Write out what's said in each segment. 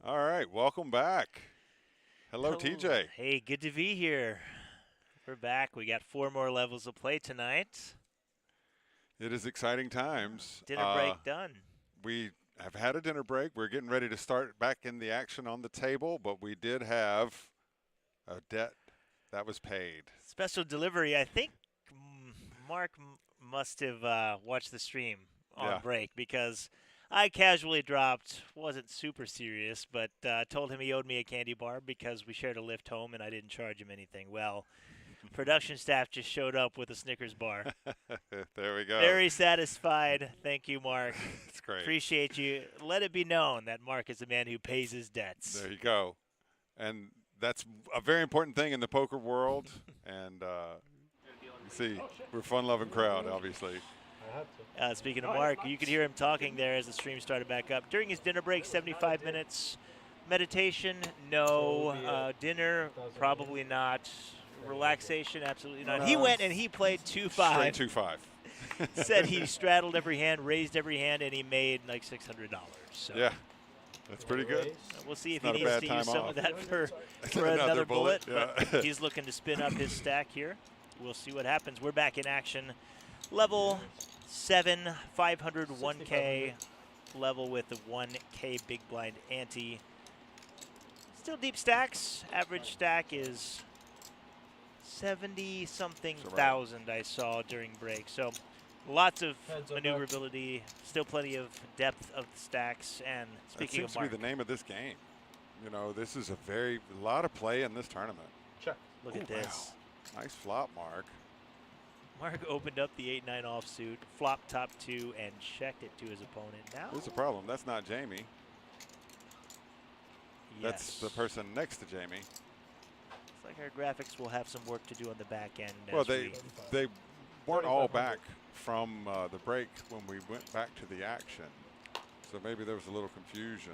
All right, welcome back. Hello, TJ. Hey, good to be here. We're back. We got 4 more levels of play tonight. It is exciting times. Dinner break done. We have had a dinner break. We're getting ready to start back in the action on the table, but we did have a debt that was paid. Special delivery. I think Mark must have watched the stream on break because I casually dropped, wasn't super serious, but told him he owed me a candy bar because we shared a lift home and I didn't charge him anything. Well, production staff just showed up with a Snickers bar. There we go. Very satisfied. Thank you, Mark. It's great. Appreciate you. Let it be known that Mark is a man who pays his debts. There you go. And that's a very important thing in the poker world. And you see, we're a fun-loving crowd, obviously. Speaking of Mark, you could hear him talking there as the stream started back up. During his dinner break, 75 minutes. Meditation, no. Dinner, probably not. Relaxation, absolutely not. He went and he played 2-5. Straight 2-5. Said he straddled every hand, raised every hand, and he made like $600. So. Yeah, that's pretty good. We'll see if he needs to use some of that for another bullet. Yeah. But he's looking to spin up his stack here. We'll see what happens. We're back in action. Level 7, 500 1K level with the 1K big blind ante. Still deep stacks. Average stack is 70-something thousand I saw during break. So lots of maneuverability, still plenty of depth of the stacks. And speaking of Mark, that seems to be the name of this game. You know, this is a lot of play in this tournament. Check. Look at this. Wow. Nice flop, Mark. Mark opened up the 8-9 offsuit, flopped top 2, and checked it to his opponent. Now there's a problem. That's not Jamie. Yes. That's the person next to Jamie. Looks like our graphics will have some work to do on the back end. Well, they weren't all back from the break when we went back to the action. So maybe there was a little confusion.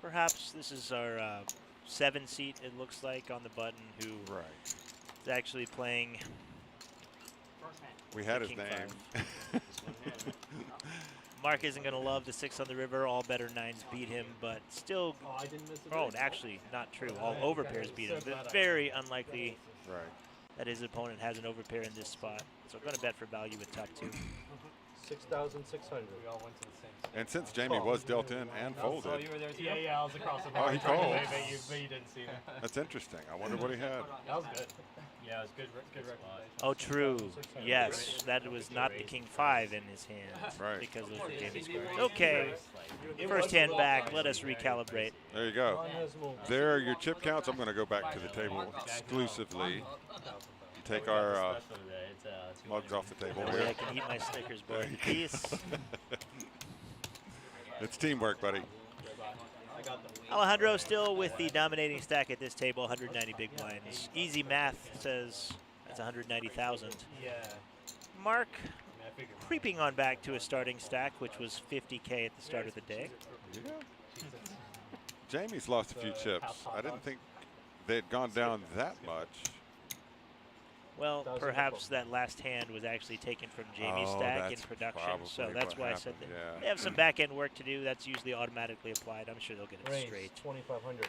Perhaps this is our 7-seat, it looks like, on the button, who is actually playing. We had his name. Mark isn't going to love the 6 on the river. All better 9s beat him, but still. Oh, actually, not true. All overpairs beat him. But very unlikely that his opponent has an overpair in this spot. So I'm going to bet for value with top 2. 6,600. We all went to the same. And since Jamie was dealt in and folded. Oh, you were there too? Yeah, I was across the bar. Oh, he called. But you didn't see me. That's interesting. I wonder what he had. That was good. Yeah, it was good recommendation. Oh, true. Yes, that was not the King 5 in his hand. Right. Because those were Jamie's cards. Okay. First hand back. Let us recalibrate. There you go. There are your chip counts. I'm going to go back to the table exclusively. Take our mugs off the table. I can eat my Snickers bar in peace. It's teamwork, buddy. Alejandro still with the dominating stack at this table, 190 big blinds. Easy math says that's 190,000. Yeah. Mark creeping on back to a starting stack, which was 50K at the start of the day. Yeah. Jamie's lost a few chips. I didn't think they'd gone down that much. Well, perhaps that last hand was actually taken from Jamie's stack in production, so that's why I said that they have some back-end work to do. That's usually automatically applied. I'm sure they'll get it straight. 2,500.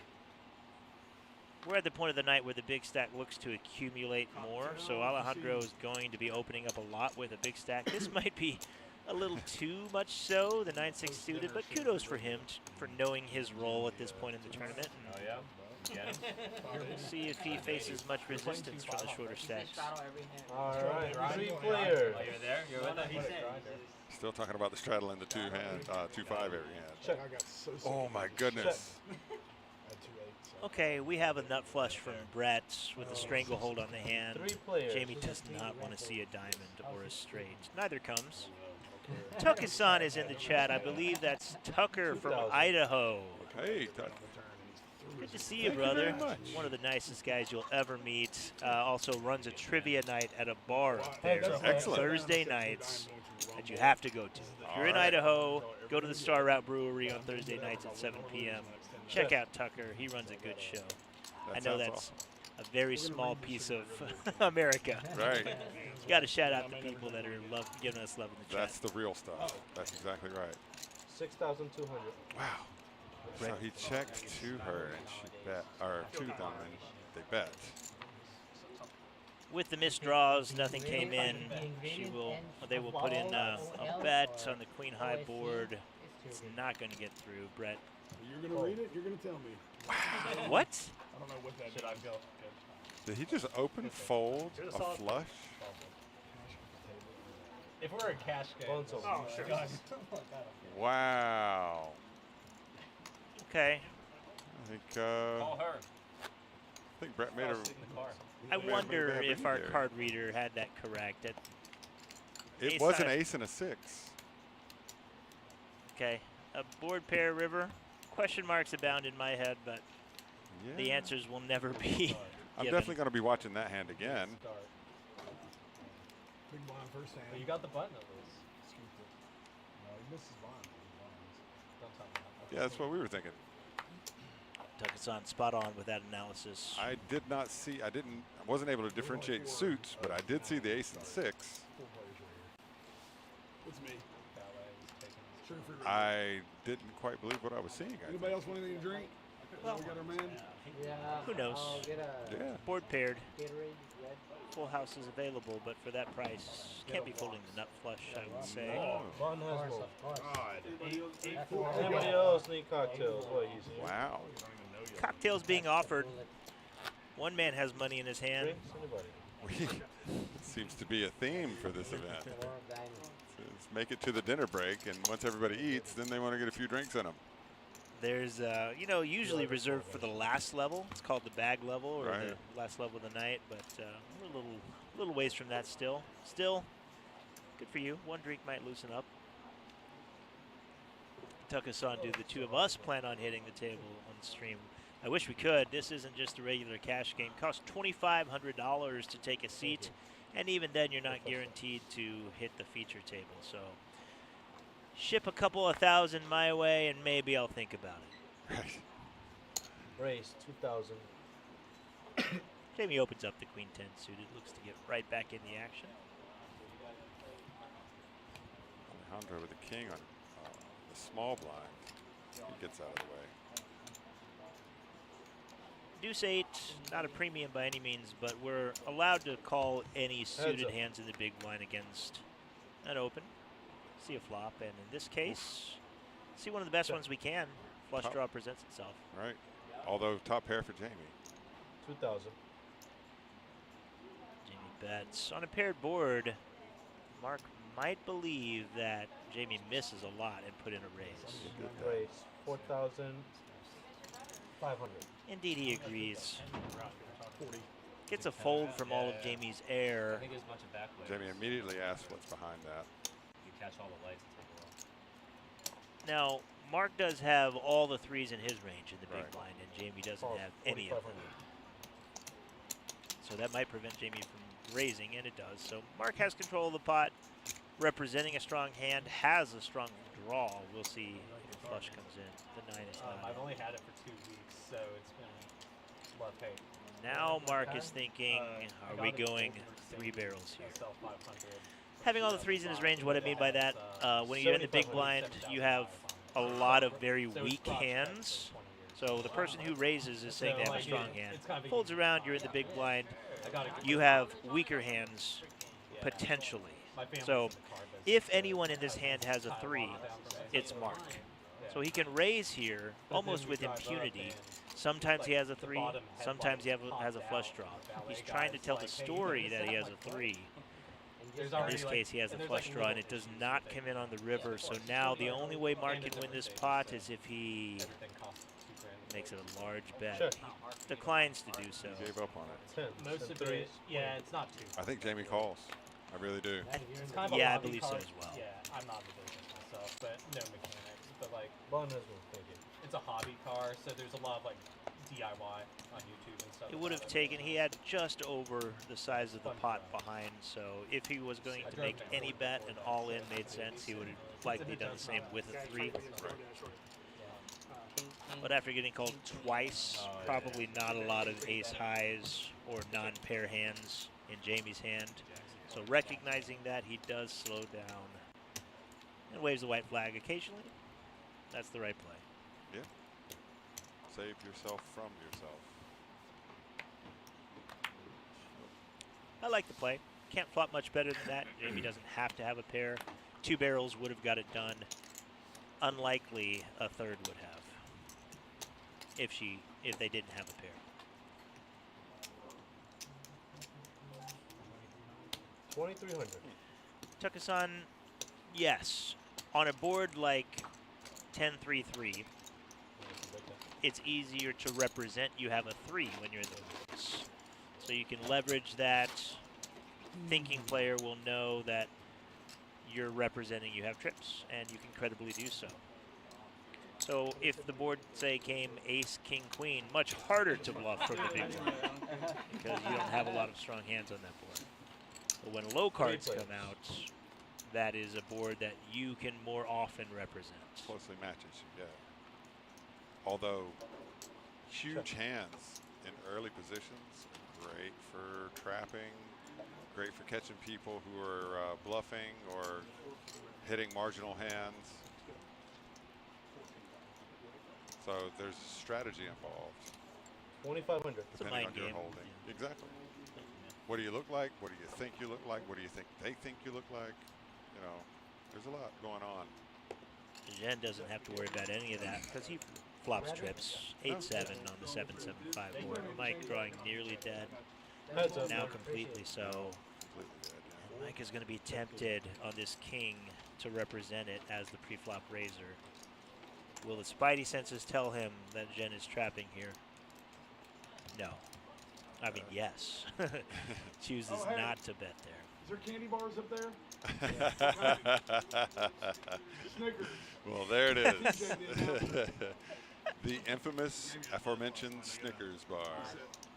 We're at the point of the night where the big stack looks to accumulate more, so Alejandro is going to be opening up a lot with a big stack. This might be a little too much so, the 9-6 suited, but kudos for him for knowing his role at this point in the tournament. Oh, yeah? We'll see if he faces much resistance from the shorter stacks. All right, 3 players. You're there? You're with him? He's in. Still talking about the straddle in the 2-5 every hand. Check. Oh my goodness. Okay, we have a nut flush from Brett with a stranglehold on the hand. 3 players. Jamie does not want to see a diamond or a straight. Neither comes. Tucker-san is in the chat. I believe that's Tucker from Idaho. Hey, Good to see you, brother. One of the nicest guys you'll ever meet. Also runs a trivia night at a bar up there. Excellent. Thursday nights that you have to go to. If you're in Idaho, go to the Star Route Brewery on Thursday nights at 7 p.m. Check out Tucker. He runs a good show. I know that's a very small piece of America. Right. Got to shout out the people that are giving us love in the chat. That's the real stuff. That's exactly right. 6,200. Wow. So he checked to her, and she bet, or to them, and they bet. With the missed draws, nothing came in. They will put in a bet on the queen high board. It's not going to get through, Brett. You're going to read it? You're going to tell me. What? I don't know what that should I go? Did he just open fold a flush? If we're a cash game. Oh, sure. Wow. Okay. I think Call her. I think Brett made a. I May wonder have if a our there. card reader had that correct. It ace was an high. ace and a 6. Okay. A board pair river. Question marks abound in my head, but Yeah. the answers will never be I'm given. definitely going to be watching that hand again. Big blind first hand. But you got the button at least. Scooped it. No, he misses blind. Don't tell me that. Yeah, that's what we were thinking. Tuckason spot on with that analysis. I did not see. I wasn't able to differentiate suits, but I did see the ace and 6. Four players right here. It's me. Sugar free radio. I didn't quite believe what I was seeing. I Anybody else want anything to drink? Well, we got our man. Yeah. Who knows? I'll get a Yeah. Board paired. Gatorade red. Full house is available, but for that price, can't be folding the nut flush, I would say. Bun Of has course, both. of course. God. Anybody else need cocktails? What easy. Wow. Cocktails being offered. One man has money in his hand. Drinks? Anybody? It seems to be a theme for this event. Four of diamonds. Let's make it to the dinner break, and once everybody eats, then they want to get a few drinks in them. There's, usually reserved for the last level. It's called the bag level, or Right. the last level of the night. But we're a little ways from that still. Still, good for you. One drink might loosen up. Tuckason, do the two of us plan on hitting the table on stream? I wish we could. This isn't just a regular cash game. Costs $2,500 to take a seat, and even then, you're not guaranteed to hit the feature table. So. Ship a couple of thousand my way, and maybe I'll think about it. Right. Race 2000. Jamie opens up the queen 10 suited, looks to get right back in the action. Alejandro with the king on the small blind. He gets out of the way. Deuce 8, not a premium by any means, but we're allowed to call any suited up. hands in the big blind against an open. See a flop, and in this case, see one of the best ones we can. Flush Top. draw presents itself. Right. Although top pair for Jamie. 2000. Jamie bets. On a paired board, Mark might believe that Jamie misses a lot and put in a raise. Race 4,500. Indeed, he agrees. Gets a fold from all of Jamie's air. I think there's a bunch of backlights. Jamie immediately asks what's behind that. You catch all the lights and take a look. Now, Mark does have all the threes in his range in the big Right. blind, and Jamie doesn't Oh, have any of them. 4,500. So that might prevent Jamie from raising, and it does. So Mark has control of the pot, representing a strong hand, has a strong draw. We'll see if the flush comes in. The 9 is not. I've only had it for 2 weeks, so it's been love hate. Now Mark is thinking, are we going 3 barrels here? Having all the threes in his range, what I mean by that, when you're in the big blind, you have a lot of very weak hands. So the person who raises is saying they have a strong hand. Folds around, you're in the big blind, you have weaker hands potentially. So if anyone in this hand has a 3, it's Mark. So he can raise here almost with impunity. Sometimes he has a 3, sometimes he has a flush draw. He's trying to tell the story that he has a 3. In this case, he has a flush draw, and it does not come in on the river. So now the only way Mark can win this pot is if he makes it a large bet. Sure. He declines to do so. He gave up on it. 10. Most of threes. it, yeah, it's not too. I think Jamie calls. I really do. It's kind of a Yeah, I hobby believe so card. as well. Yeah, I'm not in the business myself, but no mechanics. But like, Bun has one. Thank you. it's a hobby car, so there's a lot of like DIY on YouTube and stuff. It would have taken, he had just over the size of the pot behind, so if he was going to make any bet and all in made sense, he would have likely done the same with a 3. But after getting called twice, probably not a lot of ace highs or non-pair hands in Jamie's hand. So recognizing that, he does slow down and waves the white flag occasionally. That's the right play. Save yourself from yourself. I like the play. Can't flop much better than that. Jamie doesn't have to have a pair. 2 barrels would have got it done. Unlikely a third would have if they didn't have a pair. 2,300. Tuckasan, yes. On a board like 10-3-3, it's easier to represent you have a 3 when you're in the box. So you can leverage that. Thinking player will know that you're representing you have trips, and you can credibly do so. So if the board, say, came ace, king, queen, much harder to bluff from the big blind because you don't have a lot of strong hands on that board. But when low cards come out, that is a board that you can more often represent. Closely matches, yeah. Although huge hands in early positions, great for trapping, great for catching people who are bluffing or hitting marginal hands. So there's strategy involved. 2,500. Depending on your game. holding. Exactly. What do you look like? What do you think you look like? What do you think they think you look like? You know, there's a lot going on. Jen doesn't have to worry about any of that because he flops trips. 8-7 on the 7-7-5 board. Mike drawing nearly dead. Heads up. Now completely so. Completely dead, yeah. And Mike is going to be tempted on this king to represent it as the pre-flop raiser. Will the spidey senses tell him that Jen is trapping here? No. I mean, yes. Chooses not to bet there. Is there candy bars up there? Snickers. Well, there it is. The infamous aforementioned Snickers bar.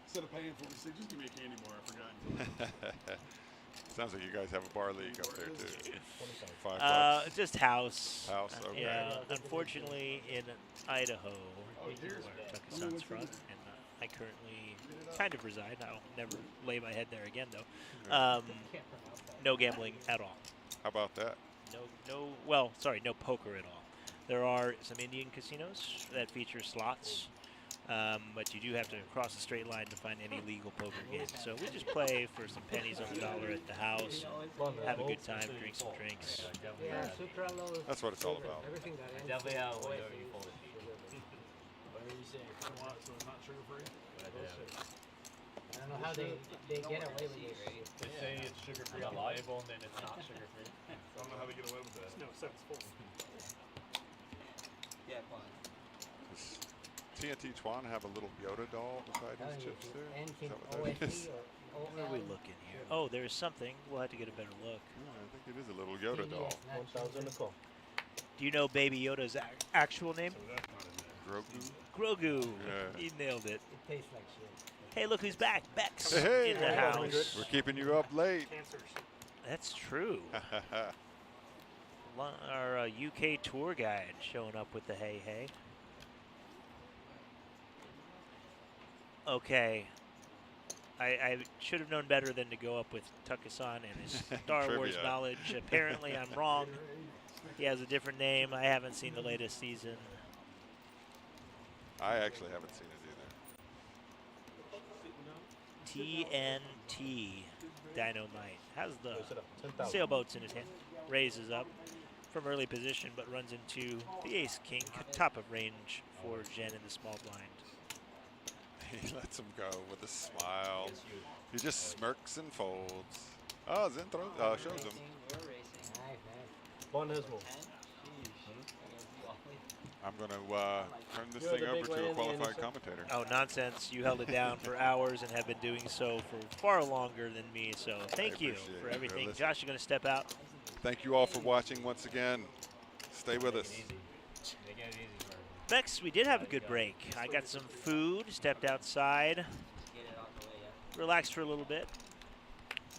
Instead of paying for it, say, just give me a candy bar. I forgot. Sounds like you guys have a bar league up there too. $5. Just house. House, okay. Yeah, unfortunately in Idaho, where Tuckasan's from, and I currently kind of reside. I'll never lay my head there again, though. No gambling at all. How about that? No poker at all. There are some Indian casinos that feature slots, but you do have to cross a straight line to find any legal poker games. So we just play for some pennies on the dollar at the house, have a good time, drink some drinks. Yeah, sucralose. That's what it's all about. Everything that ends Definitely out away window from you you. pull it. I don't know how they get away with it. They say it's sugar-free on the label, and then it's not sugar-free. I don't know how they get away with that. No, it's full. Yeah, fine. Does TNT Twan have a little Yoda doll beside his chips there? And Is can that what that is? OSD or Where are we looking here? Oh, there's something. We'll have to get a better look. I think it is a little Yoda doll. 1,000 a call. Do you know Baby Yoda's actual name? Grogu? Grogu. Yeah. He nailed it. It tastes like shit. Hey, look who's back. Bex Hey, in the hey, house. we're keeping you up late. That's true. Our UK tour guide showing up with the hey hey. Okay. I should have known better than to go up with Tuckasan and his Star Wars Trivia. knowledge. Apparently, I'm wrong. He has a different name. I haven't seen the latest season. I actually haven't seen it either. TNT Dynamite has the Close it up. 10,000. sailboats in his hand. Raises up from early position, but runs into the ace king, top of range for Jen in the small blind. He lets him go with a smile. He just smirks and folds. Oh, Zen shows him. One has moved. I'm going to turn this You're thing the over big to a lady, qualified innocent. commentator. Oh, nonsense. You held it down for hours and have been doing so for far longer than me, so thank you appreciate for it. everything. Listen. Josh, you're going to step out? Thank you all for watching once again. Stay with us. They get it easy for everyone. Bex, we did have a good break. I got some food, stepped outside, relaxed for a little bit.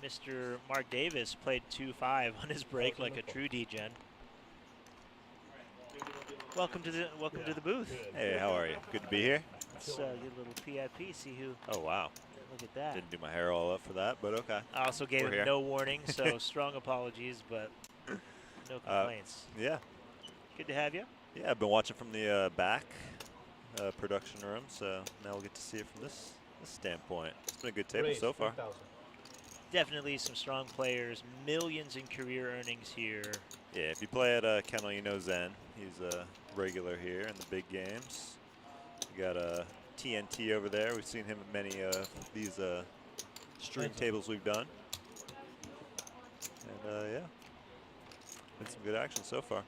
Mr. Mark Davis played 2-5 on his break like a true D-gen. Welcome to the booth. Hey, how are you? Good to be here. Let's get a little PIP, see who. Oh, wow. Look at that. Didn't do my hair all up for that, but okay. I also gave We're him here. no warning, so strong apologies, but no complaints. Yeah. Good to have you. Yeah, I've been watching from the back. production room, so now we'll get to see it from this standpoint. It's been a good table Raise so far. 3,000. Definitely some strong players. Millions in career earnings here. Yeah, if you play at Kennel, you know Zen. He's a regular here in the big games. You got TNT over there. We've seen him at many of these stream tables we've done. And yeah, been some good action so far.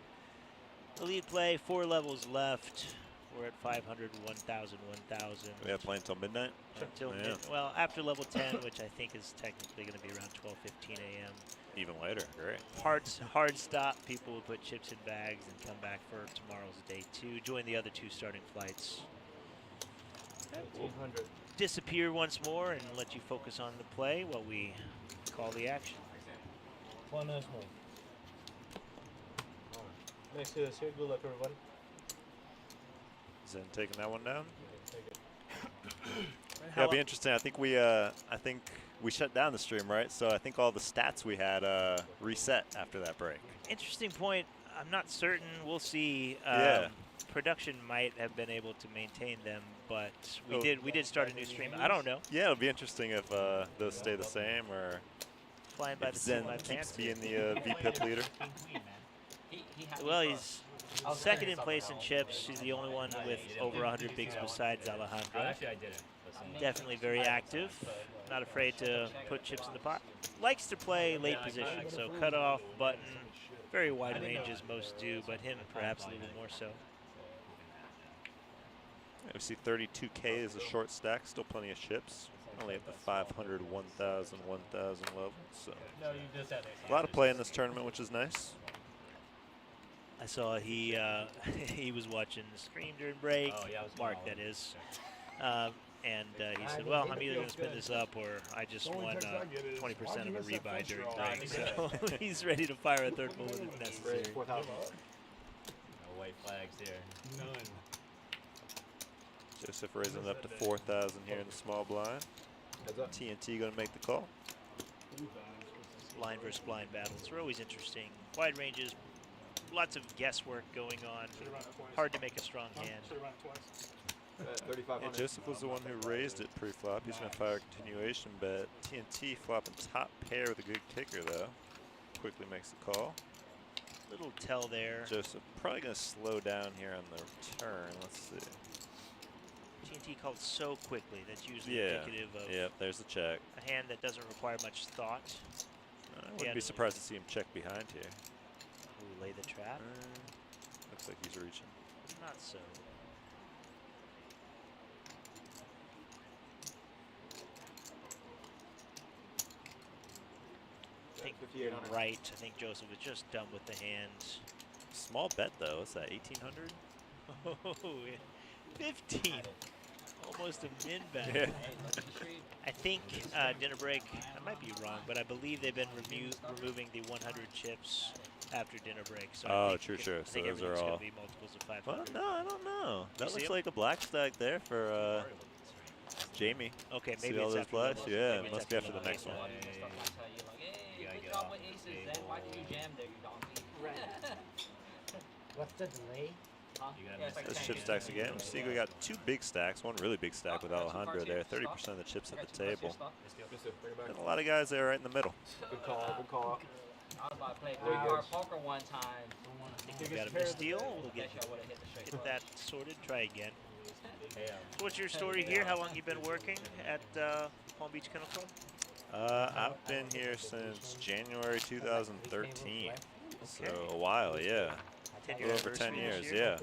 Elite play, 4 levels left. We're at 500, 1,000, 1,000. We have playing until midnight. Until Yeah. well, after level 10, which I think is technically going to be around 12:15 a.m. Even later, great. Hard stop. People will put chips in bags and come back for tomorrow's day 2. Join the other 2 starting flights. 1,800. Disappear once more and let you focus on the play while we call the action. One is more. Next to this here, good luck everybody. Zen taking that one down. Take it. Yeah, it'll be interesting. I think we shut down the stream, right? So I think all the stats we had reset after that break. Interesting point. I'm not certain. We'll see. Yeah. Production might have been able to maintain them, but we Oh. did start a new stream. I don't know. Yeah, it'll be interesting if those stay the same or Flying by if the seat of Zen my keeps pants. being the VPIP leader. Well, he's second in place in chips. He's the only one with over 100 bigs besides Alejandro. Actually, I didn't. Definitely very active. Not afraid to put chips in the pot. Likes to play late position, so cutoff, button, very wide range as most do, but him perhaps a little more so. Yeah, we see 32K as a short stack, still plenty of chips. Only at the 500, 1,000, 1,000 level. So No, you just had a lot of play in this tournament, which is nice. I saw he he was watching the stream during break, Oh, yeah, I was Mark following. that is, and he said, well, I'm either going to spin this up or I just won 20% of a rebuy during break. So he's ready to fire a third bullet if necessary. Raise 4,000. No white flags here. None. Joseph raising it up to 4,000 here in the small blind. Heads up. TNT going to make the call. Blind versus blind battles are always interesting. Wide ranges, lots of guesswork going on. Hard to make a strong hand. Yeah, Joseph was the one who raised it pre-flop. He's going to fire a continuation bet. TNT flopping top pair with a good kicker, though. Quickly makes the call. Little tell there. Joseph probably going to slow down here on the return. Let's see. TNT called so quickly. That's usually Yeah. indicative of Yep, there's the check. a hand that doesn't require much thought. I wouldn't be surprised to see him check behind here. Ooh, lay the trap. Looks like he's reaching. Not so. I think you're right. I think Joseph was just done with the hand. Small bet, though. What's that, 1,800? Oh, 15. Almost a min bet. Yeah. I think dinner break, I might be wrong, but I believe they've been removing the 100 chips after dinner break. So I Oh, think true, it- sure. I So think those are everything's gonna all. be multiples of 500. Well, no, I don't know. That see looks him? like a black stack there for Jamie. Okay, See maybe all it's those after blacks? level- Yeah, maybe it's must be after the level next eight. one. What's the delay? Those chip stacks again. We see we got 2 big stacks, one really big stack with Alejandro there. 30% of the chips at the table. And a lot of guys there right in the middle. Good call, good call. I was about to play Very good. poker one time. We've got a misdeal. We'll get that sorted. Try again. So what's your story here? How long you been working at Palm Beach Kennel Club? I've been here since January 2013. So a while, yeah. 10 A little over 10 years, yeah.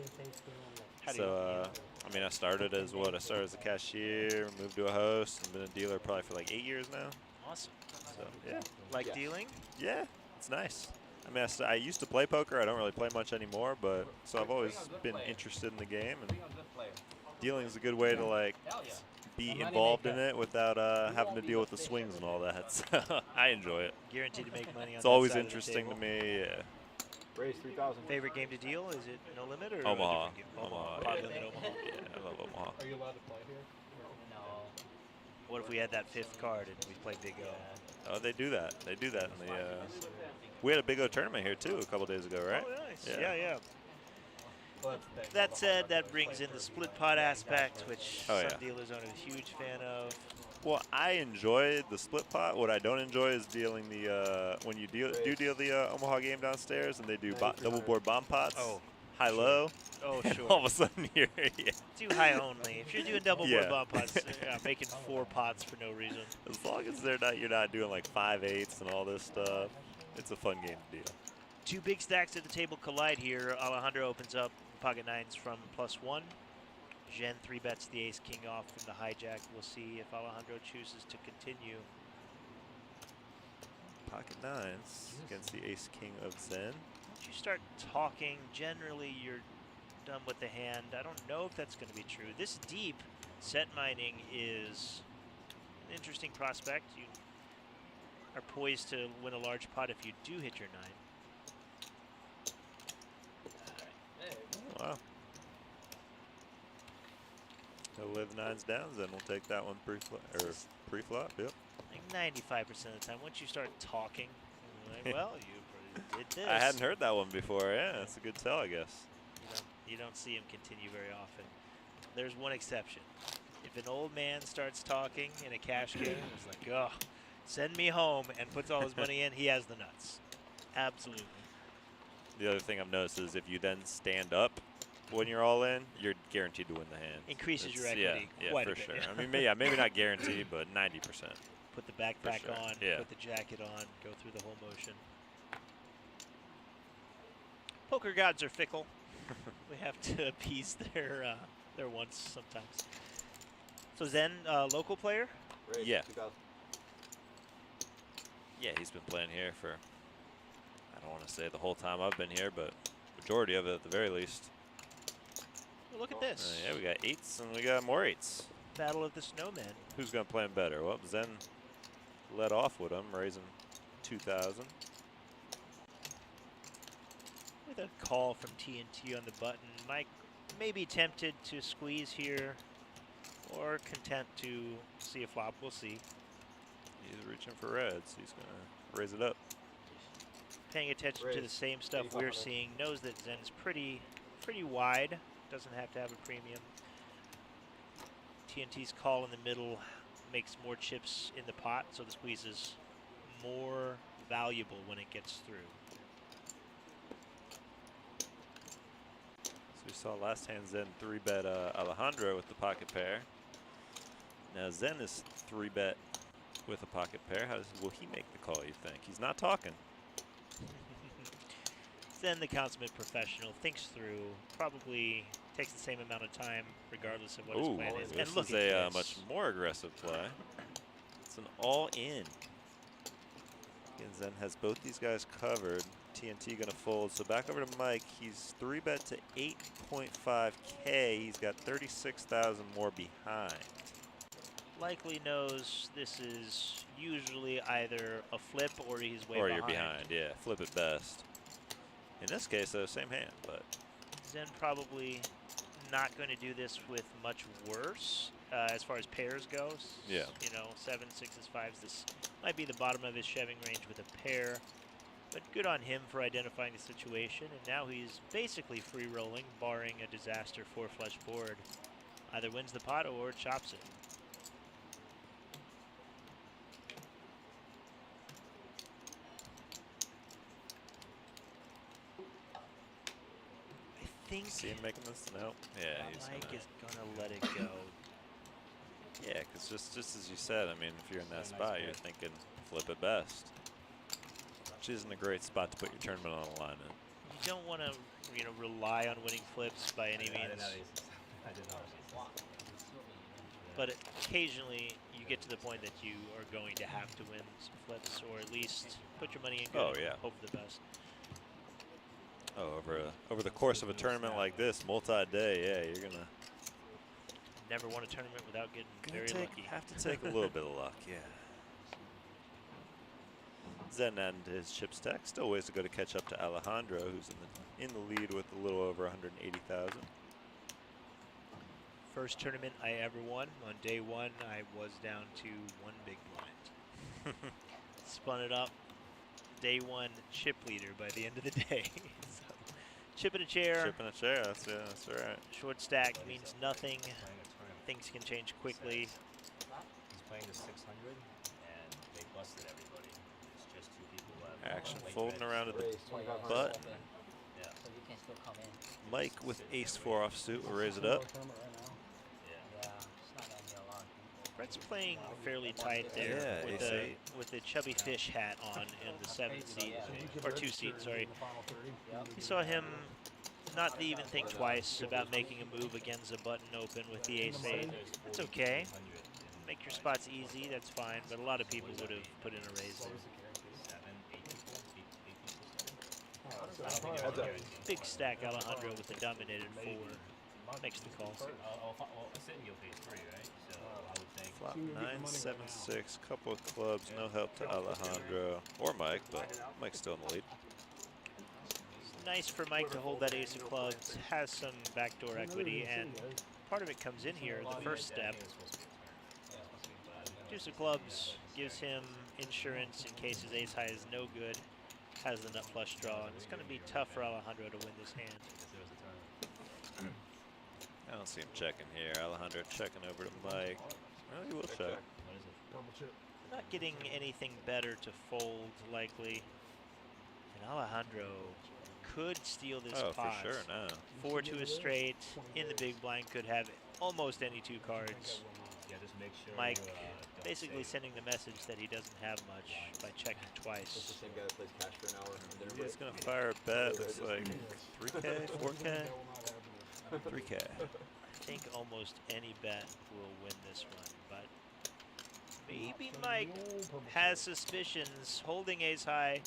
How do you, So, I mean, I started as a cashier, moved to a host, and been a dealer probably for like 8 years now. awesome. So, yeah. Like dealing? Yeah, it's nice. I mean, I used to play poker. I don't really play much anymore, but so I've always been interested in the game, and dealing is a good way to like be involved in it without having to deal with the swings and all that. So I enjoy it. Guaranteed to make money on It's that always side of the interesting to table. me. Yeah. Raise 3,000. Favorite game to deal? Is it No Limit or Omaha. a different game? Omaha, Pod yeah. Limit Omaha. Yeah, I love Omaha. Are you allowed to play here? No. What if we had that 5th card and we played Big O? Oh, they do that. They do that in the. We had a Big O tournament here too a couple days ago, right? Oh, nice. Yeah. Yeah, Well, that's the thing. That All the said, hard that players brings play in the for split V1. pot Yeah, aspect, exactly. which Oh, some yeah. dealers aren't a huge fan of. Well, I enjoy the split pot. What I don't enjoy is dealing the when you deal the Omaha game downstairs and they do double board bomb pots, Oh, high sure. low, Oh, and sure. all of a sudden you're Do high only. If you're doing double board Yeah. bomb pots, making 4 pots for no reason. as long as you're not doing like 5/8 and all this stuff, it's a fun game to deal. 2 big stacks at the table collide here. Alejandro opens up pocket 9s from +1. Jen 3-bets the ace-king off from the hijack. We'll see if Alejandro chooses to continue. Pocket 9s against the ace king of Zen. Once you start talking, generally you're done with the hand. I don't know if that's going to be true. This deep set mining is an interesting prospect. You are poised to win a large pot if you do hit your 9. Wow. He'll live 9s down, then we'll take that one pre-flop. Yep. Like 95% of the time, once you start talking, you're like, well, you did this. I hadn't heard that one before. Yeah, that's a good tell, I guess. You don't see him continue very often. There's one exception. If an old man starts talking in a cash game, it's like, oh, send me home, and puts all his money in, he has the nuts. Absolutely. The other thing I've noticed is if you then stand up when you're all in, you're guaranteed to win the hand. Increases your It's- equity yeah, quite a for bit, sure. yeah. I mean, maybe not guaranteed, but 90%. Put the backpack sure, on, yeah. put the jacket on, go through the whole motion. Poker gods are fickle. We have to appease their wants sometimes. So Zen, local player? Yeah. Yeah, he's been playing here for, I don't want to say the whole time I've been here, but majority of it at the very least. Well, look at this. Yeah, we got 8s and we got more 8s. Battle of the Snowmen. Who's going to play him better? Well, Zen led off with him, raising 2,000. With a call from TNT on the button, Mike may be tempted to squeeze here or content to see a flop. We'll see. He's reaching for reds. He's going to raise it up. Paying attention to the same stuff we're seeing, knows that Zen is pretty wide. Doesn't have to have a premium. TNT's call in the middle makes more chips in the pot, so the squeeze is more valuable when it gets through. So we saw last hand Zen 3-bet Alejandro with the pocket pair. Now Zen is 3-bet with a pocket pair. Will he make the call, you think? He's not talking. Zen, the consummate professional, thinks through, probably takes the same amount of time regardless of what his plan is. This And look is at a this. much more aggressive play. It's an all-in. And Zen has both these guys covered. TNT gonna fold. So back over to Mike. He's 3-bet to 8.5K. He's got 36,000 more behind. Likely knows this is usually either a flip or he's way Or behind. you're behind, yeah. Flip it best. In this case, though, same hand, but Zen probably not going to do this with much worse as far as pairs goes. Yeah. You know, 7s, 6s, 5s. This might be the bottom of his shoving range with a pair. But good on him for identifying the situation. And now he's basically free rolling, barring a disaster 4-flush board. Either wins the pot or chops it. I think see him making this? No. Yeah, he's Mike gonna, is gonna let it go. yeah, because just as you said, I mean, if you're in that spot, you're thinking flip it best, which isn't a great spot to put your tournament on alignment. You don't want to, rely on winning flips by any means. I didn't know. But occasionally, you get to the point that you are going to have to win some flips, or at least put your money in good. Oh, and yeah. Hope for the best. Oh, over the course of a tournament like this, multi-day, yeah, you're gonna Never won a tournament without getting very lucky. have to take a little bit of luck, yeah. Zen and his chip stack, still ways to go to catch up to Alejandro, who's in the lead with a little over 180,000. First tournament I ever won. On day one, I was down to 1 big blind. Spun it up. Day one chip leader by the end of the day. So Chip in a chair. Chip in a chair. That's right. Short stack means nothing. Things can change quickly. He's playing the 600, and they busted everybody. It's just 2 people left. Action Late folding reds. around at the Raise 2500. button. So you can still come in. Mike with ace-4 offsuit will raise it up. Yeah, it's not gonna be a lot of people. Brett's playing fairly tight there Yeah, with ace-8. the chubby fish hat on in the 7th seat, or 2 seat, sorry. You saw him not even think twice about making a move against a button open with the ace-8. That's okay. Make your spots easy, that's fine, but a lot of people would have put in a raise there. 7, 8 people, 8 people. Heads up. Big stack Alejandro with the dominated 4. Makes the call. Well, sitting you'll face 3, right? So I would think. Flop 9, 7, 6. Couple of clubs. No help to Alejandro or Mike, but Mike's still in the lead. Nice for Mike to hold that ace of clubs. Has some backdoor equity, and part of it comes in here. The first step. Deuce of clubs gives him insurance in case his ace high is no good. Has the nut flush draw, and it's going to be tough for Alejandro to win this hand. I don't see him checking here. Alejandro checking over to Mike. Well, he will check. Not getting anything better to fold, likely. And Alejandro could steal this Oh, pot. for sure, no. 4 to a straight in the big blind, could have almost any 2 cards. Yeah, just make sure. Mike don't basically save. sending the message that he doesn't have much by checking That's the twice. same guy that plays cash for an hour. And then He's going to fire a bet. Looks like 3K, 4K, 3K. I think almost any bet will win this one, but maybe Mike has suspicions. Holding ace high,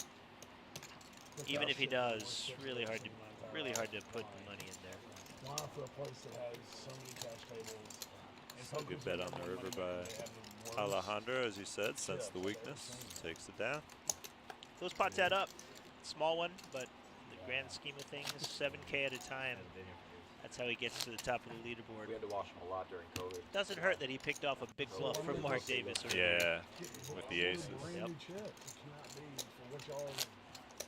even if he does, really hard to put the money in there. Wow, for a place that has so many cash tables. A good bet on the river by Alejandro, as you said, sense the weakness, takes it down. Those pots add up. Small one, but in the grand scheme of things, 7K at a time. That's how he gets to the top of the leaderboard. we had to watch him a lot during COVID. Doesn't hurt that he picked off a big bluff from Mark Davis. Yeah, with the aces. Yep.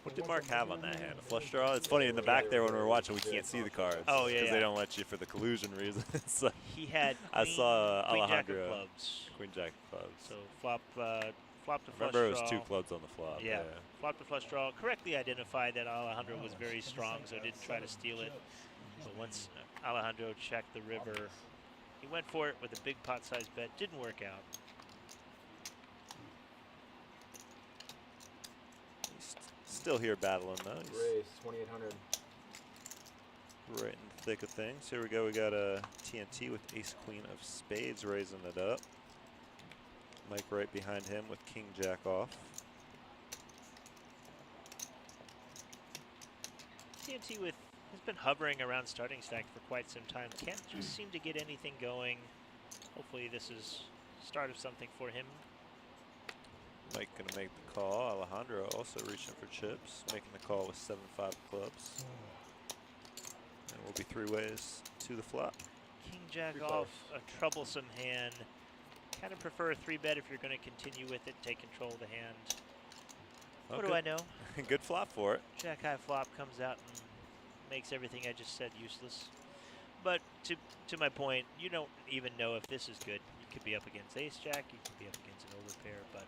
What did Mark have on that hand? A flush draw? It's funny, in the back there when we were watching, we can't see the cards. Oh, yeah, Because yeah. they don't let you for the collusion reasons. So He had I saw queen jack of Alejandro. clubs. Queen jack of clubs. So flop to flush Remember, it draw. was 2 clubs on the flop. Yeah, flop to flush draw. Correctly identified that Alejandro was very strong, so didn't try to steal it. But once Alejandro checked the river, he went for it with a big pot size bet. Didn't work out. He's still here battling though. He's Raise 2800. right in the thick of things. Here we go. We got a TNT with ace queen of spades raising it up. Mike right behind him with king jack off. TNT with has been hovering around starting stack for quite some time. Can't just seem to get anything going. Hopefully this is start of something for him. Mike gonna make the call. Alejandro also reaching for chips, making the call with 7-5 clubs. And we'll be 3 ways to the flop. King jack off, a troublesome hand. Kind of prefer a 3-bet if you're going to continue with it, take control of the hand. What do I know? Good flop for it. Jack high flop comes out and makes everything I just said useless. But to my point, you don't even know if this is good. You could be up against ace jack, you could be up against an overpair, but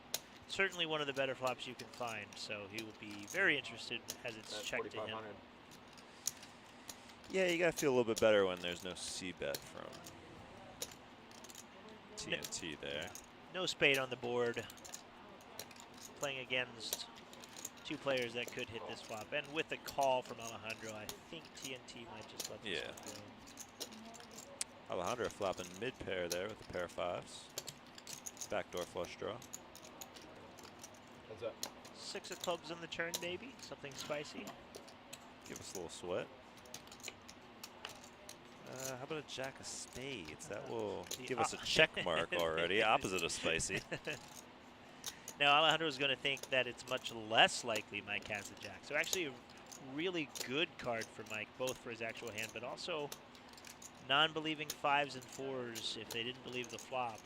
certainly one of the better flops you can find. So he will be very interested as it's That's checked to him. 4500. Yeah, you gotta feel a little bit better when there's no c-bet from TNT there. No spade on the board. Playing against 2 players that could hit this flop. And with a call from Alejandro, I think TNT might just let this one go. Alejandro flopping mid-pair there with a pair of 5s. Backdoor flush draw. Heads up. 6 of clubs on the turn, maybe? Something spicy? Give us a little sweat. How about a jack of spades? That will give us a check mark already. Opposite of spicy. Now Alejandro is going to think that it's much less likely Mike has a jack. So actually a really good card for Mike, both for his actual hand, but also non-believing 5s and 4s if they didn't believe the flop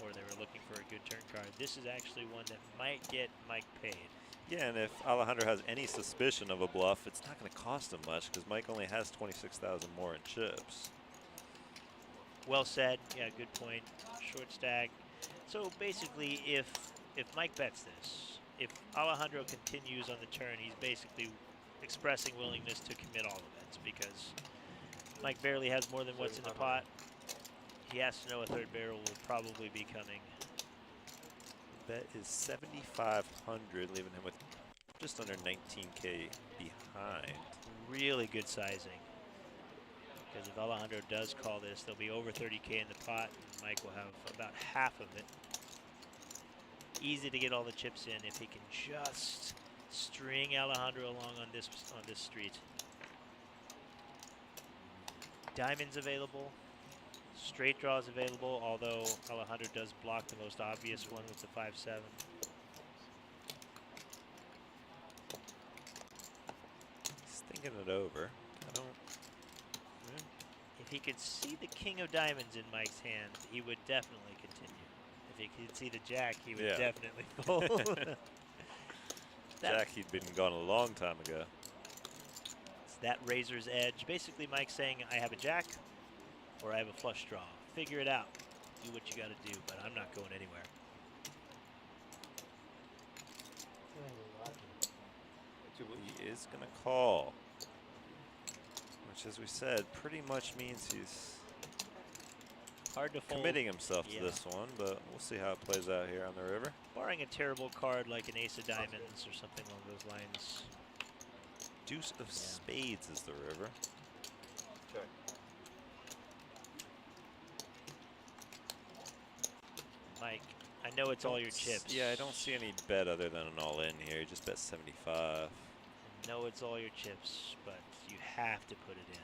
or they were looking for a good turn card. This is actually one that might get Mike paid. Yeah, and if Alejandro has any suspicion of a bluff, it's not going to cost him much because Mike only has 26,000 more in chips. Well said. Yeah, good point. Short stack. So basically, if Mike bets this, if Alejandro continues on the turn, he's basically expressing willingness to commit all the bets because Mike barely has more than what's in the pot. He has to know a third barrel will probably be coming. Bet is 7,500, leaving him with just under 19K behind. Really good sizing. Because if Alejandro does call this, there'll be over 30K in the pot, and Mike will have about half of it. Easy to get all the chips in if he can just string Alejandro along on this street. Diamonds available. Straight draws available, although Alejandro does block the most obvious one with the 5-7. He's thinking it over. If he could see the king of diamonds in Mike's hand, he would definitely continue. If he could see the jack, he would definitely fold. Jack, he'd been gone a long time ago. It's that razor's edge. Basically, Mike's saying, I have a jack or I have a flush draw. Figure it out. Do what you got to do, but I'm not going anywhere. He is going to call. Which, as we said, pretty much means he's hard to fold. Committing himself to this one, but we'll see how it plays out here on the river. Barring a terrible card like an ace of diamonds or something along those lines. Deuce of spades is the river. Check. Mike, I know it's all your chips. Yeah, I don't see any bet other than an all-in here. You just bet 75. I know it's all your chips, but you have to put it in.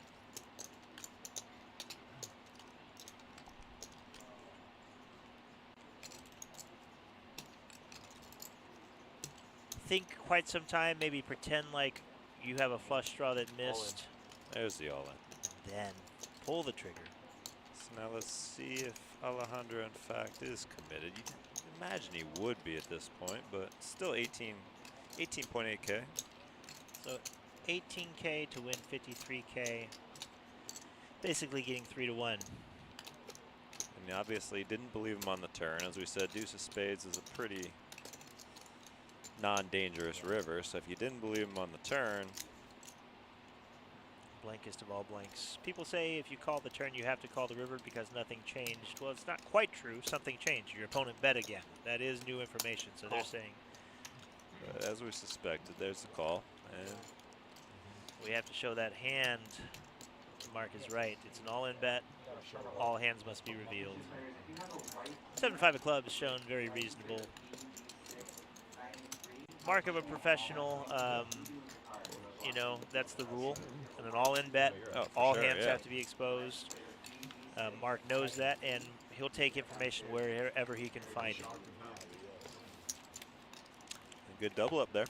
Think quite some time, maybe pretend like you have a flush draw that missed. There's the all-in. Then pull the trigger. So now let's see if Alejandro in fact is committed. You'd imagine he would be at this point, but still 18.8K. So 18K to win 53K. Basically getting 3 to 1. And obviously didn't believe him on the turn. As we said, deuce of spades is a pretty non-dangerous river, so if you didn't believe him on the turn, blankest of all blanks. People say if you call the turn, you have to call the river because nothing changed. Well, it's not quite true. Something changed. Your opponent bet again. That is new information, so they're saying. But as we suspected, there's the call, and we have to show that hand. Mark is right. It's an all-in bet. All hands must be revealed. 7-5 of clubs shown very reasonable. Mark of a professional, you know, that's the rule. And an all-in bet, all hands have to be exposed. Mark knows that, and he'll take information wherever he can find it. A good double up there.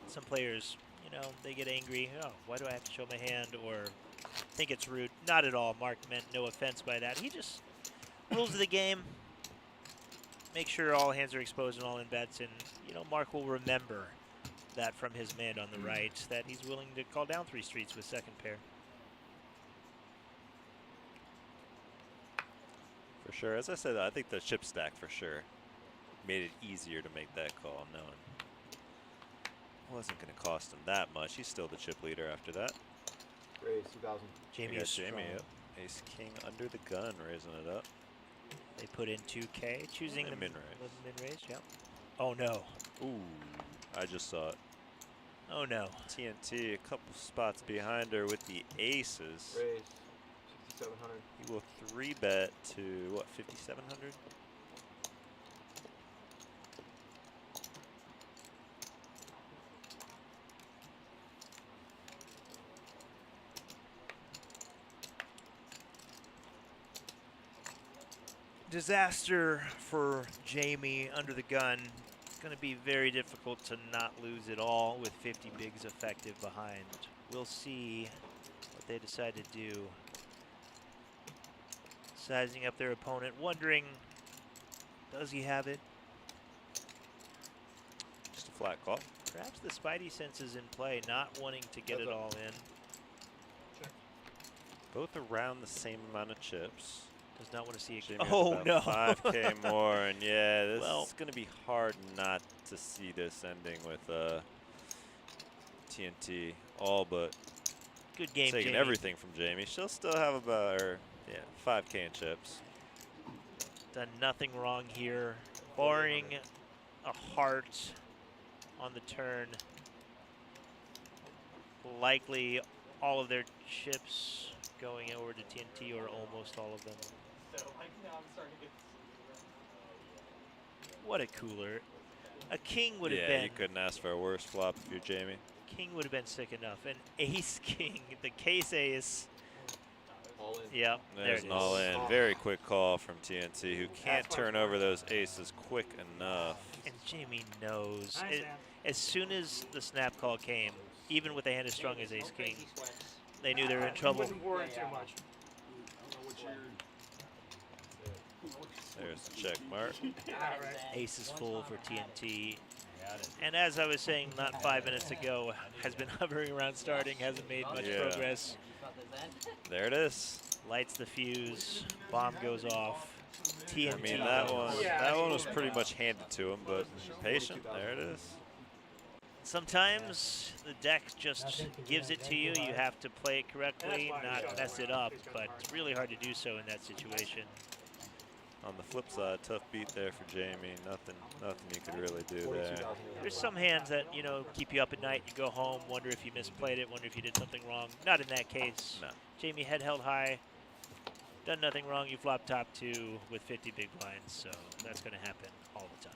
Some players, you know, they get angry. Oh, why do I have to show my hand? Or think it's rude. Not at all. Mark meant no offense by that. He just, rules of the game. Make sure all hands are exposed and all in bets, and you know Mark will remember that from his man on the right, that he's willing to call down 3 streets with second pair. For sure. As I said, I think the chip stack for sure made it easier to make that call, knowing it wasn't going to cost him that much. He's still the chip leader after that. Raise 2,000. Jamie Yeah, is Jamie, strong. yep. Ace king under the gun, raising it up. They put in 2K, choosing the min-raise. Min-raise, yeah. Oh no. Ooh, I just saw it. Oh no. TNT a couple spots behind her with the aces. Raise 6,700. He will 3-bet to, what, 5,700? Disaster for Jamie under the gun. It's going to be very difficult to not lose it all with 50 bigs effective behind. We'll see what they decide to do. Sizing up their opponent, wondering, does he have it? flat call. Perhaps the Spidey sense is in play, not wanting to get it all in. Both around the same amount of chips. Does not want to see it. Jamie has Oh, about no. 5K more, and yeah, this Well, is going to be hard not to see this ending with TNT all but good game, taking Jamie. everything from Jamie. She'll still have about 5K in chips. Done nothing wrong here, barring a heart on the turn. Likely all of their chips going over to TNT, or almost all of them. So like now I'm starting to get. What a cooler. A king would have Yeah, been. you couldn't ask for a worse flop if you're Jamie. King would have been sick enough. An ace king, the case ace. All in. Yep, there There's it an is. all-in. Very quick call from TNT, who can't turn over those aces quick enough. And Jamie knows. Nice, man. As soon as the snap call came, even with a hand as strong as ace king, they knew they were in trouble. Wouldn't worry too much. I don't know what There's the check mark. Alright. Ace is full for TNT. And as I was saying not 5 minutes ago, has been hovering around starting, hasn't made much Yeah. progress. There it is. Lights the fuse, bomb goes off. TNT. I mean, that one was pretty much handed to him, but patient. There it is. Sometimes the deck just gives it to you. You have to play it correctly, not mess it up, but it's really hard to do so in that situation. On the flip side, tough beat there for Jamie. Nothing you could really do there. There's some hands that, you know, keep you up at night. You go home, wonder if you misplayed it, wonder if you did something wrong. Not in that case. No. Jamie head held high, done nothing wrong. You flop top 2 with 50 big blinds, so that's going to happen all the time.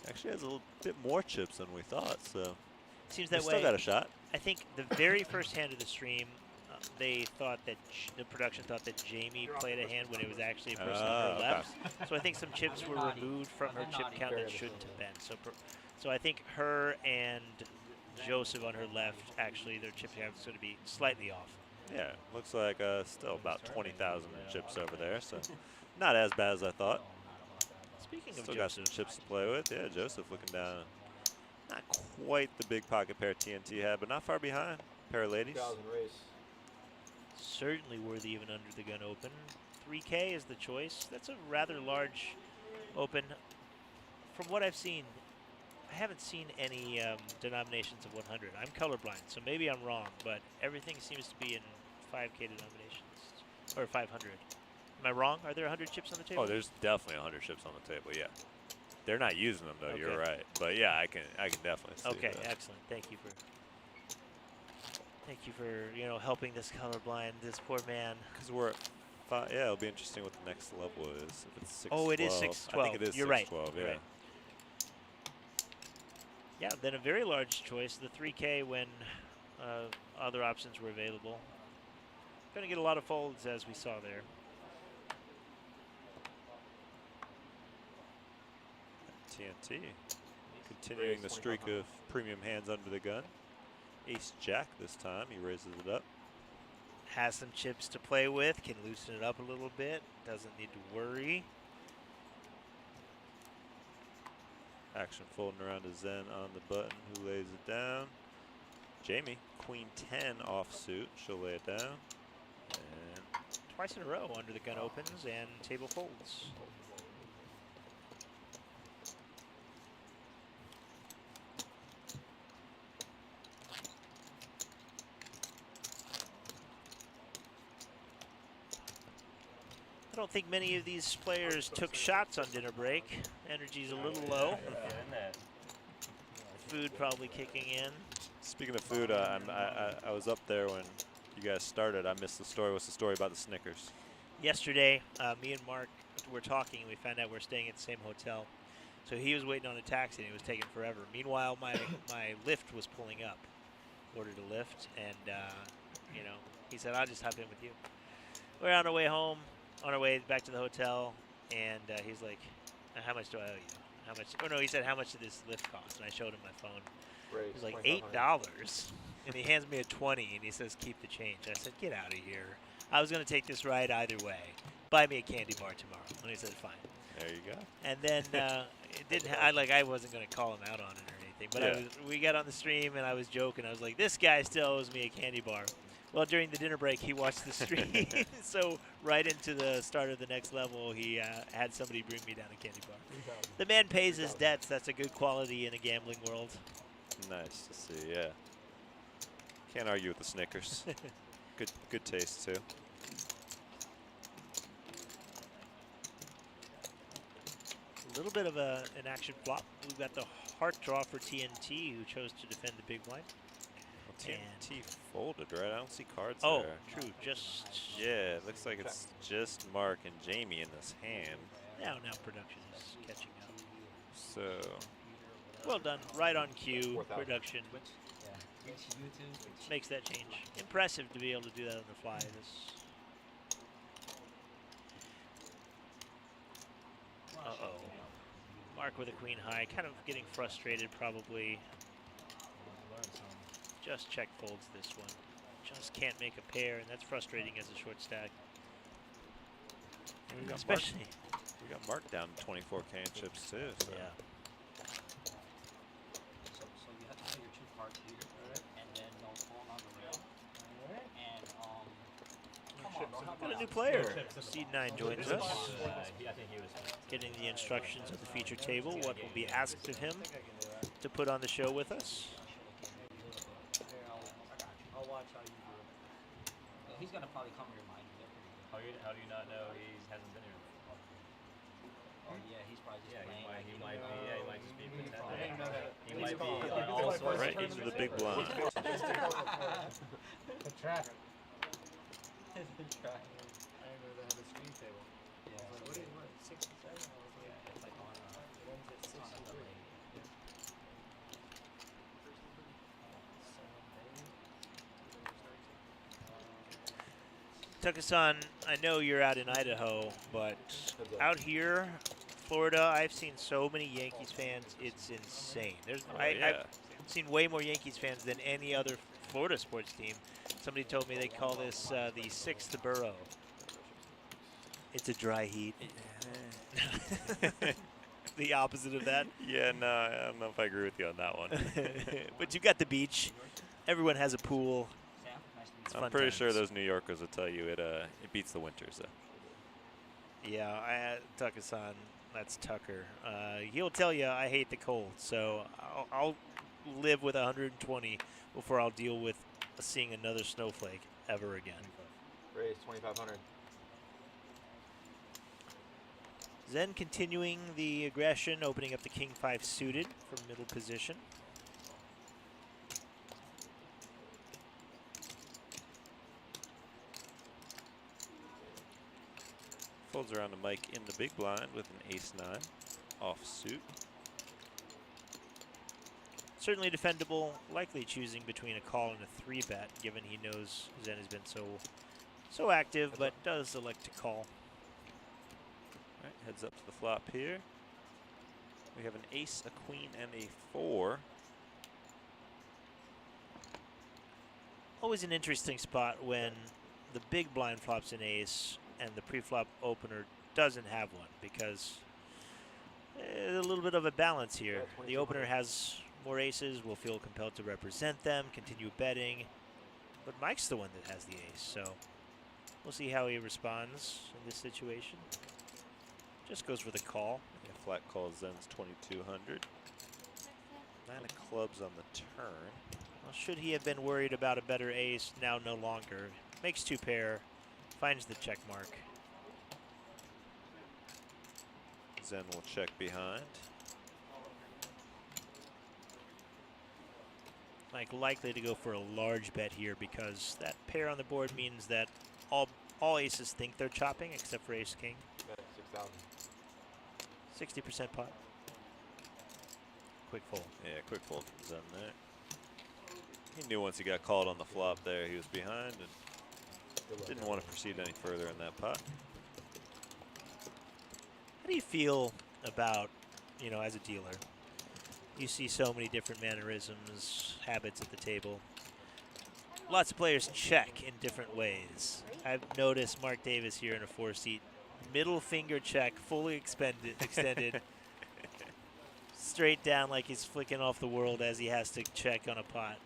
Actually has a little bit more chips than we thought, so Seems that we way. still got a shot. I think the very first hand of the stream, they thought that the production thought that Jamie played a hand when it was actually a person on her okay. left. So I think some chips were removed from her chip count that shouldn't have been. So I think her and Joseph on her left, actually their chip count is going to be slightly off. Yeah, looks like still about 20,000 chips over there, so not as bad as I thought. Speaking Still of got some Joseph, chips to play with. Yeah, Joseph looking down. Not quite the big pocket pair TNT had, but not far behind. Pair of ladies. 2,000 race. certainly worthy even under the gun open. 3K is the choice. That's a rather large open. From what I've seen, I haven't seen any denominations of 100. I'm colorblind, so maybe I'm wrong, but everything seems to be in 5K denominations, or 500. Am I wrong? Are there 100 chips on the table? Oh, there's definitely 100 chips on the table. Yeah, they're not using them though. Okay. You're right, but yeah, I can definitely see Okay, that. excellent. Thank you for helping this colorblind, this poor man. Because we're at yeah, it'll be interesting what the next level is. If it's 612. Oh, it is 612. I think it is You're right. 612. You're Yeah. right. Yeah, then a very large choice, the 3K when other options were available. Going to get a lot of folds as we saw there. TNT continuing the streak of premium hands under the gun. Ace Jack this time. He raises it up. Has some chips to play with, can loosen it up a little bit, doesn't need to worry. Action folding around to Zen on the button, who lays it down. Jamie, Queen 10 offsuit. She'll lay it down. And Twice in a row under the gun opens and table folds. I don't think many of these players took shots on dinner break. Energy's a little low. Food probably kicking in. speaking of food, I was up there when you guys started. I missed the story. What's the story about the Snickers? Yesterday, me and Mark were talking, and we found out we're staying at the same hotel. So he was waiting on a taxi, and it was taking forever. Meanwhile, my lift was pulling up. Ordered a lift, and he said, "I'll just hop in with you." We're on our way home, on our way back to the hotel, and he's like, "How much do I owe you? How much?" Oh no, he said, "How much did this lift cost?" And I showed him my phone. Raise, It was like $2,500. $8, and he hands me a 20, and he says, "Keep the change." I said, "Get out of here." I was going to take this ride either way. buy me a candy bar tomorrow. And he said, fine. There you go. And then it didn't. I wasn't going to call him out on it or anything. But we got on the stream and I was joking. I was like, this guy still owes me a candy bar. Well, during the dinner break, he watched the stream. So right into the start of the next level, he had somebody bring me down a candy bar. The man pays his debts. That's a good quality in a gambling world. Nice to see, yeah. Can't argue with the Snickers. Good taste, too. A little bit of an action flop. We've got the heart draw for TNT, who chose to defend the big blind. Well, TNT folded, right? I don't see cards there. True. Just... Yeah, it looks like it's just Mark and Jamie in this hand. Now production is catching up. So... Well done. Right on cue. Production. Makes that change. Impressive to be able to do that on the fly. Uh-oh. Mark with a queen high. Kind of getting frustrated, probably. Just check folds this one. Just can't make a pair, and that's frustrating as a short stack. Especially. We got Mark down to 24K in chips, too. So. Yeah. So you have to play your 2 cards here, and then no phone on the rail. And got a new player. Seed 9 joins us. I think he was Getting the instructions of the feature table, what will be asked of him to put on the show with us. I'll watch how you do it. He's gonna probably come remind me. How do you not know he hasn't been here? Oh yeah, he's probably just playing. He might just be pretending. He He's might be called- all sorts Right of into the big blind. The trap. I didn't know they had a screen table. Yeah. What do you want? 67? Yeah, it's like on One's at on a 63. delay. Tuckasan, I know you're out in Idaho, but out here, Florida, I've seen so many Yankees fans, it's insane. I've seen way more Yankees fans than any other Florida sports team. Somebody told me they call this the 6th borough. It's a dry heat. The opposite of that. Yeah, no, I don't know if I agree with you on that one. But you got the beach. Everyone has a pool. Sam, nice to meet It's you. I'm fun pretty sure times. those New Yorkers will tell you it beats the winters, though. Yeah, Tuckasan, that's Tucker. He'll tell you I hate the cold, so I'll live with 120 before I'll deal with seeing another snowflake ever again. Raise 2,500. Zen continuing the aggression, opening up the King 5 suited from middle position. Folds around to Mike in the big blind with an ace-9 offsuit. Certainly defendable, likely choosing between a call and a 3-bet, given he knows Zen has been so active, but does elect to call. All right, heads up to the flop here. We have an ace, a queen, and a 4. Always an interesting spot when the big blind flops an ace and the pre-flop opener doesn't have one, because a little bit of a balance here. The opener has more aces, will feel compelled to represent them, continue betting, but Mike's the one that has the ace, so we'll see how he responds in this situation. Just goes for the call. Yeah, flat call Zen's 2,200. 9 of clubs on the turn. Well, should he have been worried about a better ace? Now no longer. Makes 2 pair, finds the check mark. Zen will check behind. Mike likely to go for a large bet here because that pair on the board means that all aces think they're chopping except for ace king. 6,000. 60% pot. Quick fold. Yeah, quick fold from Zen there. He knew once he got called on the flop there, he was behind and didn't want to proceed any further in that pot. How do you feel about, as a dealer, you see so many different mannerisms, habits at the table. Lots of players check in different ways. I've noticed Mark Davis here in a 4-seat middle finger check, fully extended, straight down like he's flicking off the world as he has to check on a pot.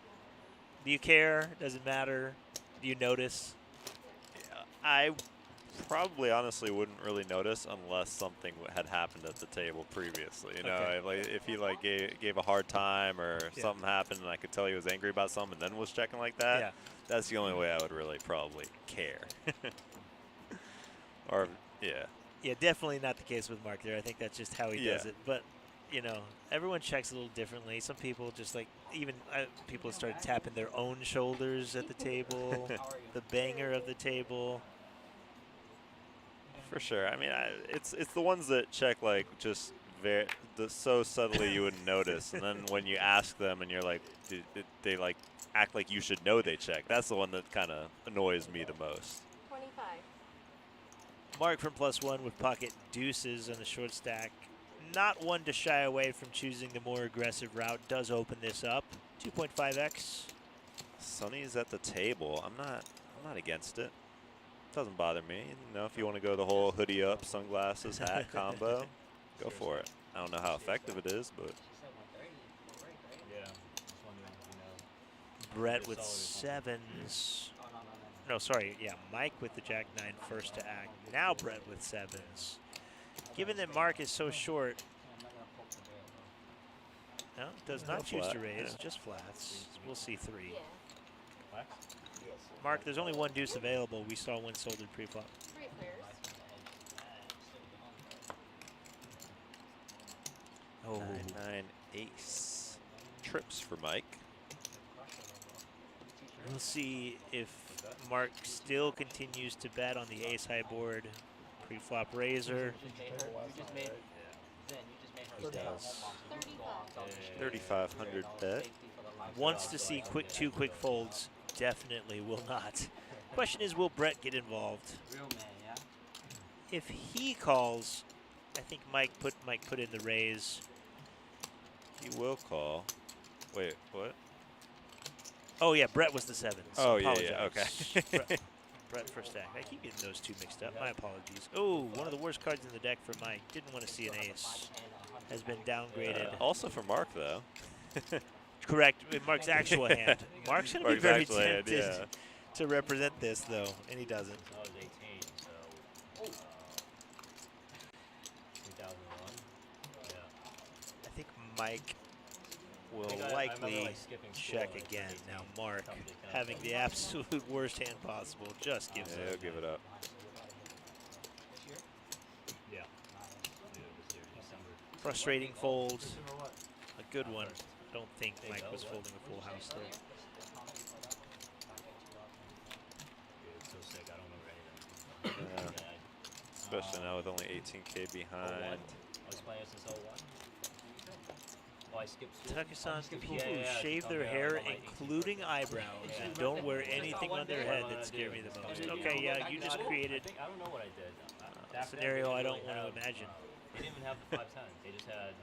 Do you care? Does it matter? Do you notice? Yeah, I probably honestly wouldn't really notice unless something had happened at the table previously. You know, Okay. like if he like gave a hard time or something happened and I could tell he was angry about something and then was checking like that. Yeah. That's the only way I would really probably care. Or yeah. Yeah, definitely not the case with Mark there. I think that's just how he does it. But, you know, everyone checks a little differently. Some people just like, even people started tapping their own shoulders at the table, the banger of the table. For sure. I mean, it's the ones that check like just so subtly you wouldn't notice, and then when you ask them and you're like, they like act like you should know they check. That's the one that kind of annoys me the most. 25. Mark from +1 with pocket deuces on the short stack. Not one to shy away from choosing the more aggressive route. Does open this up. 2.5x. Sonny's at the table. I'm not against it. Doesn't bother me. You know, if you want to go the whole hoodie up, sunglasses, hat combo, go for it. I don't know how effective it is, but Yeah. Just wondering, you know. Brett with sevens. No, sorry. Yeah, Mike with the Jack-9 first to act. Now Brett with sevens. Given that Mark is so short, no, does not choose to raise, just flats. We'll see 3. Yeah. Mark, there's only one deuce available. We saw one sold in pre-flop. 3 pairs. Oh, 9 ace. Trips for Mike. we'll see if Mark still continues to bet on the ace-high board. Pre-flop razor. He does. 35. 3,500 bet. Wants to see two quick folds. Definitely will not. Question is, will Brett get involved? If he calls, I think Mike put in the raise. He will call. Wait, what? Oh yeah, Brett was the sevens. Oh yeah, Apologize. okay. Brett first stack. I keep getting those two mixed up. My apologies. Oh, one of the worst cards in the deck for Mike. Didn't want to see an ace. Has been downgraded. Also for Mark though. Correct. In Mark's actual hand. Mark's going to be Mark's very actual hand, tempted to represent this, though, and he doesn't. I was 18, so 2001. Yeah. I think Mike will I remember, likely like, skipping school check when I was again. 18, Now, Mark, come to Canada. having the absolute worst hand possible, just gives Yeah, up. he'll give it up. Yeah. This year, December. Frustrating fold. A good one. Don't think Mike was folding a full house, though. Dude, it's so sick. I don't remember anything. Yeah. Especially now with only 18K behind. I was playing since 01. Oh, I skipped school. Takusan, people Yeah, who yeah, shave okay, their I hair, was like 18. including eyebrows, and don't wear anything on their head that scare me the most. Okay, yeah, you just created I don't know what I did. a Back then, scenario they I didn't don't really want to have, imagine. They didn't even have the 510. They just had.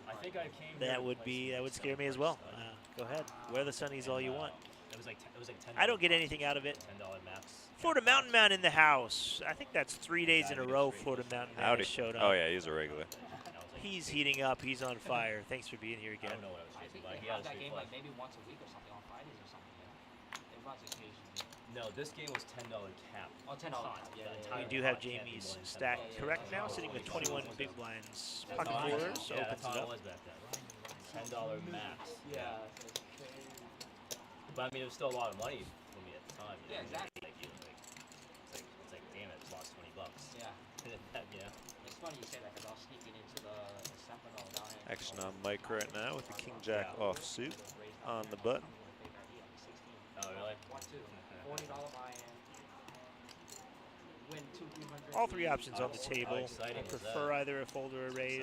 I think I came. here That to would play be some scare me as Sunny well. Park Stud. Go ahead, wear the sunnies all you want. It was like $10. I don't get anything out of it. $10 max. Florida Mountain Man in the house. I think that's 3 days in a row Florida Mountain Man Howdy. has showed up. Oh yeah, he's a regular. He's heating up. He's on fire. Thanks for being here I again. don't know what I was I chasing, think but they he have had a that street game flag. like maybe once a week or something on Fridays or something. Yeah. It runs occasionally. No, this game was $10 cap. Oh, $10 cap. Yeah, The yeah, entire We do have pot can't be Jamie's more than stack $10. correct now, Yeah, sitting with 21 big blinds. That's Pocket how I- fours, yeah, opens that's how it it up. was back then. $10 max. Yeah. But I mean, it was still a lot of money for me at the time. You Yeah, know? exactly. It's like, damn it, I just lost $20. Yeah. You know? It's funny you say that because I was sneaking into the Seminole down here. Action on Mike right now with the King Jack offsuit on the button. Oh, really? 1-2. $40 buy-in. Win 200. All three options on the table. exciting I is prefer either a fold or a raise.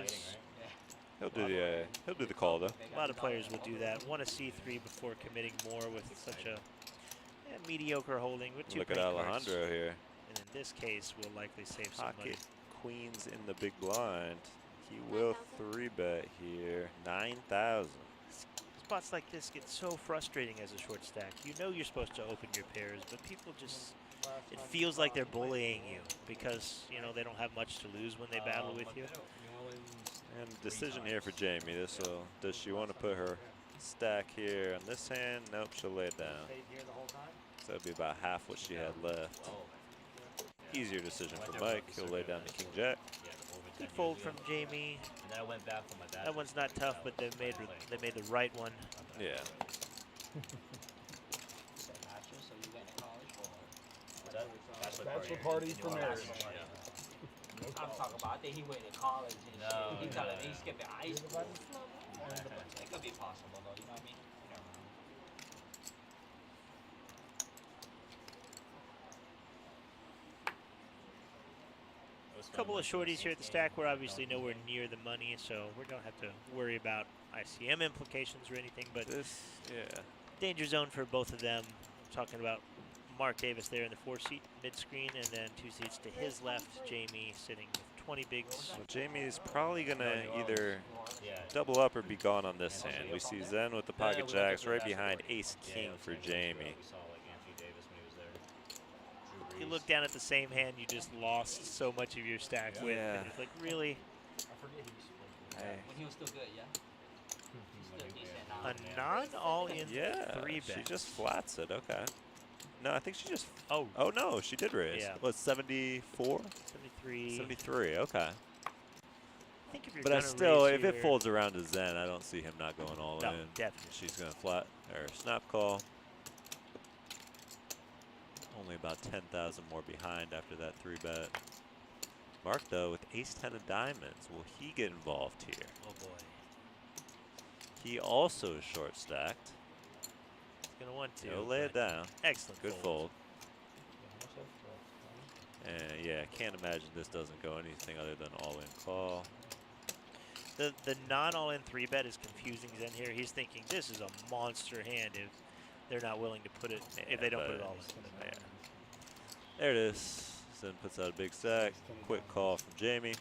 Exciting, right? He'll do the call though. A lot of players will do that. Want to see 3 before committing more with such a mediocre holding with 2 Look at great cards. Alejandro here. And in this case, we'll likely save some money. Pocket queens in the big blind. He will 3-bet here. 9,000. Spots like this get so frustrating as a short stack. You know you're supposed to open your pairs, but people just it feels like they're bullying you because, you know, they don't have much to lose when they battle with you. And decision here for Jamie. Does she want to put her stack here on this hand? Nope, she'll lay it down. So that'd be about half what she had left. Easier decision for Mike. He'll lay down the king jack. Good fold from Jamie. And then I went back for my bad. That one's not tough, but they made the right one. Yeah. So you went to college or? Bachelor party for marriage. I'm talking about, I think he went to college and shit. He telling me he skipped high school. It could be possible though, you know what I mean? You never know. A couple of shorties here at the stack. We're obviously nowhere near the money, so we don't have to worry about ICM implications or anything, but yeah. Danger zone for both of them. Talking about Mark Davis there in the 4-seat mid-screen, and then 2 seats to his left, Jamie sitting with 20 bigs. So Jamie's probably going to either double up or be gone on this hand. We see Zen with the pocket jacks right behind ace-king for Jamie. You look down at the same hand you just lost so much of your stack with, and it's like, really? When he was still good, yeah? A non-all-in 3-bet. She just flats it, okay. No, I think she just, oh no, she did raise. Yeah. What, 74? 73. 73, okay. I think if you're But gonna still, raise if it folds around to Zen, I don't see him not going all No, in. definitely. She's going to flat, or snap call. Only about 10,000 more behind after that 3-bet. Mark, though, with ace-10 of diamonds, will he get involved here? Oh, boy. He also is short-stacked. He's going to want to. He'll lay it down. Excellent Good fold. fold. And, yeah, can't imagine this doesn't go anything other than all-in call. The non-all-in 3-bet is confusing Zen here. He's thinking this is a monster hand if they're not willing to put it, if they don't put it all in. Yeah. There it is. Zen puts out a big stack. Quick call from Jamie.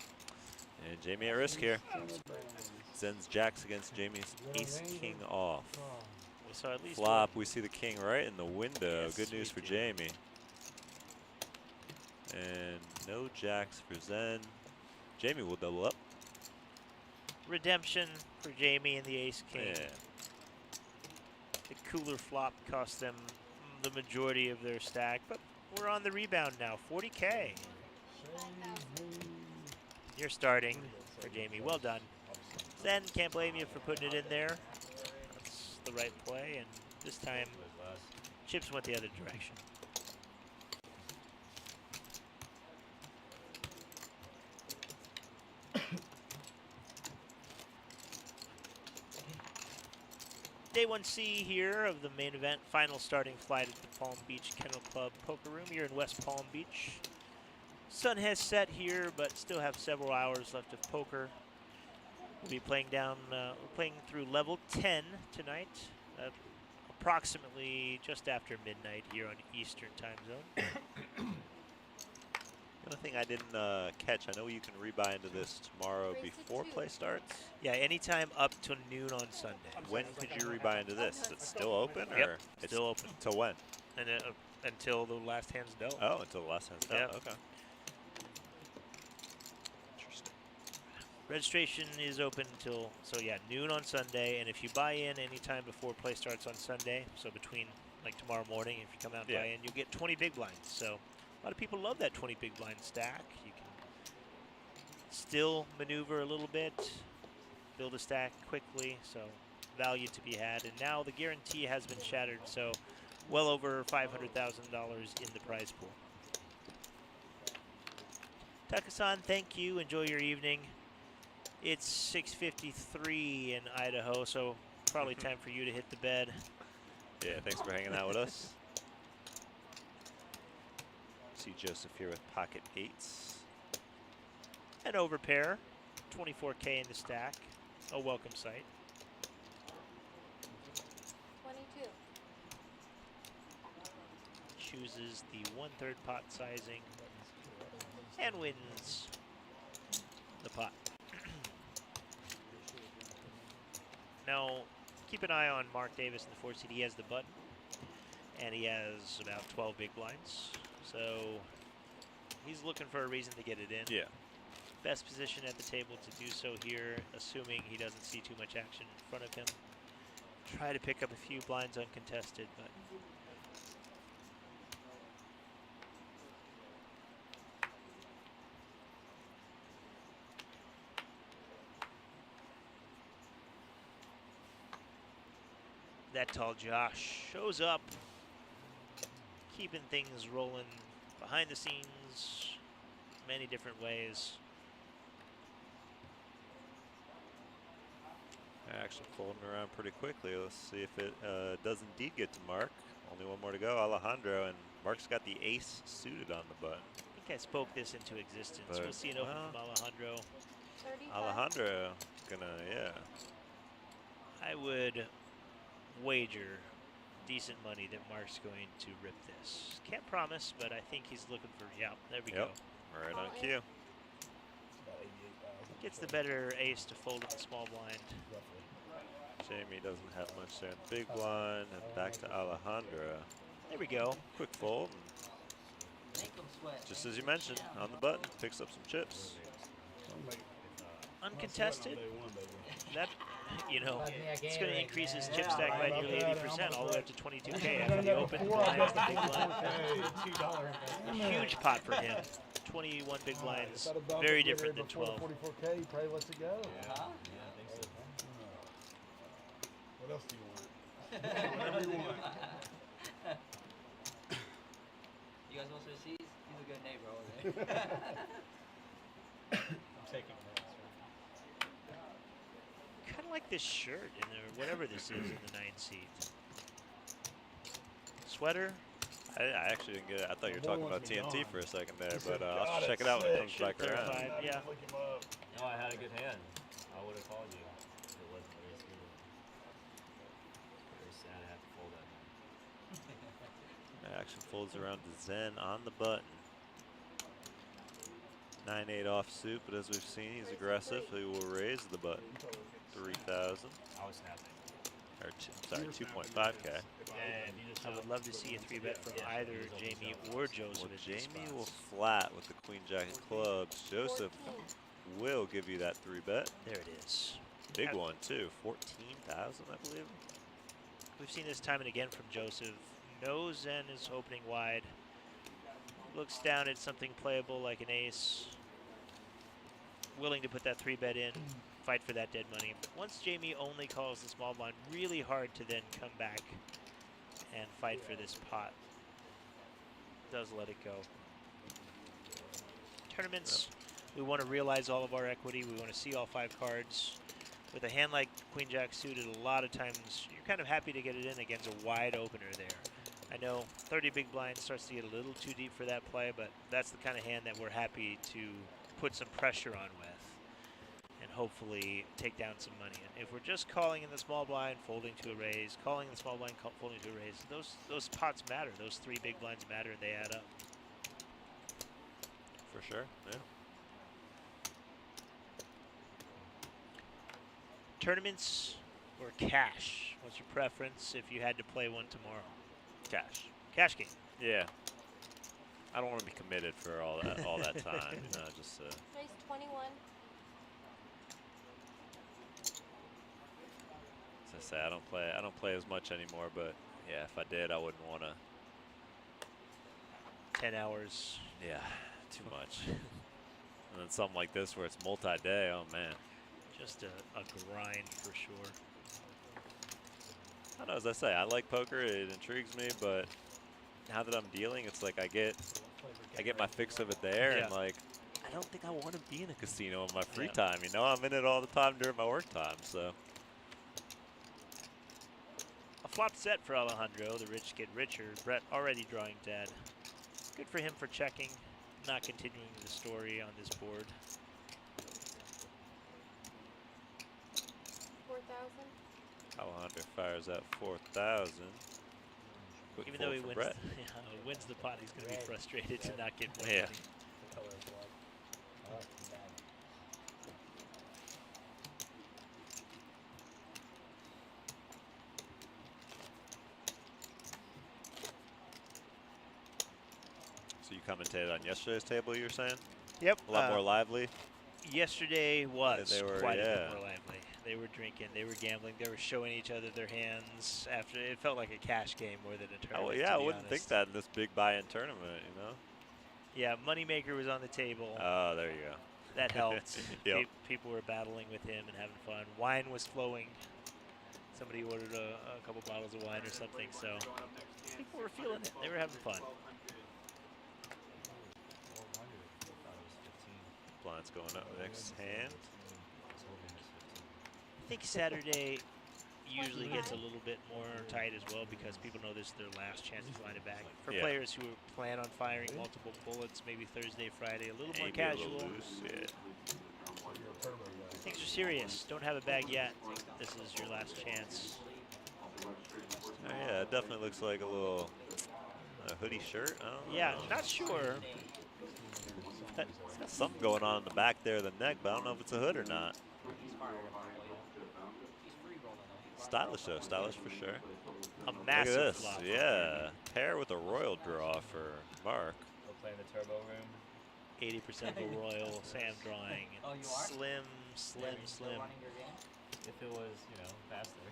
And Jamie at risk here. Zen's jacks against Jamie's ace-king off. So at least Flop, we see the king right in the window. Yes, Good news for do. Jamie. And no jacks for Zen. Jamie will double up. redemption for Jamie and the ace-king. Yeah. The cooler flop cost them the majority of their stack, but we're on the rebound now, 40K. You're starting for Jamie, well done. Zen, can't blame you for putting it in there. That's the right play, and this time chips went the other direction. Day 1C here of the main event, final starting flight at the Palm Beach Kennel Club Poker Room here in West Palm Beach. Sun has set here, but still have several hours left of poker. We'll be playing through level 10 tonight, approximately just after midnight here on Eastern Time Zone. The only thing I didn't catch, I know you can rebuy into this tomorrow before play starts. Yeah, anytime up till noon on Sunday. When could you rebuy into this? Is it still open? Or Yep, it's still open. Till when? And until the last hand's dealt. Oh, until the last hand's dealt. Yep. Okay. Interesting. Registration is open until, noon on Sunday, and if you buy in anytime before play starts on Sunday, so between like tomorrow morning, if you come out and buy in, you'll get 20 big blinds. So a lot of people love that 20 big blind stack. You can still maneuver a little bit, build a stack quickly, so value to be had. And now the guarantee has been shattered, so well over $500,000 in the prize pool. Taka-san, thank you. Enjoy your evening. It's 6:53 in Idaho, so probably time for you to hit the bed. Yeah, thanks for hanging out with us. See Joseph here with pocket eights. An overpair, 24K in the stack. A welcome sight. 22. Chooses the 1/3 pot sizing and wins the pot. Now, keep an eye on Mark Davis in the 4 seat. He has the button, and he has about 12 big blinds. So he's looking for a reason to get it in. Yeah. Best position at the table to do so here, assuming he doesn't see too much action in front of him. Try to pick up a few blinds uncontested, but that tall Josh shows up, keeping things rolling behind the scenes, many different ways. Action folding around pretty quickly. Let's see if it does indeed get to Mark. Only one more to go. Alejandro, and Mark's got the ace suited on the button. I think I spoke this into existence. But, we'll see it open from Alejandro. 35. Alejandro gonna, yeah. I would wager decent money that Mark's going to rip this. Can't promise, but I think he's looking for, yeah, there we go. Right on cue. Gets the better ace to fold in the small blind. Jamie doesn't have much there in the big blind, and back to Alejandro. There we go. Quick fold. Make 'em sweat. Just as you mentioned, on the button, picks up some chips. Uncontested. That, you know, Buzz me it's again going to right increase his there. chip stack by nearly 80%, all the way up to 22K after the open blind, the big blind. $2 investment. A huge pot for him. 21 big blinds, very different than 12. 44K, he probably lets it go. Huh? What else do you want? Whatever you want. You guys want some seeds? He's a good neighbor over there. I'm taking notes. Kind of like this shirt in there, whatever this is in the 9 seat. Sweater. I actually didn't get it. I thought you were Boy talking wants about me TNT gone. for a second there, He said, but I'll "God, check it it's out when it sick." comes back Shirt around. 35, yeah. Look him up. No, I had a good hand. I would have called you if it wasn't very smooth. Very sad I had to fold that hand. Action folds around to Zen on the button. 9-8 offsuit, but as we've seen, he's aggressive. He will raise the button. 3,000. I was snapping. Or sorry, 2.5K. And you just I would love to see a 3-bet from either Jamie or Joseph. Well, at these Jamie spots. will flat with the Queen Jack of clubs. Joseph will give you that 3-bet. There it is. Big one too, 14,000, I believe. We've seen this time and again from Joseph. Knows Zen is opening wide. Looks down at something playable like an ace. Willing to put that 3-bet in. Fight for that dead money. But once Jamie only calls the small blind, really hard to then come back and fight for this pot. Does let it go. Tournaments, we want to realize all of our equity. We want to see all 5 cards. With a hand like Queen Jack suited, a lot of times you're kind of happy to get it in against a wide opener there. I know 30 big blinds starts to get a little too deep for that play, but that's the kind of hand that we're happy to put some pressure on with and hopefully take down some money. And if we're just calling in the small blind, folding to a raise, calling in the small blind, folding to a raise, those pots matter. Those 3 big blinds matter, and they add up. For sure, yeah. Tournaments or cash? What's your preference if you had to play one tomorrow? Cash. Cash game. Yeah. I don't want to be committed for all that time. You know, just Race 21. as I say, I don't play as much anymore. But yeah, if I did, I wouldn't want to. 10 hours. Yeah, too much. And then something like this where it's multi-day. Oh man. Just a grind for sure. I don't know, as I say, I like poker. It intrigues me, but now that I'm dealing, it's like I get my fix of it there, Yeah. and like I don't think I want to be in a casino in my free time. You know, I'm in it all the time during my work time. So A flop set for Alejandro. The rich get richer. Brett already drawing dead. Good for him for checking, not continuing the story on this board. 4,000. Alejandro fires out 4,000. Quick Even though fold he for wins, Brett. wins the pot, he's going to be frustrated to not get more Yeah. money. The color is black. I like that. commentated on yesterday's table, you were saying? Yep. A lot more lively? Yesterday was They were, quite a yeah. bit more lively. They were drinking, they were gambling, they were showing each other their hands. After it felt like a cash game more than a tournament. Yeah, to I be wouldn't think honest. that in this big buy-in tournament, you know? Yeah, Moneymaker was on the table. Oh, there you go. That helped. Yep. People were battling with him and having fun. Wine was flowing. Somebody ordered a couple bottles of wine or something, so people were feeling it. They were having fun. Blinds going up next hand. I think Saturday usually gets a little bit more tight as well because people know this is their last chance to find it back. For players who plan on firing multiple bullets, maybe Thursday, Friday, a little more casual. A little loose, yeah. Things are serious. Don't have a bag yet. This is your last chance. Oh, yeah, it definitely looks like a little hoodie shirt. I don't know. Yeah, not sure. It's got something going on in the back there of the neck, but I don't know if it's a hood or not. Stylish though, stylish for sure. A massive Look at this, flop. yeah. Pair with a royal draw for Mark. We'll play in the turbo room. 80% of a royal, Sam drawing. Oh, you are? Slim. Still running your game? If it was, you know, faster.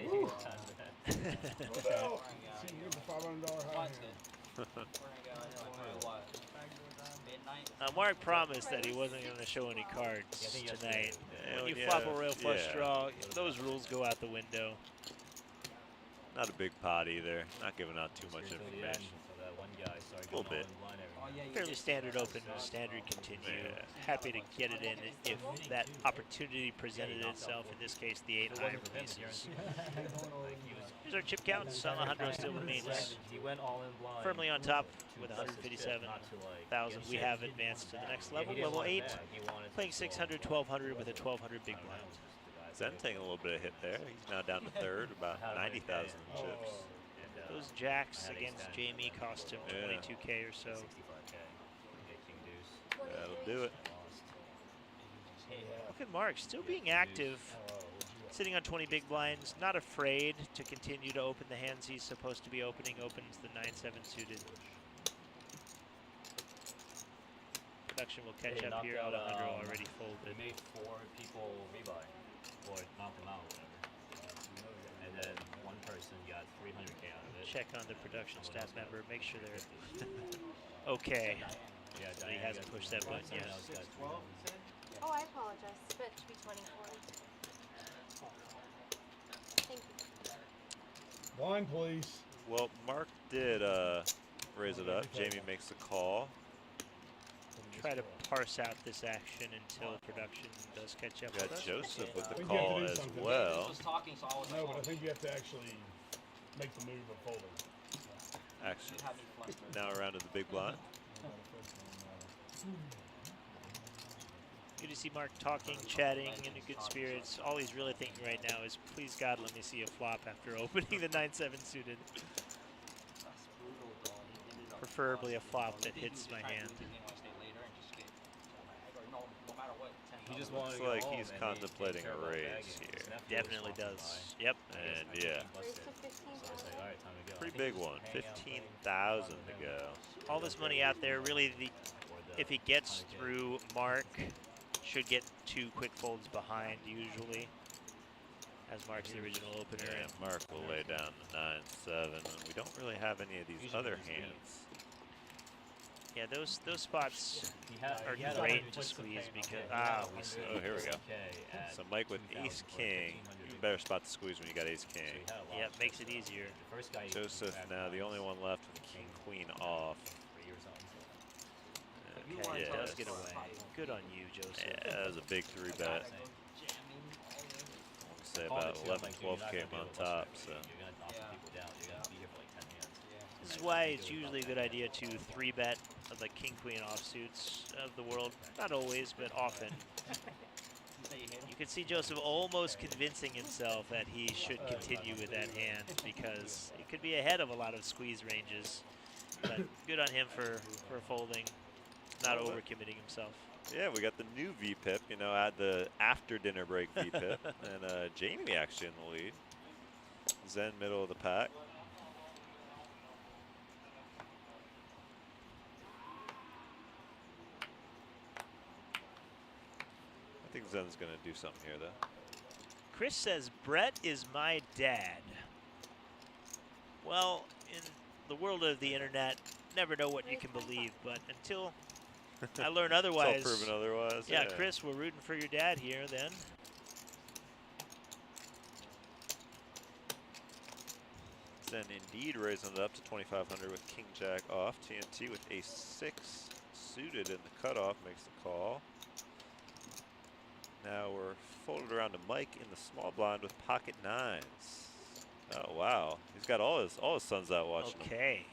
Yeah. Woo. Well, see, here's the $500 high That's hand. good. We're gonna go what? Midnight? Mark promised that he wasn't going to show any cards tonight. When you flop a royal flush draw, those rules go out the window. Not a big pot either. Not giving out too much information. So that one guy started A little bit. Fairly standard open, standard continue. Happy to get it in if that opportunity presented itself. In this case, the 8 high releases. Here's our chip counts. Alejandro still remains He went all in blind. firmly on top with 157,000. We have advanced to the next level, level 8. Playing 600, 1200 with a 1200 big blind. Zen taking a little bit of hit there. He's now down to third, about 90,000 chips. Those jacks against Jamie cost him 22K or so. That'll do it. Look at Mark, still being active. Sitting on 20 big blinds, not afraid to continue to open the hands he's supposed to be opening. Opens the 9-7 suited. Production will catch up here. Alejandro already folded. They made 4 people rebuy, or knock them out, whatever. And then one person got 300K out of it. Check on the production staff member. Make sure they're okay. Yeah, so he hasn't pushed that button yet. Oh, I apologize. It's meant to be 24. Thank you. Blind, please. Well, Mark did raise it up. Jamie makes the call. Try to parse out this action until production does catch up. Got with us. Joseph with the We call have to do as something. well. was talking, so I was No, but I think you have to actually make the move of folding. Action. Now around to the big blind. Good to see Mark talking, chatting, in good spirits. All he's really thinking right now is, please God, let me see a flop after opening the 9-7 suited. Preferably a flop that hits my hand. He just wanted Looks to go like home he's and contemplating he didn't a care about raise bagging. here. His nephew was Definitely supposed to does. buy. Yep. And He yeah, Raise busted. to So I 15,000. was like, all right, time to go. pretty I think big he was one. hanging out 15,000 to go. All this money out there, really, if he gets through Mark, should get 2 quick folds behind usually, as Mark's the original opener. And Mark will lay down the 9-7, and we don't really have any of these other hands. Yeah, those spots He had- are he had great 100 to squeeze okay, because he had we see. Oh, here we go. 100K at So Mike with 2,000 Ace for King. 1,500. Even better spot to squeeze when you got Ace So he King. had a lot Yeah, of makes chips. it easier. The first guy Joseph now the only one left with King Queen off. 3 or something. Okay, Yeah, does get away. Good on you, Joseph. Yeah, that was a big 3-bet. Say about 11, 12K on top. So You're gonna knock people down. You're gonna be here for like 10 hands. This is why it's usually a good idea to 3-bet of the King Queen offsuits of the world. Not always, but often. You can see Joseph almost convincing himself that he should continue with that hand because it could be ahead of a lot of squeeze ranges. But good on him for folding, not overcommitting himself. yeah, we got the new VPIP. You know, at the after dinner break VPIP, and Jamie actually in the lead. Zen middle of the pack. think Zen's going to do something here, though. Chris says, Brett is my dad. Well, in the world of the internet, never know what you can believe, but until I learn otherwise. It's all proven otherwise. Yeah, Chris, we're rooting for your dad here then. Zen indeed raising it up to 2,500 with King Jack off. TNT with Ace-6 suited in the cutoff makes the call. Now we're folded around to Mike in the small blind with pocket nines. Oh wow, he's got all his sons out watching him. Okay.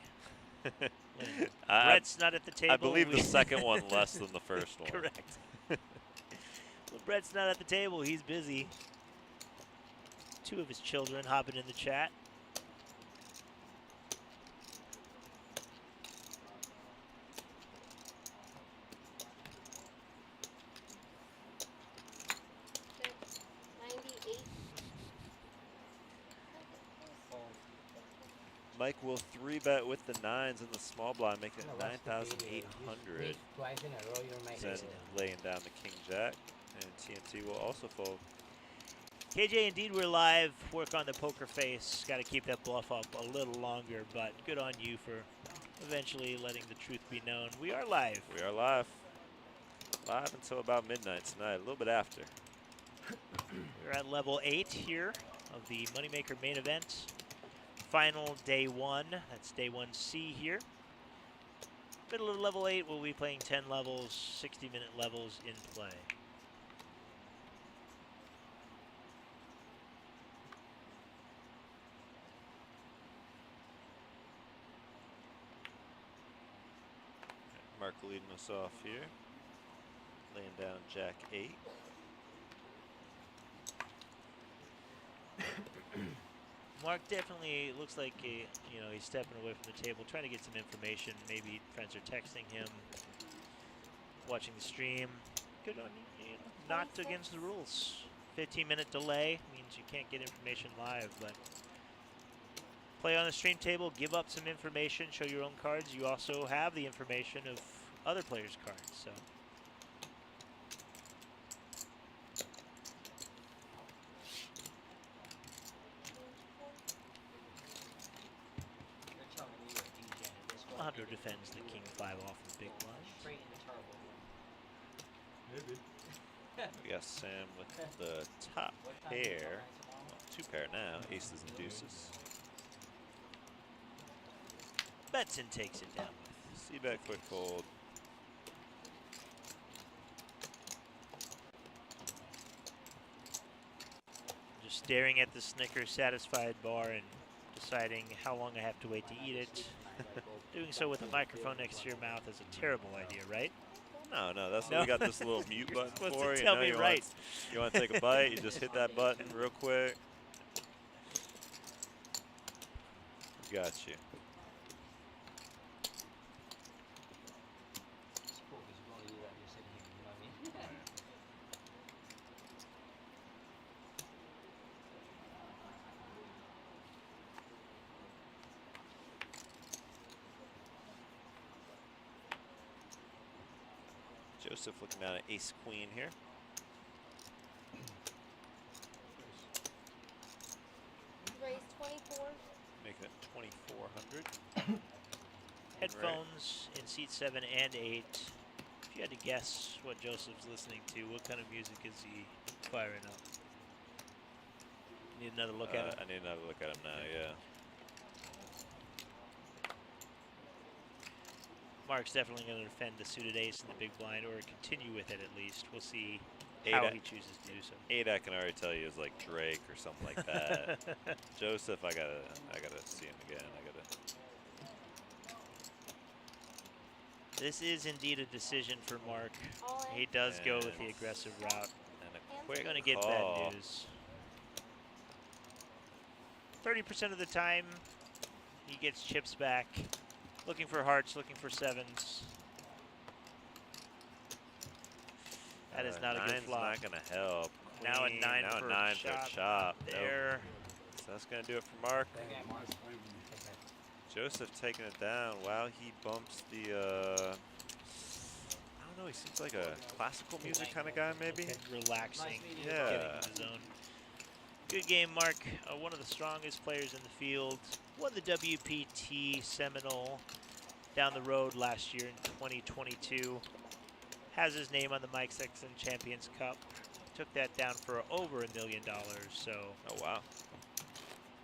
Brett's not at the table. I believe the second one less than the first one. Correct. Well, Brett's not at the table. He's busy. 2 of his children hopping in the chat. Mike will 3-bet with the nines in the small blind, making it 9,800. Zen laying down the King Jack, and TNT will also fold. KJ, indeed, we're live. Work on the poker face. Got to keep that bluff up a little longer, but good on you for eventually letting the truth be known. We are live. We are live. Live until about midnight tonight, a little bit after. We're at level 8 here of the Moneymaker main event. Final day 1. That's day 1C here. Middle of level 8, we'll be playing 10 levels, 60-minute levels in play. Mark leading us off here. Laying down Jack 8. Mark definitely looks like he's stepping away from the table, trying to get some information. Maybe friends are texting him, watching the stream. Good on you. Not against the rules. 15-minute delay means you can't get information live, but play on the stream table, give up some information, show your own cards. You also have the information of other players' cards. So. Alejandro defends the King 5 off the big blind. Maybe. We got Sam with the top pair. Well, 2 pair now, aces and deuces. Betson takes it down with. C-bet quick fold. Just staring at the Snickers satisfied bar and deciding how long I have to wait to eat it. Doing so with a microphone next to your mouth is a terrible idea, right? No, that's what we got this little mute button supposed for. to tell me right. You want to take a bite, you just hit that button real quick. Got you. Joseph looking down at ace-queen here. Raise 24. Making it 2,400. Headphones in seat 7 and 8. If you had to guess what Joseph's listening to, what kind of music is he firing up? Need another look at him? I need another look at him now, yeah. Mark's definitely going to defend the suited ace in the big blind, or continue with it at least. We'll see how he chooses to do so. 8, I can already tell you, is like Drake or something like that. Joseph, I gotta see him again. This is indeed a decision for Mark. He does go with the aggressive route. And a We're quick going to get call. bad news. 30% of the time, he gets chips back. Looking for hearts, looking for 7s. That is not a good flop. Not going to help. Now a 9 now for a 9 chop. for chop. There. Nope. So that's going to do it for Mark. Joseph taking it down. Wow, he bumps the. I don't know. He seems like a classical music kind of guy, maybe. Relaxing. Yeah. Getting in the zone. Good game, Mark. One of the strongest players in the field. Won the WPT Seminole down the road last year in 2022. Has his name on the Mike Sexton Champions Cup. Took that down for over $1 million. So. Oh wow.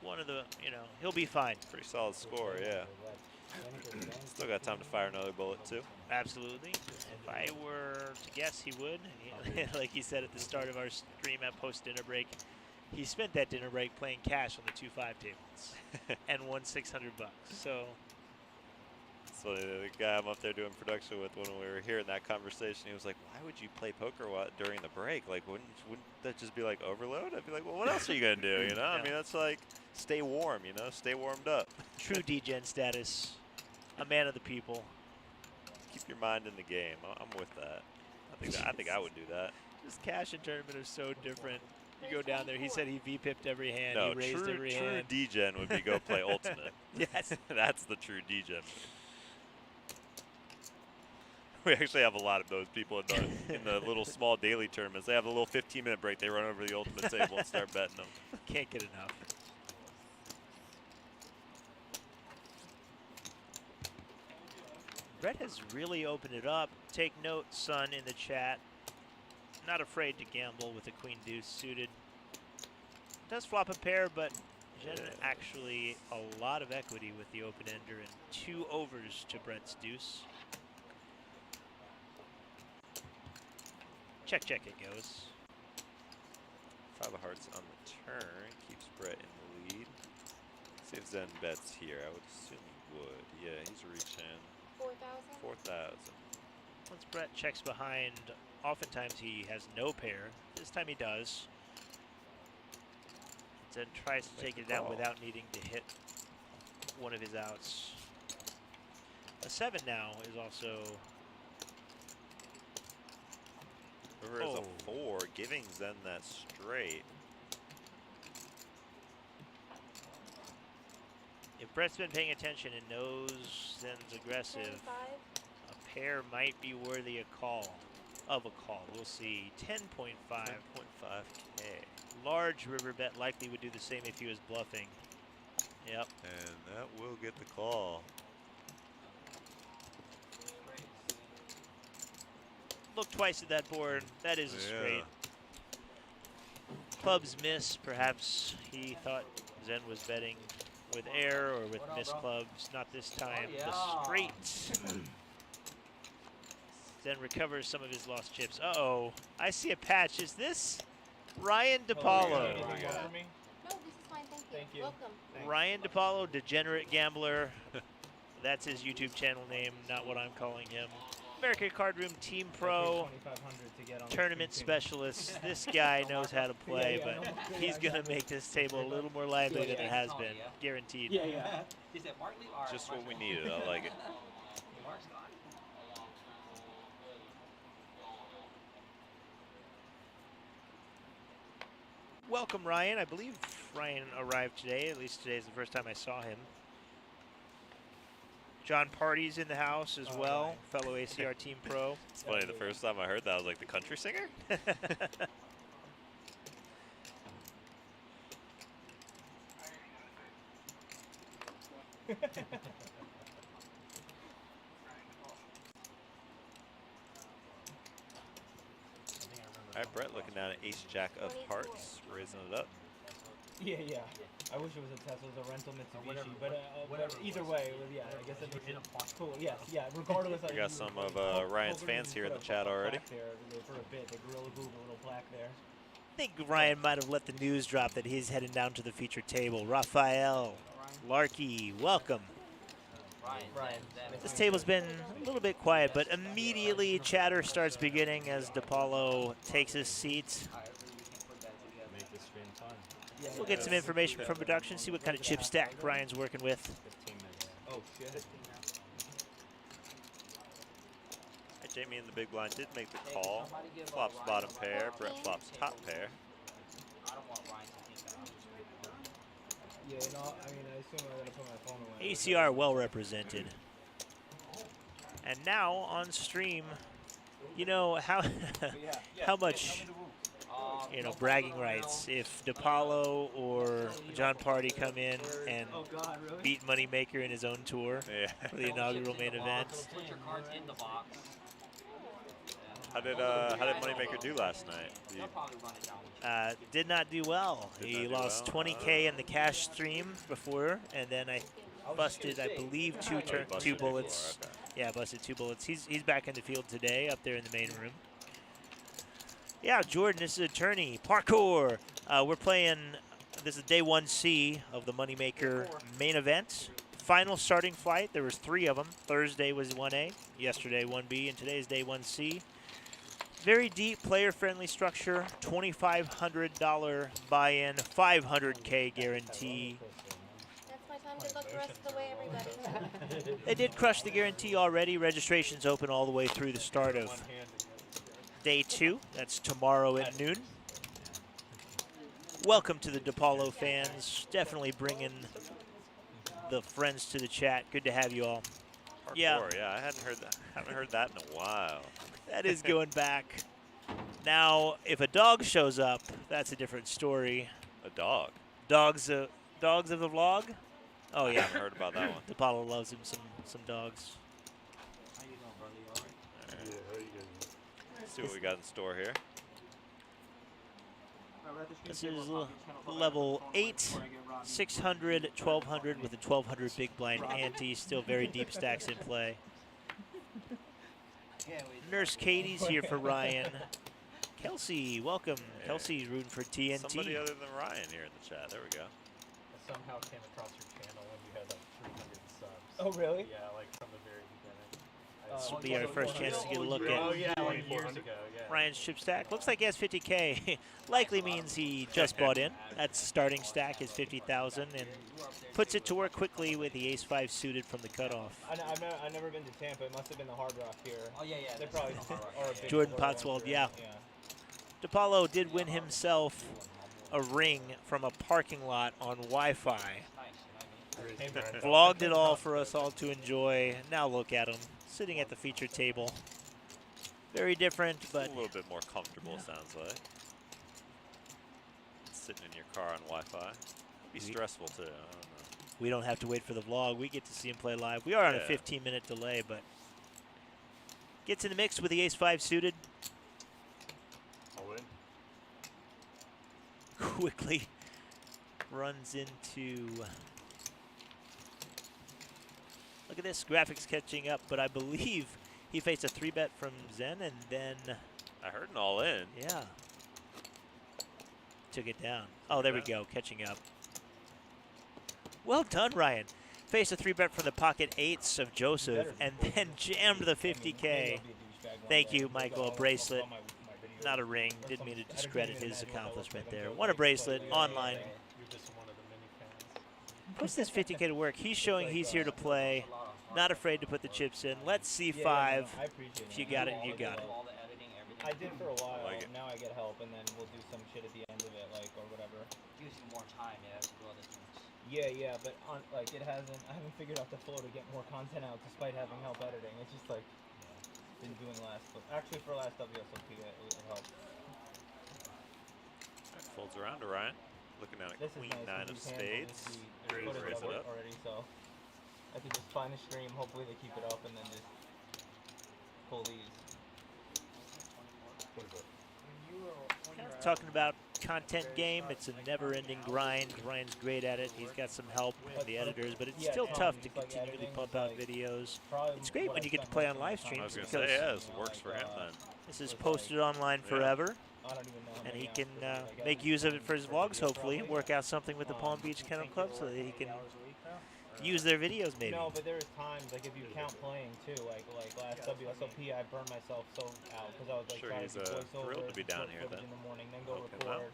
One of the, he'll be fine. Pretty solid score, yeah. Still got time to fire another bullet too. Absolutely. If I were to guess, he would. Like he said at the start of our stream at post-dinner break, he spent that dinner break playing cash on the 2-5 tables and won $600. So the guy I'm up there doing production with, when we were hearing that conversation, he was like, "Why would you play poker during the break? Like, wouldn't that just be like overload?" I'd be like, "Well, what else are you gonna do? You know? I mean, that's like stay warm. You know, stay warmed up." True DGen status, a man of the people. Keep your mind in the game. I'm with that. I think I would do that. Just cash and tournament are so different. You go down there. He said he V-pipped every hand. No, he raised every hand. True DGen would be go play Ultimate. Yes, that's the true DGen. We actually have a lot of those people in the little small daily tournaments. They have a little 15-minute break. They run over the Ultimate table and start betting them. Can't get enough. Brett has really opened it up. Take note, son, in the chat. Not afraid to gamble with the queen deuce suited. Does flop a pair, but actually a lot of equity with the open ender and 2 overs to Brett's deuce. Check it goes. 5 of hearts on the turn keeps Brett in the lead. See if Zen bets here. I would assume he would. Yeah, he's a reach hand. 4,000? 4,000. Once Brett checks behind, oftentimes he has no pair. This time he does. Then tries to take it down without needing to hit one of his outs. A 7 now is also. River is a 4, giving Zen that straight. If Brett's been paying attention and knows Zen's aggressive, a pair might be worthy of a call. We'll see. 10.5. 10.5K. Large river bet likely would do the same if he was bluffing. Yep. And that will get the call. Look twice at that board. That is a straight. Clubs miss. Perhaps he thought Zen was betting with air or with missed clubs. Not this time. The straight. Zen recovers some of his lost chips. Uh-oh. I see a patch. Is this Ryan DePaulo? No, this is fine. Thank you. Welcome. Ryan DePaulo, degenerate gambler. That's his YouTube channel name, not what I'm calling him. American Card Room Team Pro, tournament specialist. This guy knows how to play, but he's going to make this table a little more lively than it has been, guaranteed. Just what we needed. I like it. Welcome, Ryan. I believe Ryan arrived today. At least today is the first time I saw him. John Party's in the house as well, fellow ACR Team Pro. It's funny, the first time I heard that, I was like, the country singer? All right, Brett looking down at Ace-Jack of hearts, raising it up. Yeah. I wish it was a Tesla, it was a rental Mitsubishi, but either way, I guess it makes it cool. Yes, regardless. We got some of Ryan's fans here in the chat already. For a bit, the Gorilla Glue, a little plaque there. I think Ryan might have let the news drop that he's heading down to the featured table. Raphael, Larky, welcome. Ryan. This table's been a little bit quiet, but immediately chatter starts beginning as DePaulo takes his seat. Make this stream fun. We'll get some information from production, see what kind of chip stack Ryan's working with. 15 minutes. Oh, shit. Jamie in the big blind did make the call. Flops bottom pair, Brett flops top pair. Yeah, no, I mean, I assume I gotta put my phone away. ACR well represented. And now on stream, You know how how much bragging rights if DePaulo or John Party come in and beat Moneymaker in his own tour for the inaugural main event. Put your cards in the box. How did Moneymaker do last night? They'll probably run it down with you. Did not do well. He not do lost well? 20K in the cash stream before, and then I busted, I believe, two bullets. Okay. Yeah, busted 2 bullets. He's back in the field today, up there in the main room. Yeah, Jordan, this is Attorney. Parkour. We're playing, this is day 1C of the Moneymaker main event. Final starting flight, there was 3 of them. Thursday was 1A, yesterday 1B, and today's day 1C. Very deep, player-friendly structure, $2,500 buy-in, 500K guarantee. That's my time. Good luck the rest of the way, everybody. They did crush the guarantee already. Registration's open all the way through the start of day 2. That's tomorrow at noon. Welcome to the DePaulo fans. Definitely bringing the friends to the chat. Good to have you all. Parkour, Yeah. I haven't heard that in a while. That is going back. Now, if a dog shows up, that's a different story. A dog. Dogs of the vlog? Oh I yeah. haven't heard about that one. DePaulo loves him some dogs. How you doing, brother? You all right? Yeah, how you guys? Let's see what we got in store here. This is level 8, 600, 1200 with a 1200 big blind ante. Still very deep stacks in play. Nurse Katie's here for Ryan. Kelsey, welcome. Yeah. Kelsey's rooting for TNT. Somebody other than Ryan here in the chat. There we go. I somehow came across your channel when you had like 300 subs. Oh, really? Yeah, like from the very beginning. This will be our first chance to get a look Oh at yeah, like years ago. Yeah. Ryan's chip stack. Looks like he has 50K. Likely means he just bought in. That's starting stack is 50,000 and puts it to work quickly with the ace-5 suited from the cutoff. I've never been to Tampa. It must have been the Hard Rock here. Oh yeah, yeah. They that's probably the Hard Rock. are a big Jordan Florida Potswold, one, yeah. DePaulo did win himself a ring from a parking lot on Wi-Fi. Nice, you know what I mean? Hey, Brandon. Vlogged it all for us all to enjoy. Now look at him, sitting at the feature table. Very different, but A little bit more comfortable, sounds like. Sitting in your car on Wi-Fi. Be stressful too. I don't know. we don't have to wait for the vlog. We get to see him play live. We are on a Yeah. 15-minute delay, but gets in the mix with the ace-5 suited. All in. Quickly runs into. Look at this, graphics catching up, but I believe he faced a 3-bet from Zen and then, I heard an all-in. yeah, took it down. Oh, there we go, catching up. Well done, Ryan. Faced a 3-bet from the pocket 8s of Joseph and then jammed the 50K. Thank you, Michael. A bracelet, not a ring. Didn't mean to discredit his accomplishment there. Won a bracelet online. You're just one of the many fans. Puts this 50K to work. He's showing he's here to play. Not afraid to put the chips in. Let's C5. I appreciate If you got it, you got it. All the editing, everything. I did for a while. Like it. Now I get help, and then we'll do some shit at the end of it, like or whatever. Gives you more time, yeah, to do other things. Yeah, but like it hasn't. I haven't figured out the flow to get more content out, despite having help editing. It's just like been doing last. But actually, for last WSOP, it helped. Folds around to Ryan. Looking at a This is queen nice 9 of 'cause these hands spades. will just be- Ready to there's raise footage it up. already, so I could just find a stream. Hopefully, they keep it up, and then just pull these. Talking about content game, it's a never-ending grind. Ryan's great at it. He's got some help with the editors, but it's still tough to continually pump out videos. It's great when you get to play on live streams I was going to because say, yeah, it works for him then. this is posted online forever, I don't even know. how and many he can hours it is. Like, I make haven't use of seen it for his vlogs, hopefully, work out something with the Palm Beach Kennel Club so that he can use their videos maybe. No, but there's times like if you count playing too, like last WSOP, I burned myself so out because I was like Sure, trying he's, to do voiceover, thrilled to be down put here footage then. in the morning, then go Help him out. record,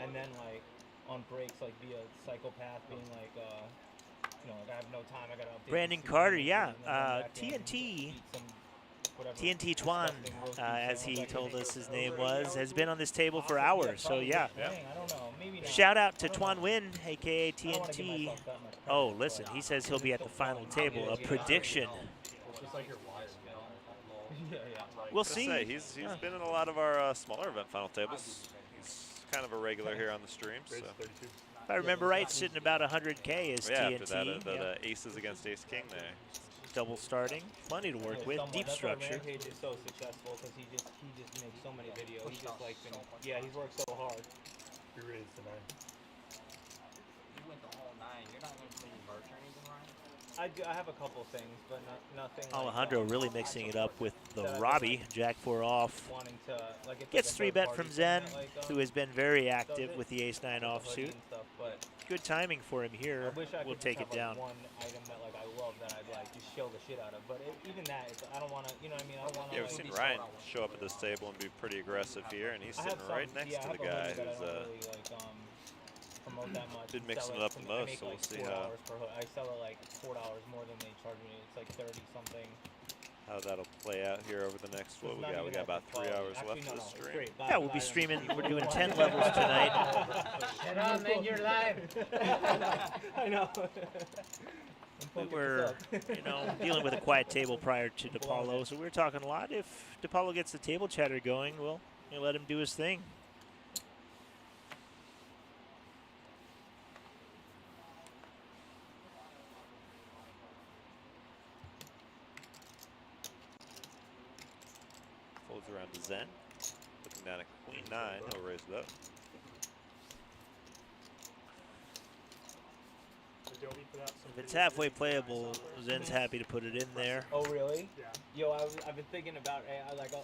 and then like on breaks like be a psychopath, being like like I have no time, I gotta update. Brandon the Carter, season, yeah, and then come back in and TNT. eat some whatever TNT Twan, disgusting roast beef as he sandwich. told us his name was, has been on this table for hours. So yeah, Playing, I don't know, maybe not. shout out to I don't know. Twan Win, aka I don't wanna give TNT. myself that much Oh, credit, listen, but he says he'll be at the final table. A prediction. It's just like your wife, you know. yeah. We'll Gonna see. say, he's been in a lot of our smaller event final tables. He's kind of a regular here on the stream. So. Raise 32. If I remember right, sitting about 100K is Yeah, TNT. after that aces against ace king there. Double starting, plenty to work with, deep That's why structure. Rampage is so successful because he just makes so many videos. He's just like he's worked so hard. He raised to 9. You went the whole 9. You're not going to play any merch or anything, Ryan? I have a couple things, but nothing. Alejandro like, really mixing it up with the that I've been, Robbie. Jack 4 off. Wanting to like it's Gets like a 3-bet third from party Zen, thing that, who has been very active it, with the ace-9 like a hoodie offsuit. and stuff, but Good timing for him here. I wish I We'll could take just it have, down. like, one item that like I love that I'd like just show the shit out of. But even that, I don't want to. You know what I mean? I don't want to. Yeah, we've seen Ryan show up at this table and be pretty aggressive here, and he's I have sitting right some- next yeah, to I the have a guy hoodie that I who's don't really, promote that much. been and mixing sell it up the I most, make so we'll like see $4 how- per hood. I sell it like $4 more than they charge me. It's like 30 something. how that'll play out here over the next. What we got? We got about 3 hours left of the stream. Yeah, we'll be streaming. We're doing 10 levels tonight. Shut up, man. You're live. I know. We were, dealing with a quiet table prior to DePaulo, so we were talking a lot. If DePaulo gets the table chatter going, we'll let him do his thing. Folds around to Zen. Looking down at queen 9. He'll raise it up. If it's halfway playable, Zen's happy to put it in there. Oh really? Yeah. Yo, I've been thinking about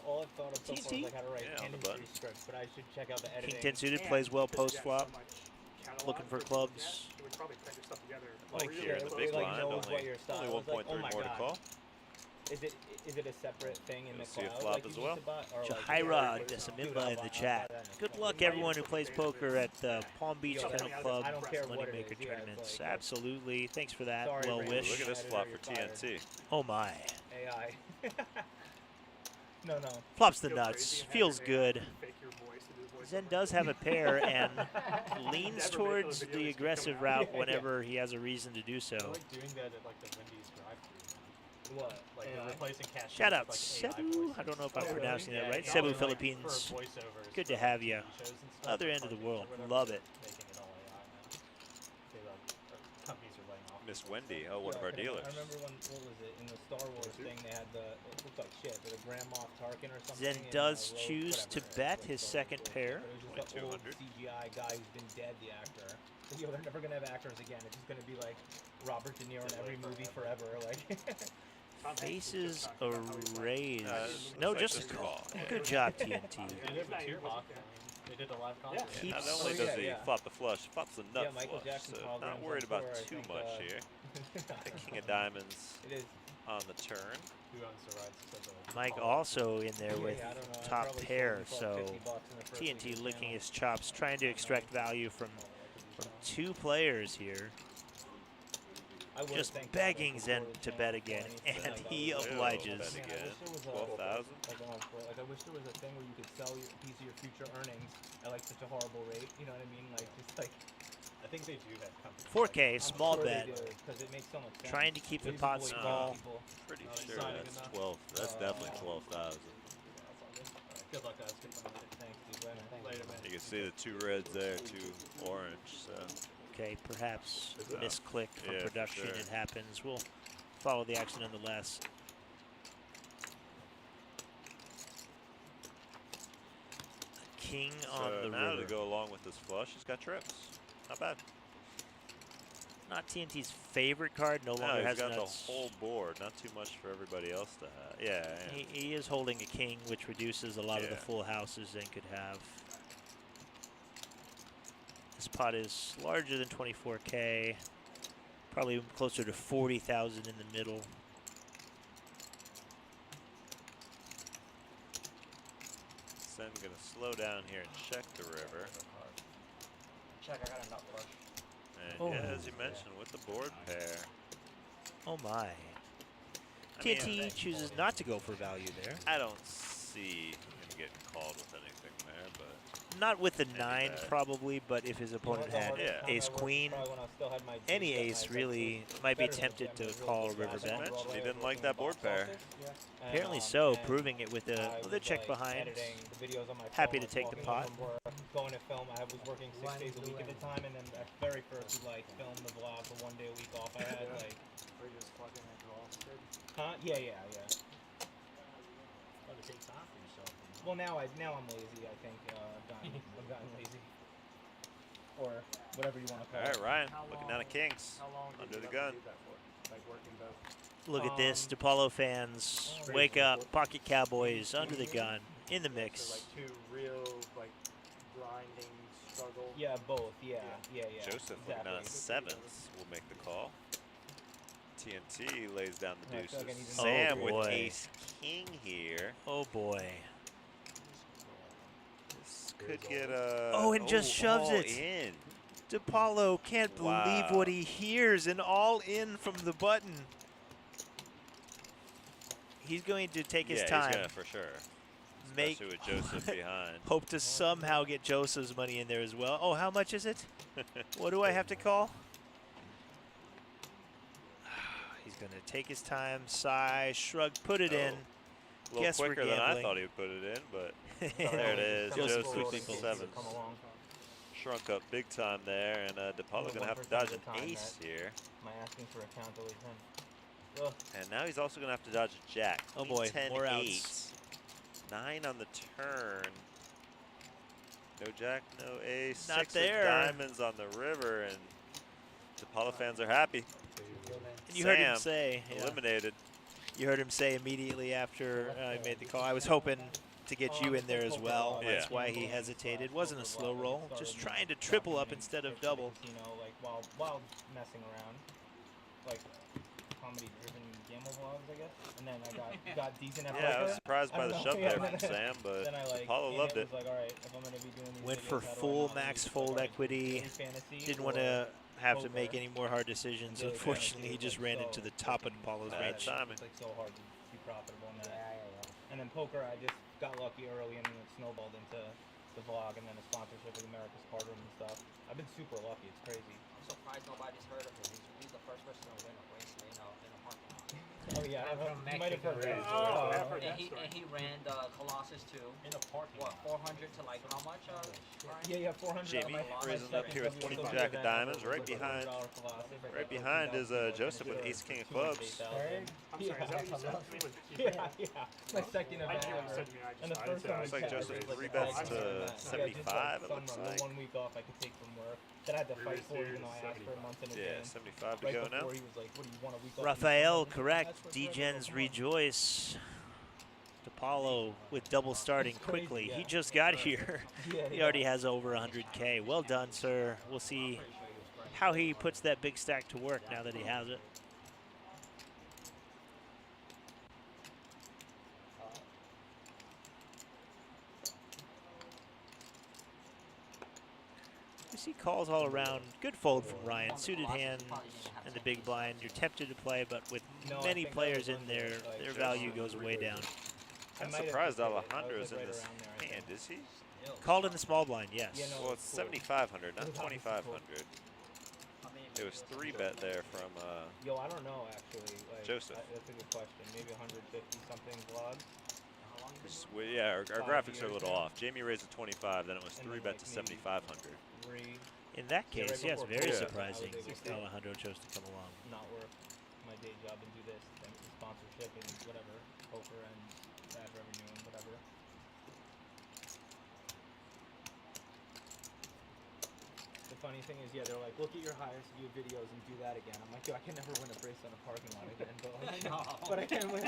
all I've thought of so far is like how to write Yeah, on the industry button. scripts, but I should check out the editing. King 10 suited plays well post flop. Looking for clubs. You would probably put your stuff together. Like shit, here in the it big like blind, knows only what your style is. 1.3 Like, oh my more to God. call. Is it a separate thing in You'll the see a cloud? flop like as you well. used to buy, or like- Jahira Dude, Desamimba in I'll the buy chat. that in a Good second. luck, everyone who plays poker at the Palm Beach Yo, Kennel I Club don't care what it Moneymaker is. Yeah, it's tournaments. like- Absolutely. Thanks for that. Sorry, Well Randy. wish. Look at this Editor, flop you're for fired. TNT. Oh my. AI. No. Flops the nuts. Feels good. Zen does have a pair and leans towards the aggressive route whenever he has a reason to do I so. like doing that at like the Wendy's drive-thru. What? Like AI? replacing cashiers Shout out with, like, AI Cebu. voices. I don't know if I'm Oh, really? pronouncing that Yeah, right. yeah, Cebu, like, Philippines. for voiceovers Good for, to have like, ya. TV shows and stuff, Other or end of the cartoons or world. whatever, Love they're it. Making it all AI now. They or companies are laying off. Miss Wendy, one of Yeah, our 'cause dealers. I remember when, what was it, in the Star Wars thing, they had it looked like shit, but a Grand Moff Tarkin or something. Zen and, does Rogue, choose to whatever, bet like his Star second Wars pair. bullshit, but it was just the old 2200. CGI guy who's been dead, the actor. So, yo, they're never gonna have actors again. It's just gonna be like Robert De Niro in every movie forever. Like, Faces erased. looks No, like just just a call. good job, TNT. They did with Tupac. I mean, they did the live concert. Yeah, not Keeps- only Oh, does yeah, he yeah. flop the flush, he flops the nut Michael flush. Jackson So programs not on worried about tour, I too think, much here. The King of Diamonds it is. on the turn. Who owns the rights to the Mike Apollo? also in there with Yeah, I don't know, I top probably pair, sold so $50 in the first week TNT of the licking channel. his chops, trying to extract value from two players here. I would've Just thanked begging Robert Zen before the to channel bet before again, anything and like that. he Ew, obliges. bet Man, I again. wish there was 12,000. I wish there was a thing where you could sell a piece of your future earnings at like such a horrible rate. You know what I mean? Like just like I think they do have companies. 4K, I'm small sure bet. because it makes so much sense. Trying to keep the They pot just small. exploit people. Pretty Not sure exciting that's enough. 12. That's definitely 12,000. Good luck, guys. Get some money. Thanks, dude. Later. Later, man. You can see the two reds there, two orange. So Okay, perhaps misclick from Yeah, for production. sure. It happens. We'll follow the action nonetheless. King on so the now river. to go along with this flush, he's got trips. Not bad. Not TNT's favorite card. No No, longer he's has got nuts. the whole board. Not too much for everybody else to have. Yeah. He is holding a king, which reduces a lot of the Yeah. full houses Zen could have. This pot is larger than 24K. Probably closer to 40,000 in the middle. Zen gonna slow down here and check the river. Check, I got a nut flush. And Oh. yeah, as you mentioned, with the board pair. Oh my. I mean, TNT chooses not to go for value there. I don't see him getting called with anything there, but Not with the Any 9 bet. probably, but if his opponent had Yeah. ace queen, any ace really might be tempted to call river bet. Mentioned he didn't like that board pair. Apparently so, proving it with a check behind. Happy to take the pot. Going to film, I was working 6 days a week at the time, and then at very first we like filmed the vlog for 1 day a week off. I had like. Or just fucking exhausted. Huh? Yeah. Gotta take time for yourself. Well, now I'm lazy. I think I've gotten lazy, or whatever you want to call All right, it. Ryan, looking down at kings. Under the gun. Look at this, DePaulo fans, wake up, Pocket Cowboys, under the gun, in the mix. Like 2 real, like, grinding struggle. Yeah, both. Yeah. Joseph looking down at 7s will make the call. TNT lays down the Yeah, I feel like I deuces. need to- Sam Oh, with boy. ace king here. Oh boy. This could get Oh, and just shoves all it. in. DePaulo can't believe what he hears, and all in from the button. He's going to take his time. He's gonna for sure. Make Especially with Joseph behind. hope to somehow get Joseph's money in there as well. Oh, how much is it? What do I have to call? He's going to take his time, sigh, shrug, put it in. A little Guess we're quicker than I gambling. thought he would put it in, but there it is. Joseph Joseph quickly with pulls it. 7s. Shrunk up big time there, and DePaulo gonna have to dodge an ace here. Am I asking for a count always in? Ugh. And now he's also gonna have to dodge a jack. Oh Queen boy, 10, more 8. outs. 9 on the turn. No jack, no ace. Not 6 there. of diamonds on the river, and DePaulo fans are happy. And you heard him say, eliminated. You heard him say immediately after I made the call, I was hoping to get you in there as well. Yeah. That's why he hesitated. Wasn't a slow roll, just trying to triple up instead of double. Like while messing around, like comedy-driven gamble vlogs, I guess. And then I got decent at Yeah, I was poker. surprised by the shove there from Sam, but then I, like, Apollo in loved it. Was like, all right, if I'm gonna be doing these Went videos, for how do I full not max lose? fold Like, equity. any fantasy Didn't want or to have to poker? make any more hard decisions. Yeah, Unfortunately, he fantasy just was, ran like, into so- the top of Apollo's Bad range. timing. It's like so hard to be profitable in that. And then poker, I just got lucky early and then it snowballed into the vlog and then a sponsorship with America's Card Room and stuff. I've been super lucky. It's crazy. I'm surprised nobody's heard of him. He's the first person to win a race in a parking lot. Oh yeah, I'm from you might have heard Mexico. that. And he ran the Colossus too. In a parking What, 400 to like how much? Yeah, 400. Jamie my raising second up here with WSOP 20 jack of event diamonds, was right a behind. $100 Colossus. Right behind is Joseph with ace king of clubs. I'm sorry, is that what you said? Yeah. My second I event think you ever. said to me, I And the just- first I one Looks we like kept Joseph was, three like, bets a to event. Yeah, just 75, it fun looks run, like. the 1 week off I could take from work that I had to fight for even though I asked for a month in Yeah, advance. 75 to Right go now. before he was like, what do you want, a week off? Raphael, correct. D-Gens rejoice. DePaulo with double starting It's crazy, quickly. yeah. He just got here. Yeah, He already has over 100K. Well done, sir. We'll see how he puts that big stack to work now that he has it. You see calls all around. Good fold from Ryan. Suited hands and the big blind. You're tempted to play, but with No, I many think that players was in on there, the, like, their value goes way down. I'm might have surprised just hit it. I was, Alejandro's like, in right this around there, I hand, think. is he? Called in the small blind, yes. Yeah, no, Well, it's cool. 7,500, not It was obviously 2,500. It was 3-bet there from Yo, I don't know actually. Like, Joseph. That's a good question. Maybe 150 something vlogs. yeah, our 5 graphics are a years little now. off. Jamie raised to 25, then it was And 3-bet then, to like, maybe 7,500. 3. In that Yeah, case, right yes, before very COVID, surprising. I was able to Alejandro chose to come along. not work my day job and do this thanks to sponsorship and whatever, poker and ad revenue and whatever. The funny thing is, yeah, they're like, look at your highest view videos and do that again. I'm like, yo, I can never win a brace on a parking lot again, but like, No. but I can win.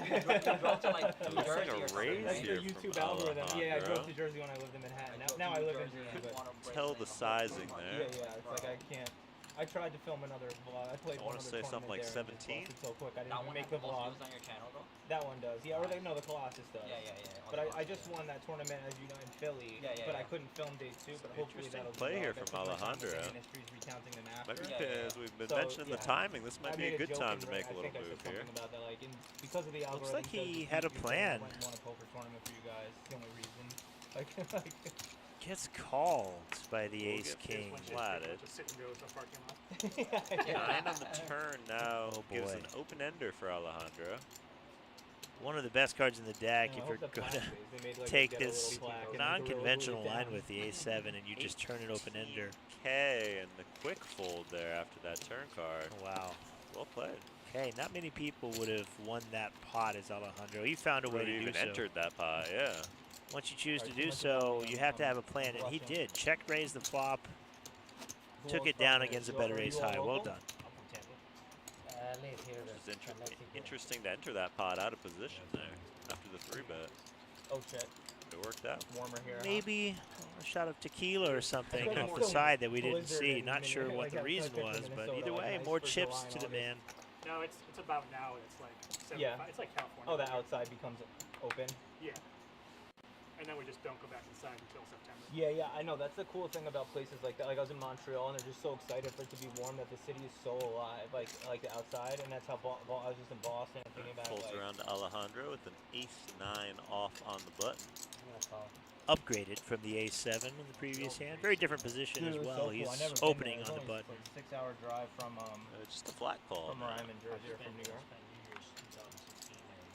Drove to like It New looks like Jersey a or something, raise right? That's here the YouTube from algorithm. Yeah, I drove Alejandro. to Jersey when I lived in Manhattan. I drove Now to I New live in Jersey Jersey, and but won a bracelet Tell in the a sizing parking lot. there. yeah, it's like I can't. I tried to film another vlog. I played I one wanna other say something tournament like there and it just 17? busted so quick. I That didn't one even make has the the most vlog. views on your channel though? That one does. Yeah, or no, the Colossus does. Yeah, yeah, yeah. But I just won that tournament, as you know, in Philly. Yeah, yeah, but I yeah. couldn't film day 2. But hopefully Interesting that'll play be here well. from I took my time with Alejandro. the Ministries recounting them after. Maybe Yeah, as we've been So, mentioning the yeah. timing, this might I be made a good joke time in to Reddit. make a I little think I move said here. something about that, like, because of the algorithm. Looks like said he you had a could plan. win a poker tournament for you guys. The only reason. Like Gets called by the We'll ace get king. flatted. Just sit and go to the parking lot. 9 on the turn now Oh, gives boy. an open ender for Alejandro. One of the best cards in the deck Yeah, I if hope you're the going plaque to is. They made, like, take get a little this plaque and make a really non-conventional down. line with the ace-7 and you just turn it open ender. K and the quick fold there after that turn card. Wow. Well played. Okay, not many people would have won that pot as Alejandro. He found a way Would to have do even so. entered that pot, yeah. Once you choose to Alright, do too much so, about me, you have to I'm have a plan, and he bluffing. did. Check raise the flop, Who took else it down from here? against a You better all- ace you all high. Well local? done. I'm from Tampa. Live here. Which is interesting to enter that pot out of position there after the 3-bet. Oh shit. It worked out. Warmer here. huh? Maybe a shot of tequila or something It's off the still side that we didn't blizzard see. in Not sure Minnesota, what like the I reason picked was, from but Minnesota, either like way, nice more for chips July to and the man. No, it's about now. It's like 75. Yeah. It's like California. Oh, the outside becomes open. Yeah. And then we just don't go back inside until September. Yeah, yeah, I know. That's the cool thing about places like that. Like I was in Montreal, and they're just so excited for it to be warm that the city is so alive, like the outside. And that's how I was just in Boston and thinking about Pulls like, around to Alejandro with an ace-9 off on the button. Upgraded from the ace-7 in the previous hand. Very different position Dude, as it was well. so cool. I He's never been opening there. on It the was button. only like a 6-hour drive from Just a flat call. where I'm in Jersey or from New York. Spent New Year's 2016 there.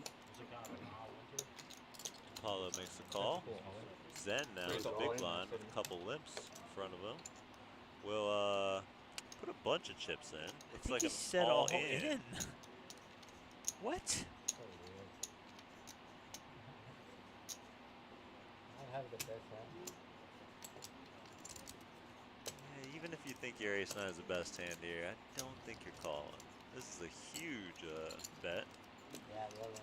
It was kind of a mild winter. Apollo makes the call. Cool. Zen now is Raise a all big in, blind with sitting. a couple limps in front of him. We'll put a bunch of chips in. I Looks think like he an said all all in. What? Yeah, even if you think your ace-9 is the best hand here, I don't think you're calling. This is a huge bet.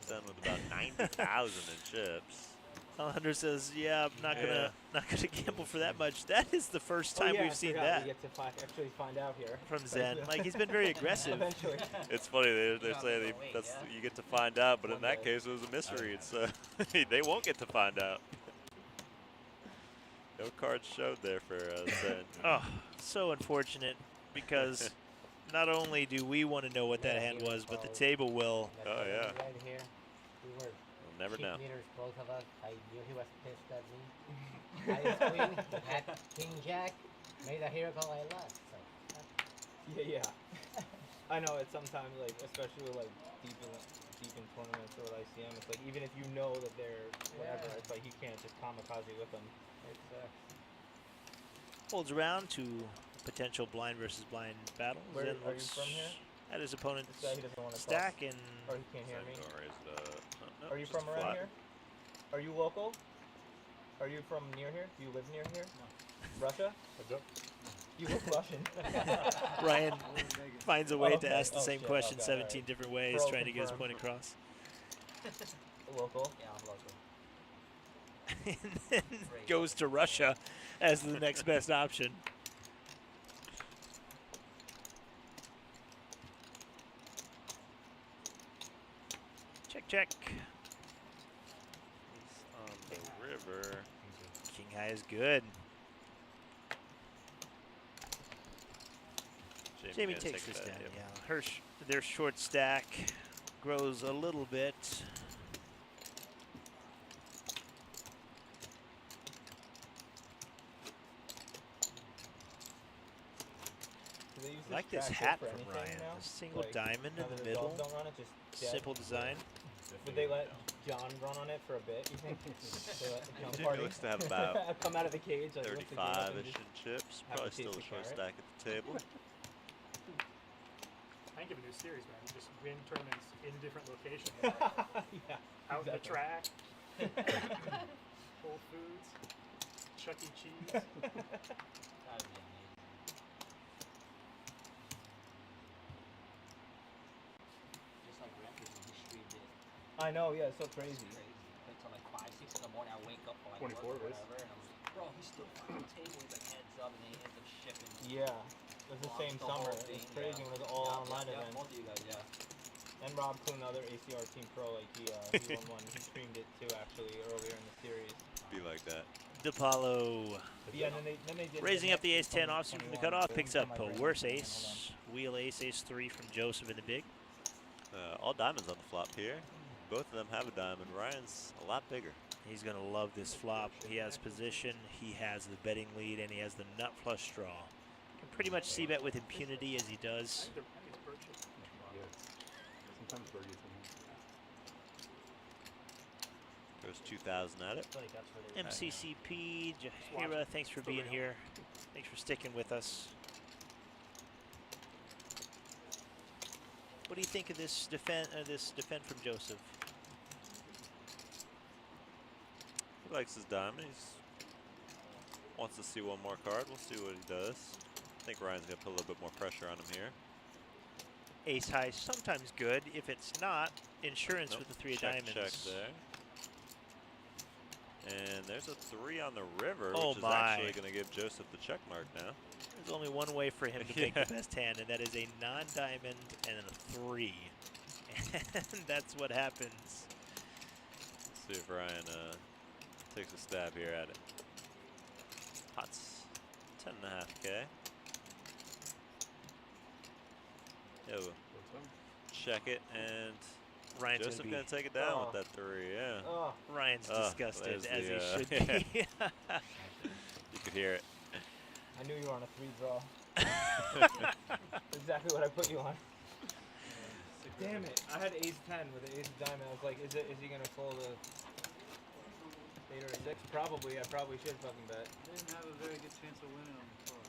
Zen with about 90,000 in chips. Alejandro says, "Yeah, I'm not Yeah. gonna gamble for that much." That is the first Oh, time yeah, we've I seen forgot. that We get to actually find out here from Zen. Like he's been very aggressive. Eventually. It's funny they're saying you get to find out, but in One that day. case it was a mystery. It's they won't get to find out. No cards showed there for Zen. Oh, so unfortunate because not only do we want to know what that hand was, but the table will. Oh yeah, Right here, we were we'll never know. cheerleaders, both of us. I knew he was pissed at me. I queen, had king jack, made a hero call, I lost. So, Yeah, yeah. I know it's sometimes like, especially like deep in tournaments or with ICM, it's like even if you know that they're whatever, Yeah. it's like you can't just kamikaze with them. Holds around to potential blind versus blind battles. Where Zen are you looks from here? at his opponent's This guy, he doesn't want to stack and or he can't hear me. Zen gonna raise it up. Oh, no, Are you just from around flat. here? Are you local? Are you from near here? Do you live near here? No. Russia? You look Russian. Ryan finds a way Okay. to ask the Oh, same shit. question Okay, 17 alright. different ways, Pro trying to get his confirmed. point across. Local? Yeah, I'm local. And then goes to Russia as the next best option. Check, check. He's on the river. King high is good. Jamie gonna takes take this that, down. yep. Yeah, their short stack grows a little bit. Do they use I like this stack hat for from anything Ryan. now? A single Like, diamond now in that the the middle. dogs don't run it, just dead? Simple design. Would they let John run on it for a bit, you think? So that the John Jimmy party? looks to have about come out of the cage, like, lift the gate up and 35-ish just- in chips. have Probably a still a tasty short carrot. stack at the table. I think of a new series, man. You just win tournaments in different locations. Yeah, Out the exactly. track. Whole Foods. Chuck E. Cheese. That would be amazing. Just like Raptors when he streamed it. I know, yeah, it's so crazy. It's crazy. It's till like 5, 6 in the morning. I wake up for like 24 work or it is. whatever, and I'm like, bro, he's still on the table with like heads up, and then he ends up shipping. Yeah, it was the launched same the whole summer. thing, It's crazy yeah. when it was all Yeah, online yeah, event. both of you guys, yeah. And Rob Kuhn, the other ACR Team Pro, like he won one. He streamed it too, actually, earlier in the series. Be like that. DePaulo But yeah, and then they did raising up the next ace-10 one, offsuit from the 21. cutoff, Boom, picks from up my a brain. worse Hold on. ace. Wheel ace, ace-3 from Joseph in the big. All diamonds on the flop here. Both of them have a diamond. Ryan's a lot bigger. He's going to love this flop. He has position, he has the betting lead, and he has the nut flush draw. Can pretty much see bet with impunity as he does. Sometimes birdies. Goes 2,000 at it. MCCP, Jahira, thanks for being here. Thanks for sticking with us. What do you think of this defend from Joseph? He likes his diamond. He wants to see one more card. We'll see what he does. I think Ryan's going to put a little bit more pressure on him here. Ace high, sometimes good. If it's not, insurance with the 3 of diamonds. Check there. And there's a 3 on the river, Oh which is my. actually going to give Joseph the check mark now. There's only one way for him to make the best hand, and that is a non-diamond and a 3. And that's what happens. Let's see if Ryan takes a stab here at it. Pots 10.5K. Yeah, we'll check it, and Ryan's Joseph gonna take it down with that 3. Yeah. Ryan's disgusted, there's as he the, should be. You could hear it. I knew you were on a 3 draw. Exactly what I put you on. Damn it! I had ace 10 with an ace of diamond. I was like, is he gonna fold a 8 or a 6? Probably. I probably should fucking bet. Didn't have a very good chance of winning on the floor.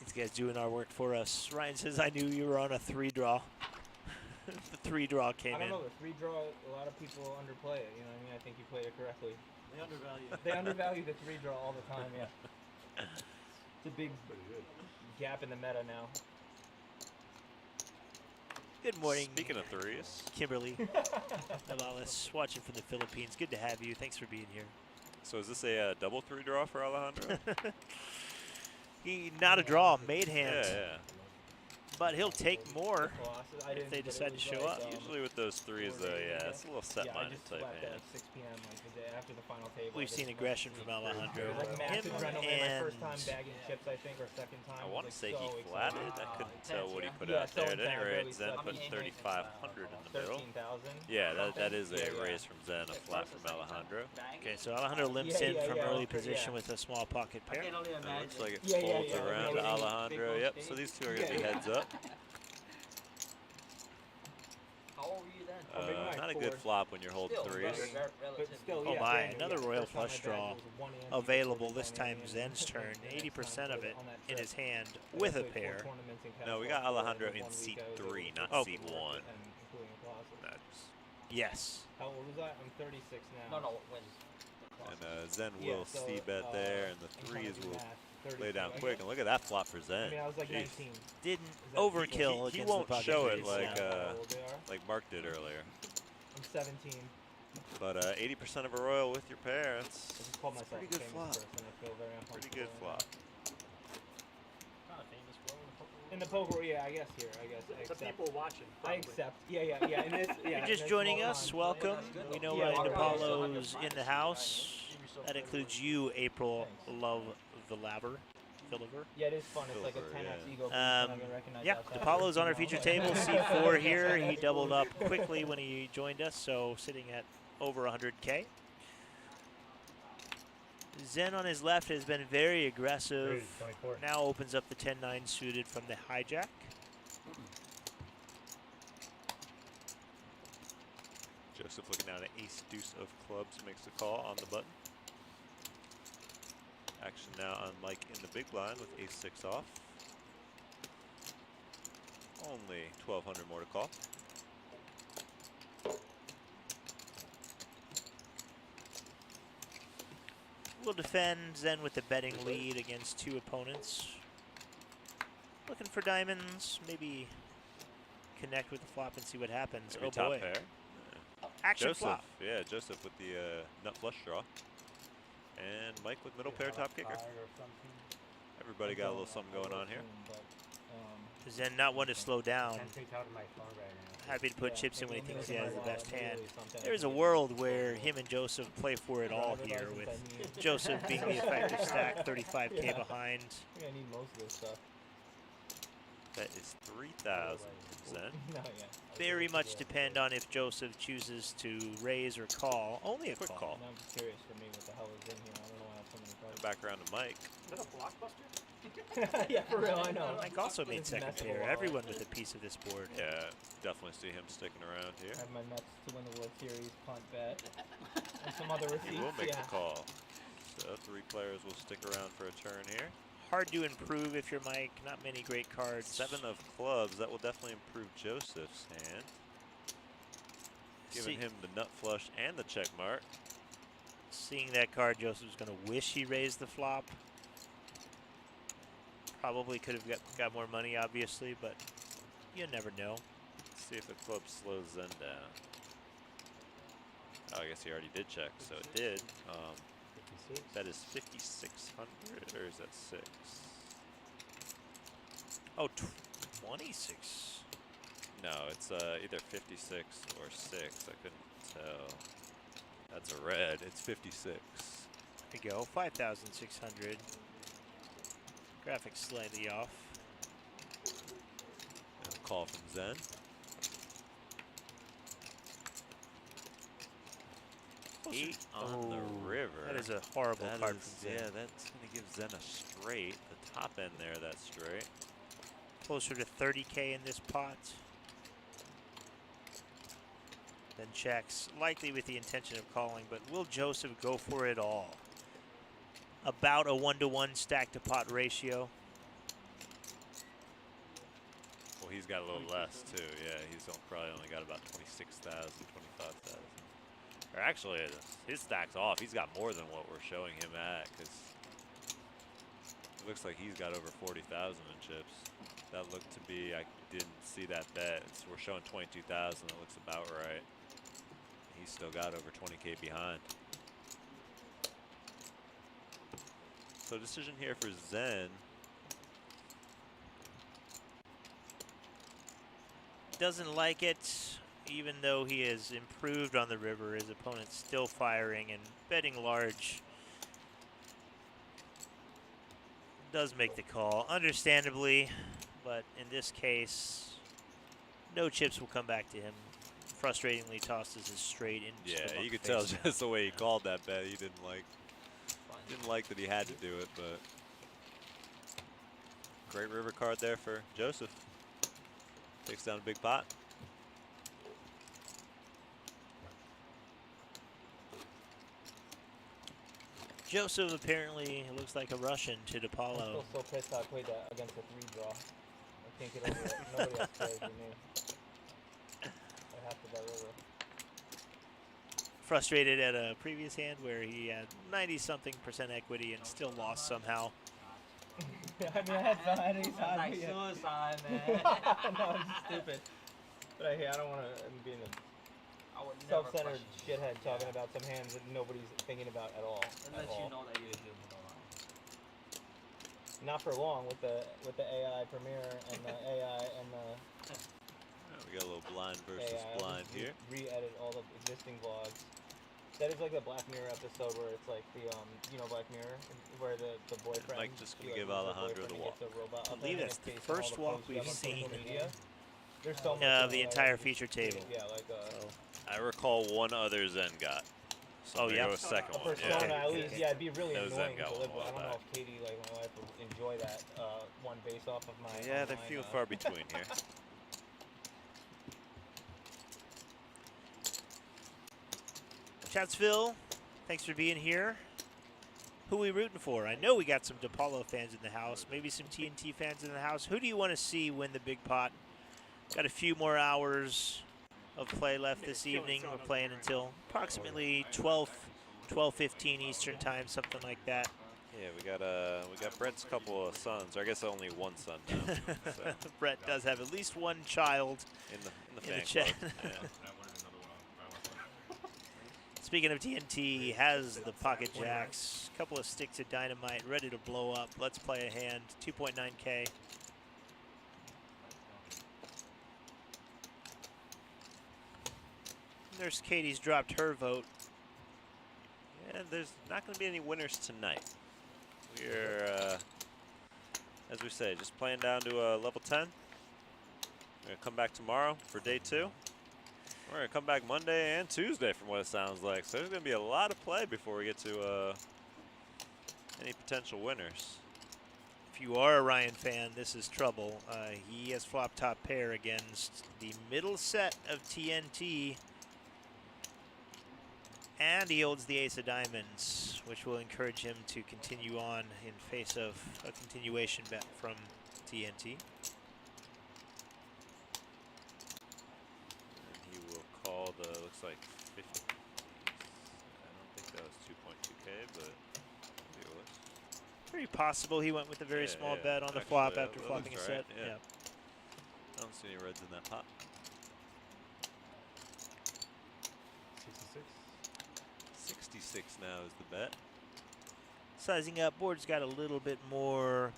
These guys doing our work for us. Ryan says, I knew you were on a 3 draw. The 3 draw came in. I don't know, the 3 draw, a lot of people underplay it, you know what I mean? I think you played it correctly. They undervalue it. They undervalue the 3 draw all the time, yeah. It's a big gap in the meta now. Good morning. Speaking of 3s. Kimberly. Alalis, watching from the Philippines. Good to have you. Thanks for being here. So is this a double 3 draw for Alejandro? Not a draw, made hand. Yeah. But he'll take more if they decide to show up. Usually with those 3s, though, yeah, it's a little set-minded type hand. At 6 p.m. like the day after the final table. We've seen aggression from Alejandro. Like mass adrenaline, my first time bagging chips, I think, or second time. I want to say so he flatted. I couldn't tell what he put Yeah, out there. At any rate, really Zen put 3,500 in the middle. 13,000. Yeah, that is a raise from Zen, a flat from Alejandro. Okay, so Alejandro limps in from early position with a small pocket pair. It looks like it folds around to Alejandro. Yep, so these two are going to be heads up. How old were you then? Not a good flop when you're holding 3s. Oh my, another royal flush draw available this time Zen's turn. 80% of it in his hand with a pair. No, we got Alejandro in seat 3, not seat 1. Yes. How old was I? I'm 36 now. No, when? And Zen will c-bet there, and the 3s will lay down quick. And look at that flop for Zen. I mean, I was like 19. Didn't overkill He against won't the pocket show it face. like Mark did earlier. I'm 17. But 80% of a royal with your pair, that's pretty good flop. Pretty good flop. In the poker, yeah, I guess here, I guess. The people watching. I accept. Yeah. In this, yeah. You're just joining us. Welcome. We know Ryan DePaulo's in the house. That includes you, April Love Villaver. Yeah, it is fun. It's like a 10x ego. Yeah, DePaulo's on our feature table. C4 here. He doubled up quickly when he joined us, so sitting at over 100K. Zen on his left has been very aggressive. Now opens up the 10-9 suited from the hijack. Joseph looking down at ace-deuce of clubs, makes the call on the button. Action now on Mike in the big blind with ace-6 off. Only 1,200 more to call. We'll defend Zen with the betting lead against 2 opponents. Looking for diamonds, maybe connect with the flop and see what happens. Maybe oh top boy. pair. Action Joseph, flop. yeah, Joseph with the nut flush draw. And Mike with middle pair top kicker. Everybody got a little something going on here. Zen not one to slow down. Happy to put chips in when he thinks he has the best hand. There's a world where him and Joseph play for it all here, with Joseph being the effective stack, 35K behind. I think I need most of this stuff. That is 3,000 Zen. No, yeah. Very much depend on if Joseph chooses to raise or call. Only a Quick call. No, I'm just curious for me what the hell is in here. I don't know why I have so many cards. Back around to Mike. Is that a blockbuster? Yeah, for real, I know. Mike also made It's second massive pair. wallet. Everyone with a piece of this board. Yeah, definitely see him sticking around here. I have my Mets to win the World Series, punt bet, and some other receipts. He will make yeah. the call. So 3 players will stick around for a turn here. Hard to improve if you're Mike. Not many great cards. 7 of clubs. That will definitely improve Joseph's hand. Giving him the nut flush and the check mark. Seeing that card, Joseph's going to wish he raised the flop. Probably could have got more money, obviously, but you never know. Let's see if the club slows Zen down. Oh, I guess he already did check, so it did. That is 5,600, or is that 6? Oh, 26. No, it's either 56 or 6. I couldn't tell. That's a red. It's 56. There you go, 5,600. Graphics slightly off. And a call from Zen. Eight on the river. That is a horrible That card is- from Zen. Yeah, that's going to give Zen a straight. The top end there, that's straight. Closer to 30K in this pot. Then checks, likely with the intention of calling, but will Joseph go for it all? About a 1-to-1 stack to pot ratio. Well, he's got a little less too. Yeah, he's probably only got about 26,000, 25,000. Or actually, his stack's off. He's got more than what we're showing him at, because it looks like he's got over 40,000 in chips. That looked to be, I didn't see that bet. We're showing 22,000. That looks about right. He's still got over 20K behind. So decision here for Zen. Doesn't like it, even though he has improved on the river. His opponent's still firing and betting large. Does make the call, understandably, but in this case, no chips will come back to him. Frustratingly tosses his straight into Yeah, the you could face. tell just the way he called that bet. He didn't like that he had to do it, but great river card there for Joseph. Takes down a big pot. Joseph apparently looks like a Russian to I'm DePaulo. still so pissed I played that against a 3-draw. I can't get over it. Nobody else plays with me. I have to bet river. Frustrated at a previous hand where he had 90-something% equity and still lost somehow. I mean, I had ace high. Like suicide, man. No, it's stupid. But I don't want to be in a self-centered shithead talking about some hands that nobody's thinking about at all. Unless you know that you're a human. Not for long with the AI Premiere and the AI and the. We got a little blind versus AI. blind here. Re-edit all the existing vlogs. That is like the Black Mirror episode where it's like the you know, Black Mirror, where the boyfriend. Mike just gonna she, give like, Alejandro the boyfriend walk. gets a robot I up believe in that's his the face and all first the walk posts you we've have on social seen. media. There's so much The entire feature table. Yeah, like I recall one other Zen got. So Oh, there yeah? goes a second a one. persona Yeah. at least. Yeah, it'd be really No, Zen annoying got to one live a with. I while don't know back. if Katie, like my wife, would enjoy that one based off of my. Yeah, they're online, few and far between here. Chatsville, thanks for being here. Who we rooting for? I know we got some DePaulo fans in the house, maybe some TNT fans in the house. Who do you want to see win the big pot? Got a few more hours of play left this evening. We're playing until approximately 12:15 Eastern time, something like that. Yeah, we got Brett's couple of sons, or I guess only one son now. So. Brett does have at least one child in the in fan chat. club. Yeah. Speaking of TNT, he has the pocket jacks, a couple of sticks of dynamite ready to blow up. Let's play a hand, 2.9K. There's Katie's dropped her vote. And there's not going to be any winners tonight. We're, as we say, just playing down to level 10. We're going to come back tomorrow for day 2. We're going to come back Monday and Tuesday from what it sounds like. So there's going to be a lot of play before we get to any potential winners. If you are a Ryan fan, this is trouble. He has flop top pair against the middle set of TNT. And he holds the ace of diamonds, which will encourage him to continue on in face of a continuation bet from TNT. And he will call the, looks like 50. I don't think that was 2.2K, but maybe it was. Very possible he went with a very small bet on the Actually, flop after that flopping a looks set. right, yeah. I don't see any reds in that pot. 66. 66 now is the bet. Sizing up, board's got a little bit more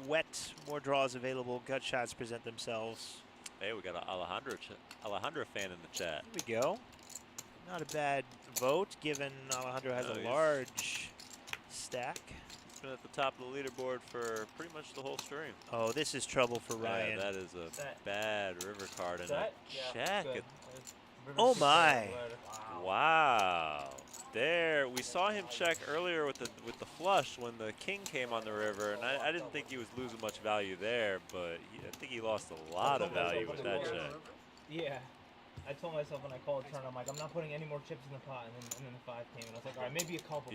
wet, more draws available. Gut shots present themselves. Hey, we got an Alejandro fan in the chat. Here we go. Not a bad vote, given Alejandro has a large stack. He's been at the top of the leaderboard for pretty much the whole stream. Oh, this is trouble for Ryan. Yeah, that is a bad river card and a Yeah, check. good. Oh my! Wow. There, we saw him check earlier with the flush when the king came on the river, and I didn't think he was losing much value there, but I think he lost a lot of value with that check. Yeah. I told myself when I called turn, I'm like, I'm not putting any more chips in the pot, and then the 5 came, and I was like, all right, maybe a couple.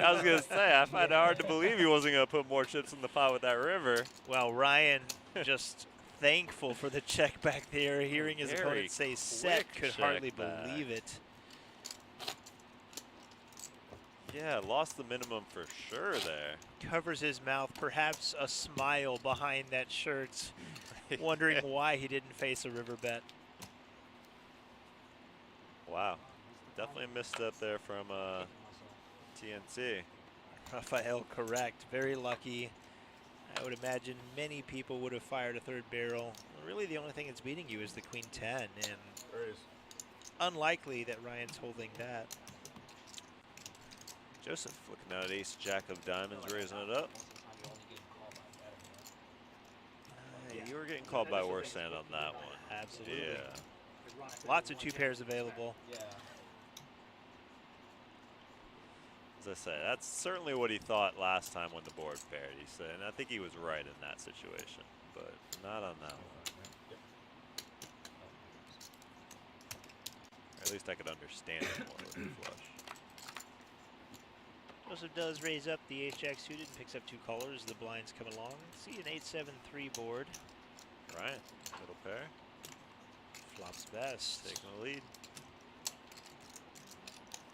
I was going to say, I find it hard to believe he wasn't going to put more chips in the pot with that river. Well, Ryan just thankful for the check back there, hearing his opponent say set, could hardly believe it. Yeah, lost the minimum for sure there. Covers his mouth, perhaps a smile behind that shirt, wondering why he didn't face a river bet. Wow, definitely a misstep there from TNT. Rafael correct, very lucky. I would imagine many people would have fired a third barrel. Really the only thing that's beating you is the queen 10, and unlikely that Ryan's holding that. Joseph looking out at ace jack of diamonds, raising it up. You were getting called by worse hand on that one. Absolutely. Yeah. Lots of 2 pairs available. Yeah. As I say, that's certainly what he thought last time when the board paired. He said, and I think he was right in that situation, but not on that one. Or at least I could understand it more with the flush. Joseph does raise up the ace-jack suited and picks up 2 callers. The blinds come along. See an 8-7-3 board. Right, middle pair. Flops best. Taking the lead.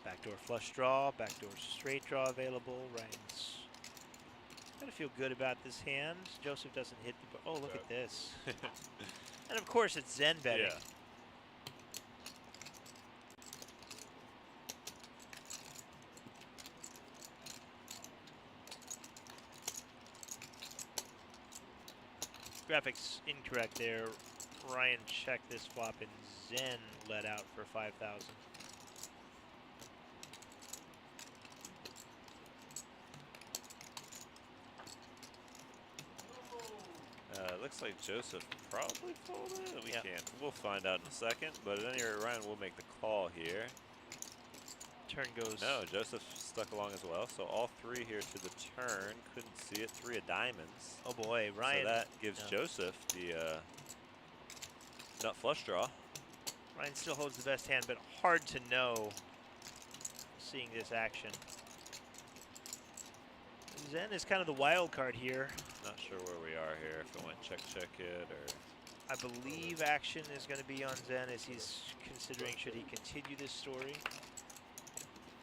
Backdoor flush draw, backdoor straight draw available. Ryan's gotta feel good about this hand. Joseph doesn't hit the. Oh, look at this. And of course, it's Zen betting. Yeah. Graphics incorrect there. Ryan checked this flop and Zen let out for 5,000. Looks like Joseph probably folded. We can't. We'll find out in a second. But at any rate, Ryan will make the call here. Turn goes. No, Joseph stuck along as well. So all 3 here to the turn. Couldn't see it. 3 of diamonds. Oh boy, Ryan. So that gives Joseph the nut flush draw. Ryan still holds the best hand, but hard to know seeing this action. Zen is kind of the wild card here. Not sure where we are here. If it went check it or. I believe action is going to be on Zen as he's considering should he continue this story.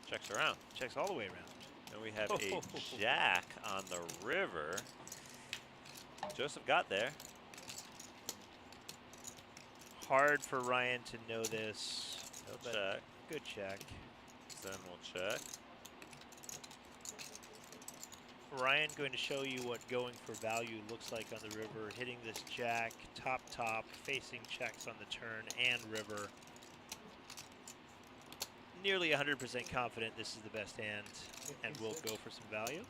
Checks around. Checks all the way around. And we have a jack on the river. Joseph got there. Hard for Ryan to know this. He'll check. Good check. Zen will check. Ryan going to show you what going for value looks like on the river. Hitting this jack, top, facing checks on the turn and river. Nearly 100% confident this is the best hand and will go for some value.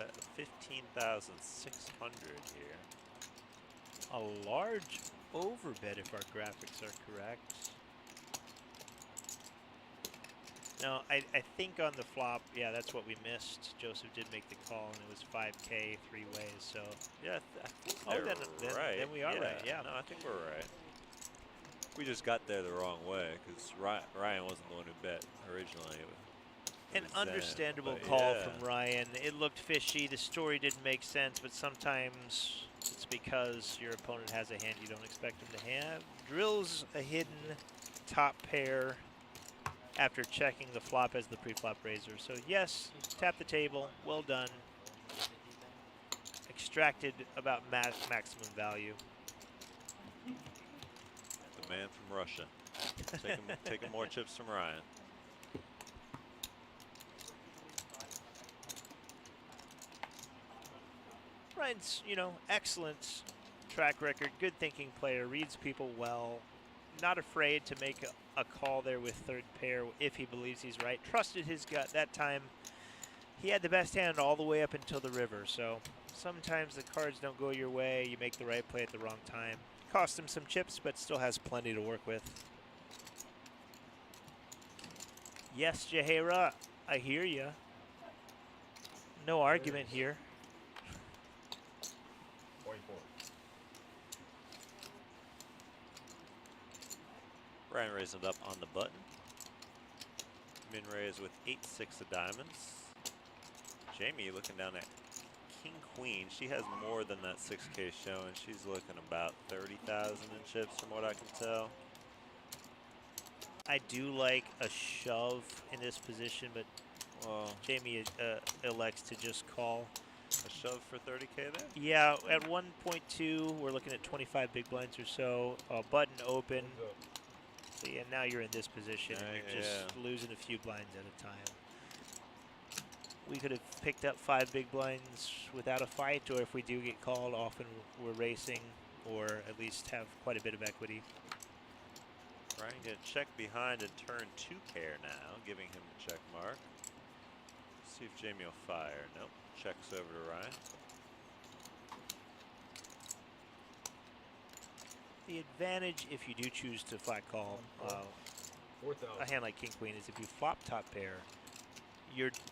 bet 15,600 here. A large overbet if our graphics are correct. No, I think on the flop, yeah, that's what we missed. Joseph did make the call, and it was 5K 3 ways. So Yeah, I think oh, they're right. then we are right. Yeah. No, I think we're right. We just got there the wrong way because Ryan wasn't the one who bet originally. An was them, understandable but call yeah. from Ryan. It looked fishy. The story didn't make sense, but sometimes it's because your opponent has a hand you don't expect him to have. Drills a hidden top pair after checking the flop as the pre-flop raiser. So yes, tap the table. Well done. Extracted about maximum value. The man from Russia. Taking more chips from Ryan. Ryan's, excellent track record, good thinking player, reads people well, not afraid to make a call there with third pair if he believes he's right. Trusted his gut that time. He had the best hand all the way up until the river, so sometimes the cards don't go your way. You make the right play at the wrong time. Cost him some chips, but still has plenty to work with. Yes, Jahera, I hear ya. No argument here. 44. Ryan raised it up on the button. Min raise with 8-6 of diamonds. Jamie looking down at King Queen. She has more than that 6K showing. She's looking about 30,000 in chips from what I can tell. I do like a shove in this position, but Jamie elects to just call. A shove for 30K there? Yeah, at 1.2, we're looking at 25 big blinds or so. Button open. So yeah, now you're in this position, and you're just losing a few blinds at a time. We could have picked up 5 big blinds without a fight, or if we do get called, often we're racing, or at least have quite a bit of equity. Ryan gonna check behind and turn 2 pair now, giving him the check mark. See if Jamie will fire. Nope. Checks over to Ryan. The advantage, if you do choose to flat call, a hand like King Queen, is if you flop top pair,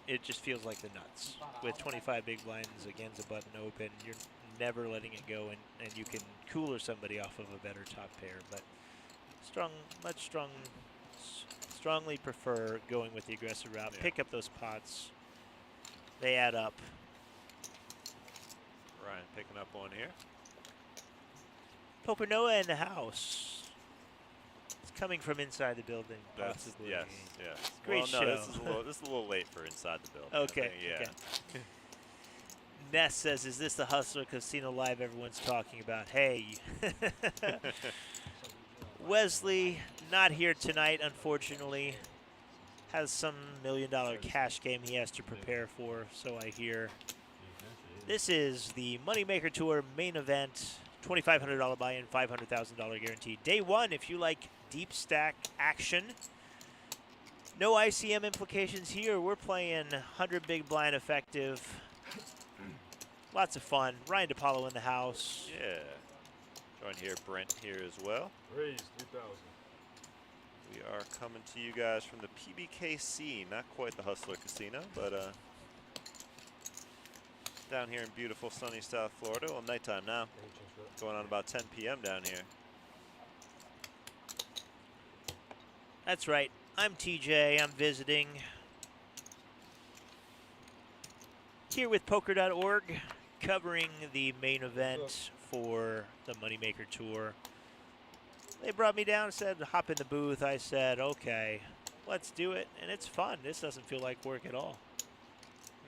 it just feels like the nuts. With 25 big blinds against a button open, you're never letting it go, and you can cooler somebody off of a better top pair. But strongly prefer going with the aggressive route. Yeah. Pick up those pots. They add up. Ryan picking up one here. Poker Noah in the house. It's coming from inside the building, possibly. Yes. Great well, no, show. this is a little late for inside the building. Okay. Yeah. Okay. Ness says, "Is this the Hustler Casino Live everyone's talking about?" Hey. Wesley, not here tonight, unfortunately. Has some $1 million cash game he has to prepare for, so I hear. This is the Moneymaker Tour main event. $2,500 buy-in, $500,000 guarantee. Day 1, if you like deep stack action. No ICM implications here. We're playing 100 big blind effective. Lots of fun. Ryan DePaulo in the house. Yeah. Join here, Brent here as well. Raise 3,000. We are coming to you guys from the PBKC, not quite the Hustler Casino, but down here in beautiful sunny South Florida. Well, nighttime now. Going on about 10 p.m. down here. That's right. I'm TJ. I'm visiting. Here with Poker.org, covering the main event for the Moneymaker Tour. They brought me down and said, hop in the booth. I said, okay, let's do it. And it's fun. This doesn't feel like work at all.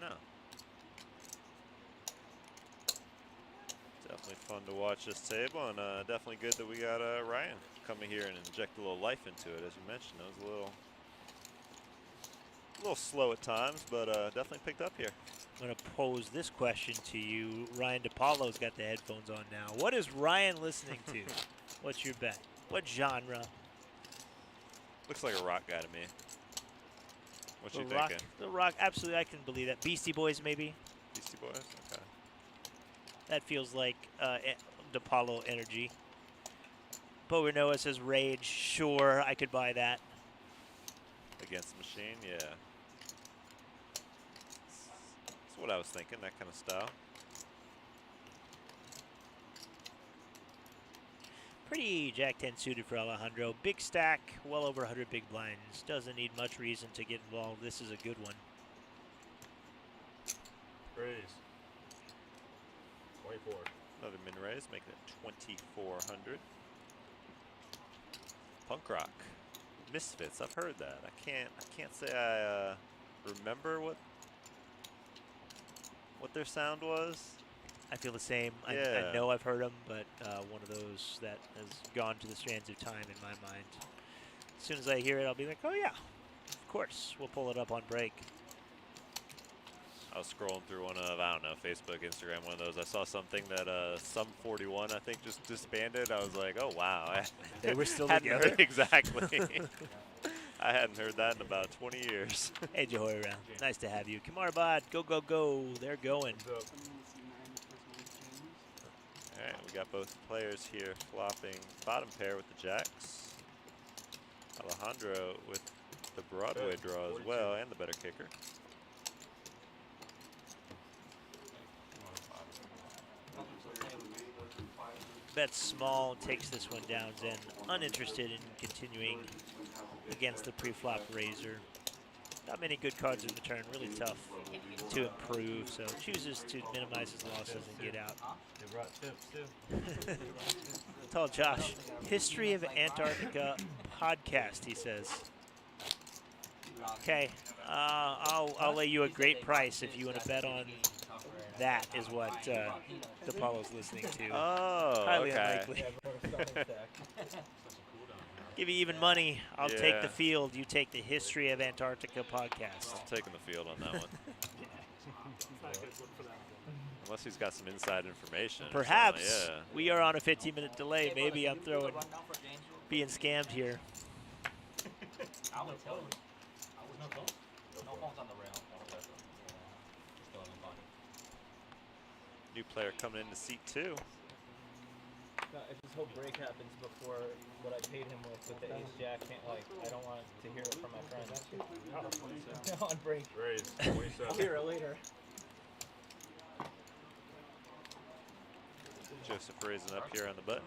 No. Definitely fun to watch this table, and definitely good that we got Ryan coming here and inject a little life into it. As you mentioned, it was a little slow at times, but definitely picked up here. I'm going to pose this question to you. Ryan DePaulo's got the headphones on now. What is Ryan listening to? What's your bet? What genre? Looks like a rock guy to me. What you Rock, thinking? the rock, absolutely, I can believe that. Beastie Boys, maybe? Beastie Boys? Okay. That feels like DePaulo energy. Poker Noah says Rage. Sure, I could buy that. Against the machine, yeah. That's what I was thinking, that kind of style. Pretty Jack 10 suited for Alejandro. Big stack, well over 100 big blinds. Doesn't need much reason to get involved. This is a good one. Raise. 24. Another min raise, making it 2,400. Punk rock. Misfits, I've heard that. I can't say I remember what their sound was. I feel the same. Yeah. I know I've heard them, but one of those that has gone to the strands of time in my mind. As soon as I hear it, I'll be like, oh yeah, of course. We'll pull it up on break. I was scrolling through one of, I don't know, Facebook, Instagram, one of those. I saw something that Sum 41, I think, just disbanded. I was like, oh, wow. They were still hadn't together? heard- Exactly. I hadn't heard that in about 20 years. Hey, Jehoiram. Nice to have you. Kamarbad, go, go, go. They're going. All right, we got both players here flopping bottom pair with the jacks. Alejandro with the Broadway draw as well, and the better kicker. Bet small, takes this one down. Zen uninterested in continuing against the pre-flop razor. Not many good cards in the turn, really tough to improve, so chooses to minimize his losses and get out. They brought tips too. Tell Josh, History of Antarctica podcast, he says. Okay, I'll lay you a great price if you want to bet on that is what DePaulo's listening to. Oh, Highly okay. unlikely. Give you even money. I'll take the field. You take the History of Antarctica podcast. I'm taking the field on that one. Unless he's got some inside information. or Perhaps something, yeah. we are on a 15-minute delay. Maybe I'm being scammed here. I would tell you. No phones? No phones on the rail. Just go in the pocket. New player coming into seat 2. No, if this whole break happens before what I paid him with the ace jack, can't I don't want to hear it from my friends. On break. Raise, I'll hear it later. Joseph raising up here on the button.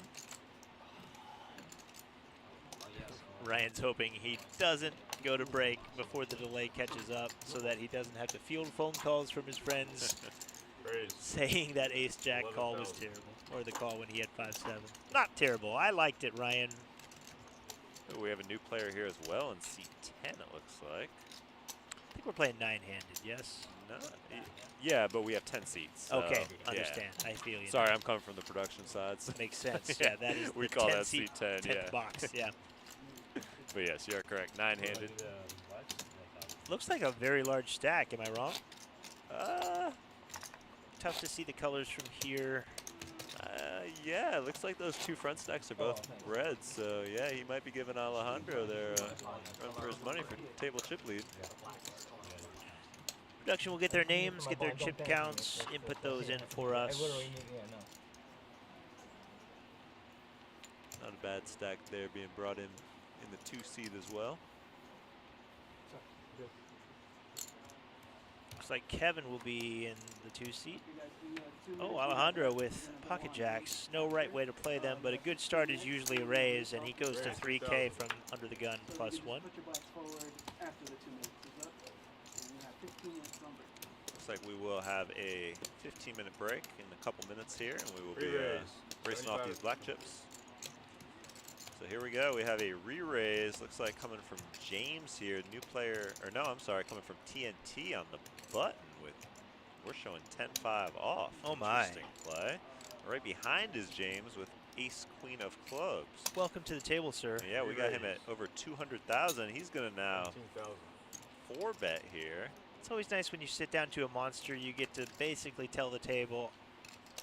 Ryan's hoping he doesn't go to break before the delay catches up so that he doesn't have to field phone calls from his friends saying that ace-jack call was terrible, or the call when he had 5-7. Not terrible. I liked it, Ryan. Ooh, we have a new player here as well in seat 10, it looks like. I think we're playing 9-handed, yes? No, yeah, but we have 10 seats. So, Okay, yeah. understand. I feel you. Sorry, I'm coming from the production side. So Makes sense. Yeah, that is we the call 10 that seat, seat 10, 10th yeah. box, yeah. But yes, you're correct. 9-handed. Looks like a very large stack. Am I wrong? Tough to see the colors from here. Yeah, it looks like those two front stacks are both red. So yeah, he might be giving Alejandro their run for his money for table chip lead. Production will get their names, get their chip counts, input those in for us. Not a bad stack there being brought in the 2 seed as well. Looks like Kevin will be in the 2 seat. Oh, Alejandro with pocket jacks. No right way to play them, but a good start is usually a raise, and he goes to 3K from under the gun +1. Looks like we will have a 15-minute break in a couple minutes here, and we will be racing off these black chips. So here we go. We have a re-raise. Looks like coming from James here. New player, or no, I'm sorry, coming from TNT on the button with, we're showing 10-5 off. Oh my. Interesting play. Right behind is James with ace queen of clubs. Welcome to the table, sir. Yeah, we got him at over 200,000. He's going to now 4-bet here. It's always nice when you sit down to a monster, you get to basically tell the table,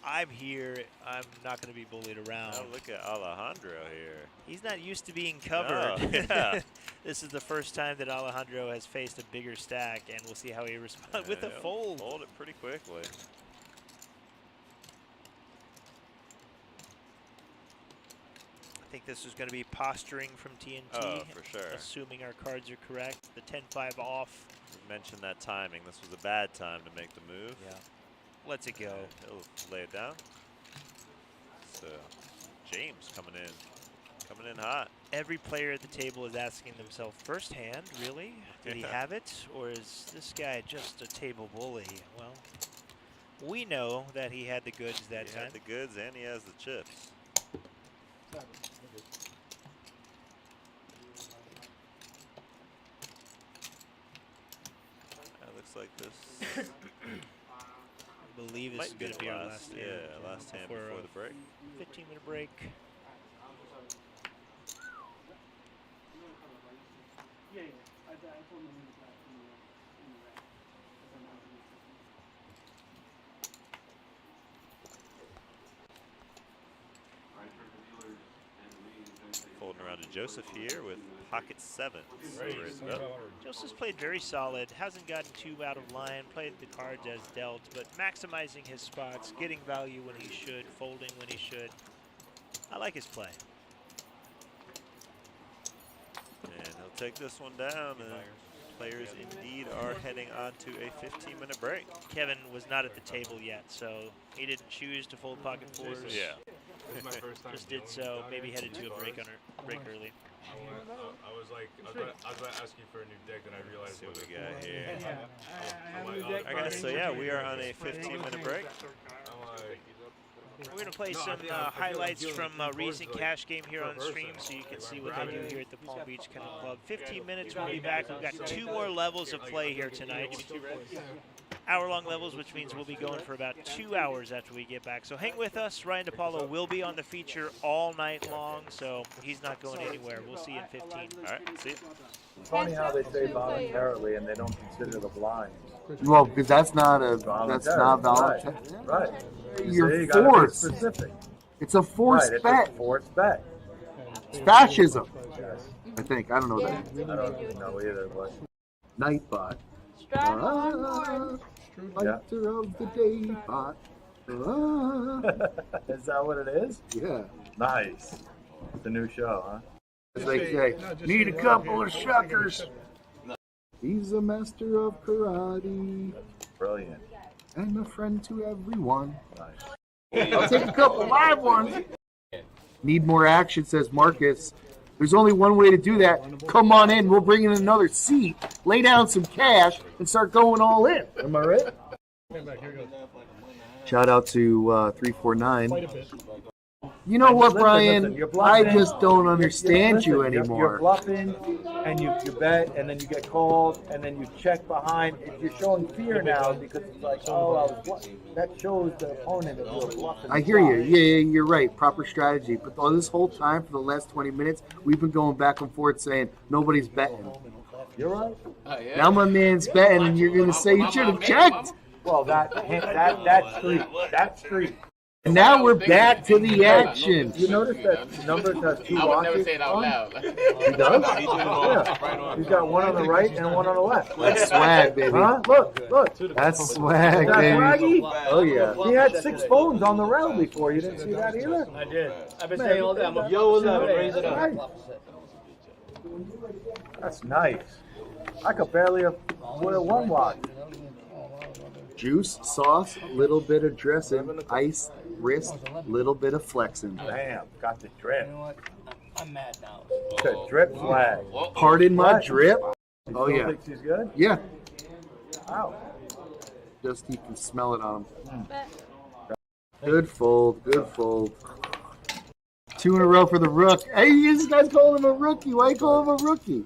I'm here, I'm not going to be bullied around. Oh, look at Alejandro here. He's not used to being covered. Oh, yeah. This is the first time that Alejandro has faced a bigger stack, and we'll see how he responds with a fold. Fold it pretty quickly. I think this is going to be posturing from TNT. Oh, for sure. Assuming our cards are correct. The 10-5 off. You mentioned that timing. This was a bad time to make the move. Yeah. Lets it go. He'll lay it down. So, James coming in hot. Every player at the table is asking themselves, first hand, really? Did he have it? Or is this guy just a table bully? Well, we know that he had the goods that time. He had the goods and he has the chips. Looks like this. I believe this is going to be our last hand. Yeah, last hand before the break. 15-minute break. Folding around to Joseph here with pocket 7. Joseph's played very solid, hasn't gotten too out of line, played the cards as dealt, but maximizing his spots, getting value when he should, folding when he should. I like his play. And he'll take this one down, and players indeed are heading on to a 15-minute break. Kevin was not at the table yet, so he didn't choose to fold pocket 4s. Yeah. This is my first time. Just did so, maybe headed to a break early. I was going to ask you for a new deck, and I realized what we got here. Okay, so yeah, we are on a 15-minute break. We're going to play some highlights from Reason Cash game here on stream so you can see what they do here at the Palm Beach Kennel Club. 15 minutes, we'll be back. We've got 2 more levels of play here tonight. Hour-long levels, which means we'll be going for about 2 hours after we get back. So hang with us. Ryan DePaulo will be on the feature all night long, so he's not going anywhere. We'll see you in 15. All right, see you. It's funny how they say voluntarily and they don't consider the blind. Well, because that's not voluntary. Right. You're forced. It's a forced bet. It's a forced bet. It's fascism. I think. I don't know that. I don't know either. But Nightbot. Lighter of the day bot. Is that what it is? Yeah. Nice. It's a new show, huh? As they say, need a couple of shuckers. He's a master of karate. Brilliant. And a friend to everyone. Nice. I'll take a couple live ones. Need more action, says Marcus. There's only one way to do that. Come on in. We'll bring in another seat, lay down some cash, and start going all in. Am I right? Shout out to 349. You know what, Brian? I just don't understand you anymore. You're bluffing, and you bet, and then you get called, and then you check behind. You're showing fear now because it's like, oh, I was bluffing. That shows the opponent that you're bluffing. I hear you. Yeah, you're right. Proper strategy. But all this whole time, for the last 20 minutes, we've been going back and forth saying nobody's betting. You're right. Now my man's betting, and you're going to say you should have checked. Well, that streak. And now we're back to the action. You notice that Numbers has 2 watches? I would never say it out loud. He does? Yeah. He's got one on the right and one on the left. That's swag, baby. Huh? Look. That's swag, Is that baby. swaggy? Oh, yeah. He had 6 phones on the rail before. You didn't see that either? I did. I've been saying all day. I'm a yo, what's up? Raise it up. That's nice. I could barely wear one watch. Juice, sauce, little bit of dressing, ice, wrist, little bit of flexing. Damn, got the drip. You know what? I'm mad now. The drip flag. Pardon my drip. Oh, You yeah. think she's good? Yeah. Wow. Just you can smell it on him. Good fold. Good fold. 2 in a row for the rook. Hey, this guy's calling him a rookie. Why you call him a rookie?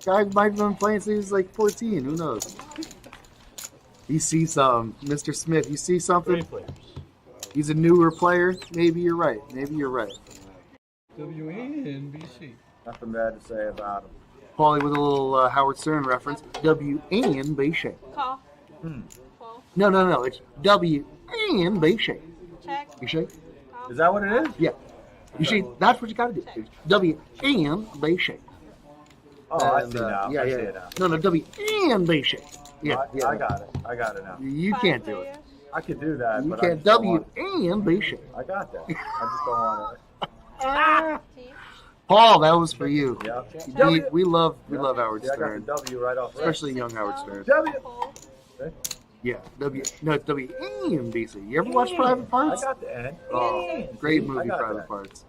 Guy might have been playing since he was like 14. Who knows? You see something. Mr. Smith, you see something? He's a newer player. Maybe you're right. WNBC. Nothing bad to say about him. Paulie with a little Howard Stern reference. WNBC. Call. No. It's WNBC. Check. You shake? Is that what it is? Yeah. You see, that's what you got to do. It's WNBC. Oh, I And, see now. Yeah, I yeah. see it now. No, no, W and basic. Yeah, yeah. I got it. I got it now. You can't do it. I could do that. You but can't W and basic. I got that. I just don't want it. Paul, that was for you. Yeah. We love Howard I got Stern, the W right off. especially young Howard Stern. W. Yeah, no, W and basic. You ever watch Private Parts? I got the N. Oh, great movie, I got Private that. Parts.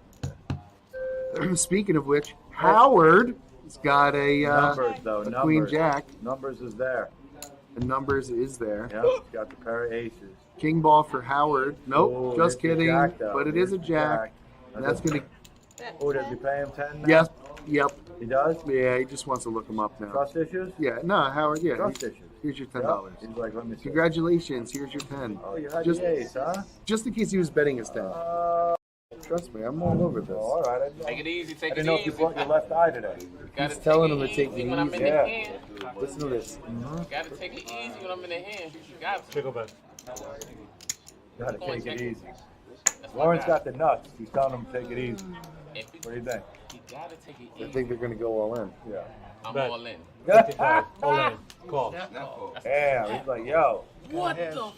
Speaking of which, Howard has got a Numbers, though. a Queen Jack. Numbers is there. The numbers is there. Yeah, got the pair of aces. King ball for Howard. Nope, Oh, just it's a kidding. jack, though. But it is a It's a jack. And that's going to. Oh, does he pay him 10 now? Yes. Yep. He does? Yeah, he just wants to look him up now. Trust issues? Yeah, no, Howard, yeah. Trust issues. Here's your $10. Yep. He's like, let me see. Congratulations, here's your 10. Oh, you had Just, the ace, huh? just in case he was betting his 10. Trust me, I'm all over this. All right. Take it easy, I take it didn't know if you brought your left eye today. He's telling him to take it when I'm in easy. the Yeah. hand. Listen to this. Gotta take it easy when I'm in the hand. You got to. Chickle bet. Gotta Go on, take it check it. easy. That's my Lauren's guy. got the nuts. He's telling him to take it easy. What do you think? You gotta take it I easy. think they're going to go all in. Yeah. I'm Bet. all in. 55. All in. Call. Yeah, he's like, yo. What the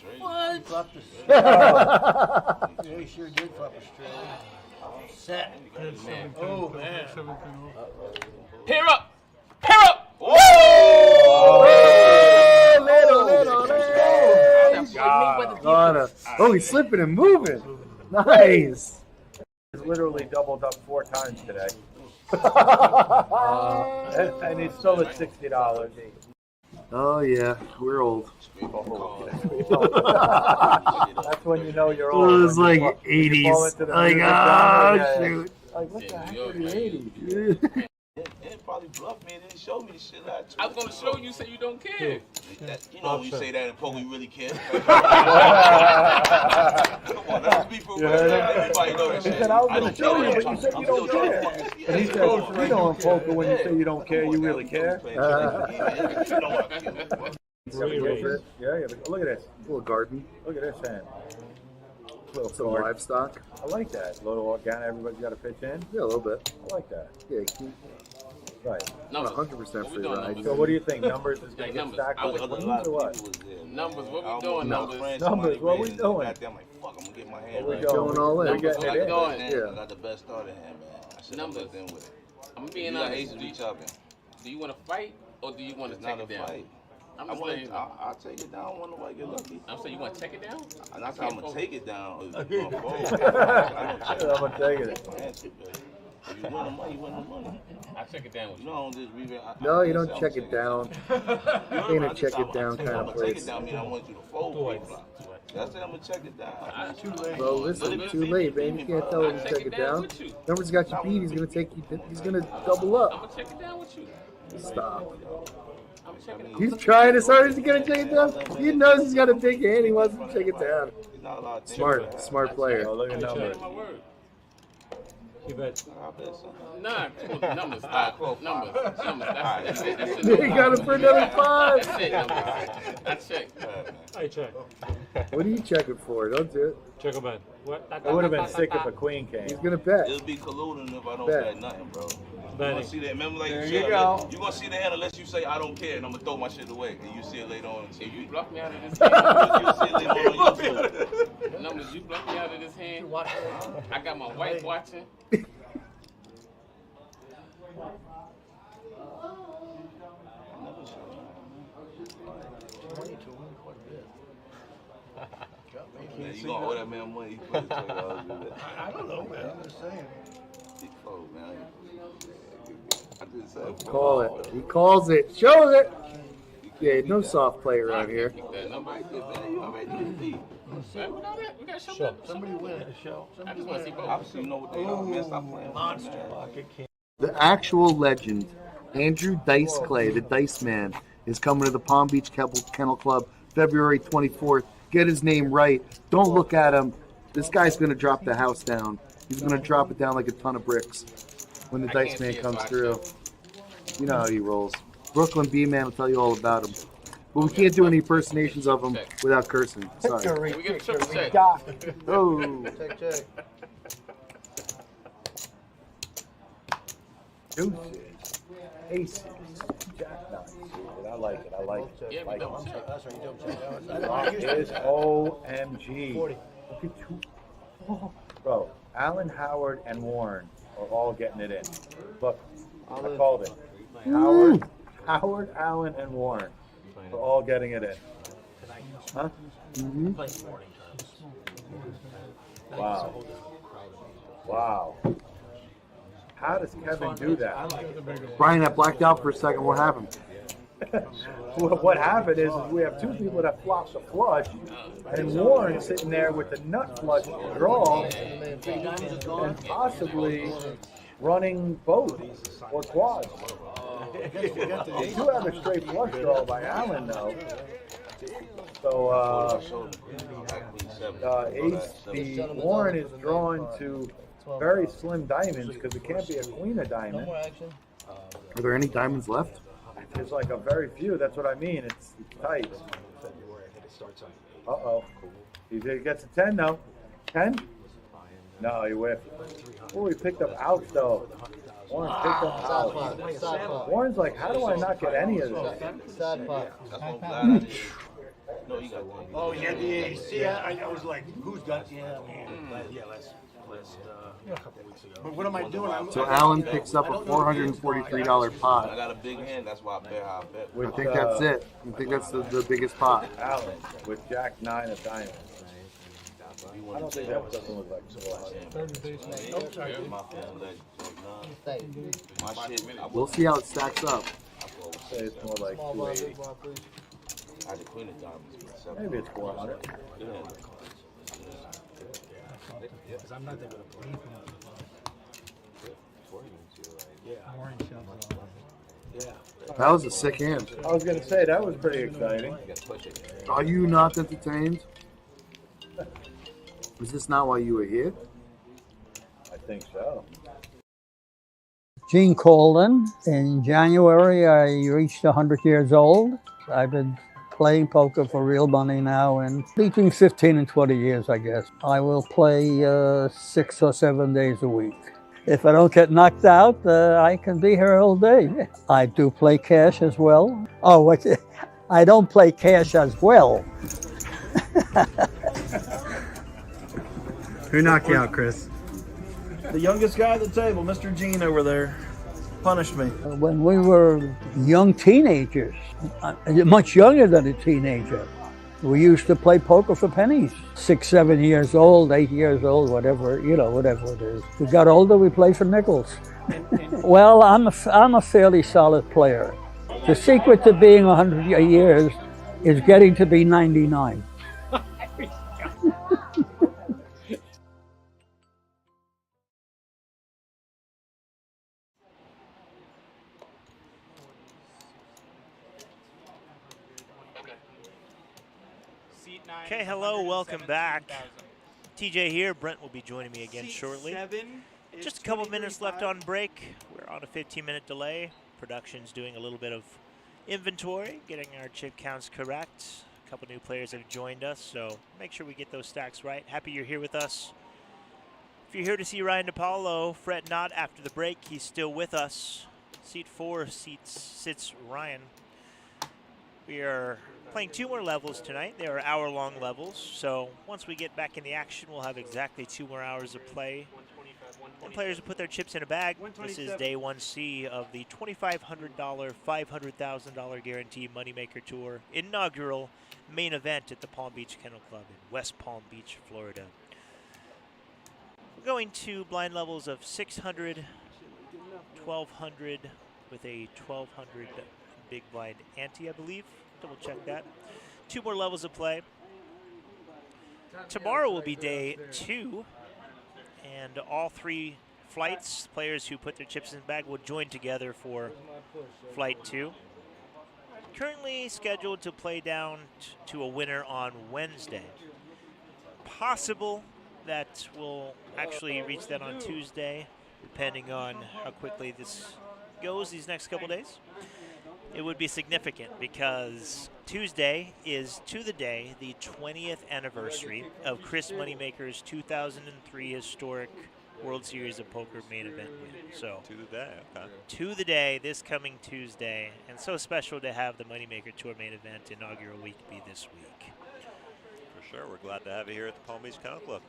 fuck? Yeah, he sure did flop a straight. Set. Oh, man. Oh. Pair up! Pair up! Whoa! Oh, he's slipping and moving. Nice. He's literally doubled up 4 times today. And he's still at $60. Oh, yeah, we're old. That's when you know you're old. It was when you like fall- when you 80s. fall into the Like, music genre, oh, shoot. Like, what the heck are the 80s? It probably bluffed me and didn't show me the shit I was gonna show you, say you don't care. You know when you say that in poker, we really care. Come on, let's be for real. Everybody know that He shit. said, I was I going don't to show care. you, but you said you don't care. And he said, you know in poker, when you say you don't care, you really care. Yeah, but look at this. Little garden. Look at this hand. Some sword. livestock. I like that. A little organic, everybody's got to pitch in. Yeah, a little bit. I like that. Yeah, keep Right. 100% free ride. So what do you think? Numbers is going to get numbers. stacked I with would- queens or what? Numbers, what we doing, numbers? Numbers, what we doing? I'm like, fuck, I'm gonna get my hand What we right. doing? Going all in. We're getting What it we in. doing? Yeah. I got the best starting hand, man. I should have Numbers. looked in with it. I'm being You got honest. aces, we chopping. Do you want to fight or do you want to It's take not it a down? fight. I'm I just want letting you know. I'll take it down when nobody get lucky. I'm saying you want to take it down? I'm not saying I'm gonna take it down. I'm gonna take it. If you win the money, you win the money. I check it down with You you. know, I don't just No, you don't check it down. Ain't a check it down kind of I'm gonna take place. it down, mean I want you to fold pre-flop. That's it, I'm gonna check it down. Too late. Well, listen, too late, man. You can't tell him to check it down. Numbers got you beat. He's gonna take you. He's gonna double I'm up. gonna check it down with you. Stop. I'm checking it. He's trying as hard as he can check it down. He knows he's got a big hand. He wants to check it down. Smart player. Oh, look at numbers. My word. You bet. Nah, come on, numbers. Numbers. That's it. That's it. He got it for another 5. That's it. Numbers. I check. I check. What are you checking for? Don't do it. Check a bet. What? It would have been sick if a queen came. He's gonna bet. It'll be colluding if I don't Bet. bet nothing, bro. You Betting. gonna see that? Remember, like There you you said, go. you gonna see the hand unless you say I don't care, and I'm gonna throw my shit away, and you see it later on. If you block me out of this hand, You'll see it later on YouTube. numbers, you block me out of this hand. I got my wife watching. Man, you gonna owe that man money? He plays $20. I don't know, man. I'm just saying. He close, man. I just said Call it. He calls it. Shows it. Yeah, no soft play around here. Keep that number. You already know the beat. We got show. Show. Somebody win at the show. I just want to see both. Obviously, you know what they are, man. Stop playing. Monster pocket king. The actual legend, Andrew Dice Clay, the Dice Man, is coming to the Palm Beach Kennel Club February 24th. Get his name right. Don't look at him. This guy's going to drop the house down. He's going to drop it down like a ton of bricks when the Dice Man comes through. You know how he rolls. Brooklyn B-Man will tell you all about him. But we can't do any impersonations of him without cursing. Sorry. Can we get a triple check? Oh. Check, check. Deuces. Aces. Jack nines. I like it. I like it. Yeah, I like we don't it. check. That's right, you don't check. It is OMG. 40. Look at two. Oh, bro, Allen, Howard, and Warren are all getting it in. Look, I called it. Howard, Allen, and Warren are all getting it in. Huh? Mm-hmm. Wow. Wow. How does Kevin do that? Brian, that blacked out for a second. What happened? What happened is we have two people that flopped the flush, and Warren sitting there with the nut flush draw, and possibly running both or quads. They do have a straight flush draw by Allen, though. So, the Warren is drawn to very slim diamonds because it can't be a queen of diamonds. Are there any diamonds left? There's like a very few. That's what I mean. It's tight. Uh-oh. He gets a 10 though. 10? No, he whiffed. Oh, he picked up outs though. Warren picked up outs. Warren's like, how do I not get any of this? No, you got one. Oh, yeah. See, I was like, who's got? Yeah, last a couple weeks ago. But what am I doing? So Allen picks up a $443 pot. I got a big hand. That's why I bet how I bet. I think that's it. I think that's the biggest pot. Allen with Jack 9 of diamonds. I don't think that doesn't look like so. We'll see how it stacks up. Say it's more like 280. I had the queen of diamonds. Maybe it's 400. Because I'm not that good at playing. That was a sick hand. I was going to say, that was pretty exciting. Are you not entertained? Is this not why you were here? I think so. Gene Colden. In January, I reached 100 years old. I've been playing poker for real money now in between 15 and 20 years, I guess. I will play 6 or 7 days a week. If I don't get knocked out, I can be here all day. I do play cash as well. Oh, I don't play cash as well. Who knocked you out, Chris? The youngest guy at the table, Mr. Gene over there, punished me. When we were young teenagers, much younger than a teenager, we used to play poker for pennies. 6, 7 years old, 8 years old, whatever, whatever it is. We got older, we play for nickels. Well, I'm a fairly solid player. The secret to being 100 years is getting to be 99. Okay, hello, welcome back. TJ here. Brent will be joining me again shortly. Just a couple minutes left on break. We're on a 15-minute delay. Production's doing a little bit of inventory, getting our chip counts correct. A couple new players have joined us, so make sure we get those stacks right. Happy you're here with us. If you're here to see Ryan DePaulo, fret not after the break. He's still with us. Seat 4 sits Ryan. We are playing 2 more levels tonight. They are hour-long levels, so once we get back in the action, we'll have exactly 2 more hours of play. And players will put their chips in a bag. This is day 1C of the $2,500, $500,000 guarantee Moneymaker Tour inaugural main event at the Palm Beach Kennel Club in West Palm Beach, Florida. We're going to blind levels of 600, 1,200 with a 1,200 big blind ante, I believe. Double check that. 2 more levels of play. Tomorrow will be day 2, and all 3 flights, players who put their chips in the bag, will join together for flight 2. Currently scheduled to play down to a winner on Wednesday. Possible that we'll actually reach that on Tuesday, depending on how quickly this goes these next couple days. It would be significant because Tuesday is, to the day, the 20th anniversary of Chris Moneymaker's 2003 historic World Series of Poker main event win. So To the day, okay. to the day, this coming Tuesday, and so special to have the Moneymaker Tour main event inaugural week be this week. For sure, we're glad to have you here at the Palm Beach Kennel Club.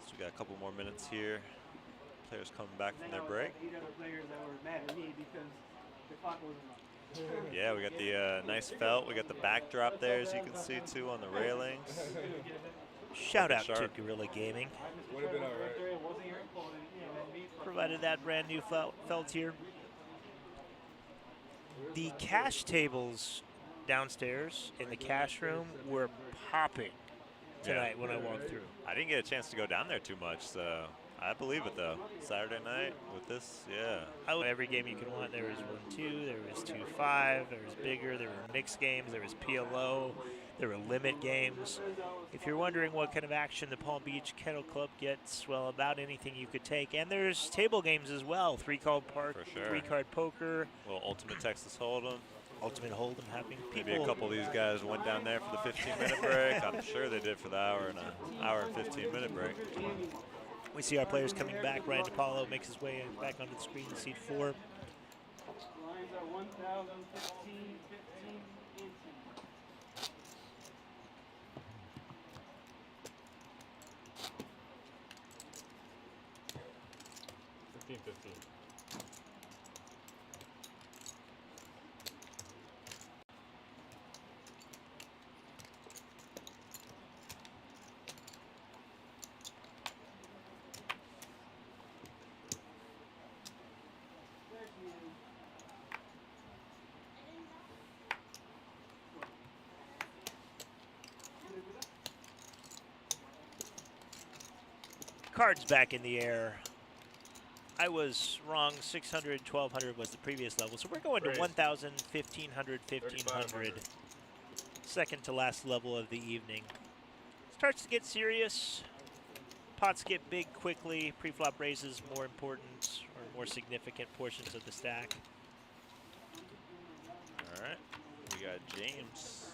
So we got a couple more minutes here. Players coming back from their break. Yeah, we got the nice felt. We got the backdrop there, as you can see too, on the railings. Shout Looking out sharp. to Gorilla Gaming. Would have been all right. Provided that brand new felt here. The cash tables downstairs in the cash room were popping tonight when I walked through. I didn't get a chance to go down there too much, so I believe it though. Saturday night with this, yeah. Every game you could want. There was 1-2, there was 2-5, there was bigger, there were mixed games, there was PLO, there were limit games. If you're wondering what kind of action the Palm Beach Kennel Club gets, well, about anything you could take. And there's table games as well. Three-card poker. Well, Ultimate Texas Hold'em. Ultimate Hold'em happening. Maybe a couple of these guys went down there for the 15-minute break. I'm sure they did for the hour and 15-minute break. We see our players coming back. Ryan DePaulo makes his way back onto the screen to seat 4. Lines are 1,000, 15, 15, 15. Cards back in the air. I was wrong. 600, 1,200 was the previous level. So we're going to 1,000, 1,500, 1,500. Second to last level of the evening. Starts to get serious. Pots get big quickly. Pre-flop raises more important or more significant portions of the stack. All right, we got James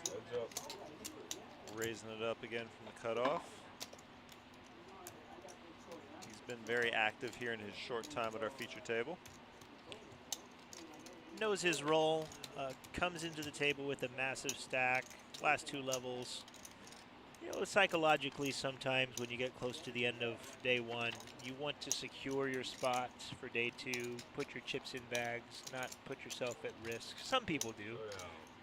raising it up again from the cutoff. He's been very active here in his short time at our feature table. Knows his role, comes into the table with a massive stack, last 2 levels. You know, psychologically sometimes when you get close to the end of day 1, you want to secure your spot for day 2, put your chips in bags, not put yourself at risk. Some people do.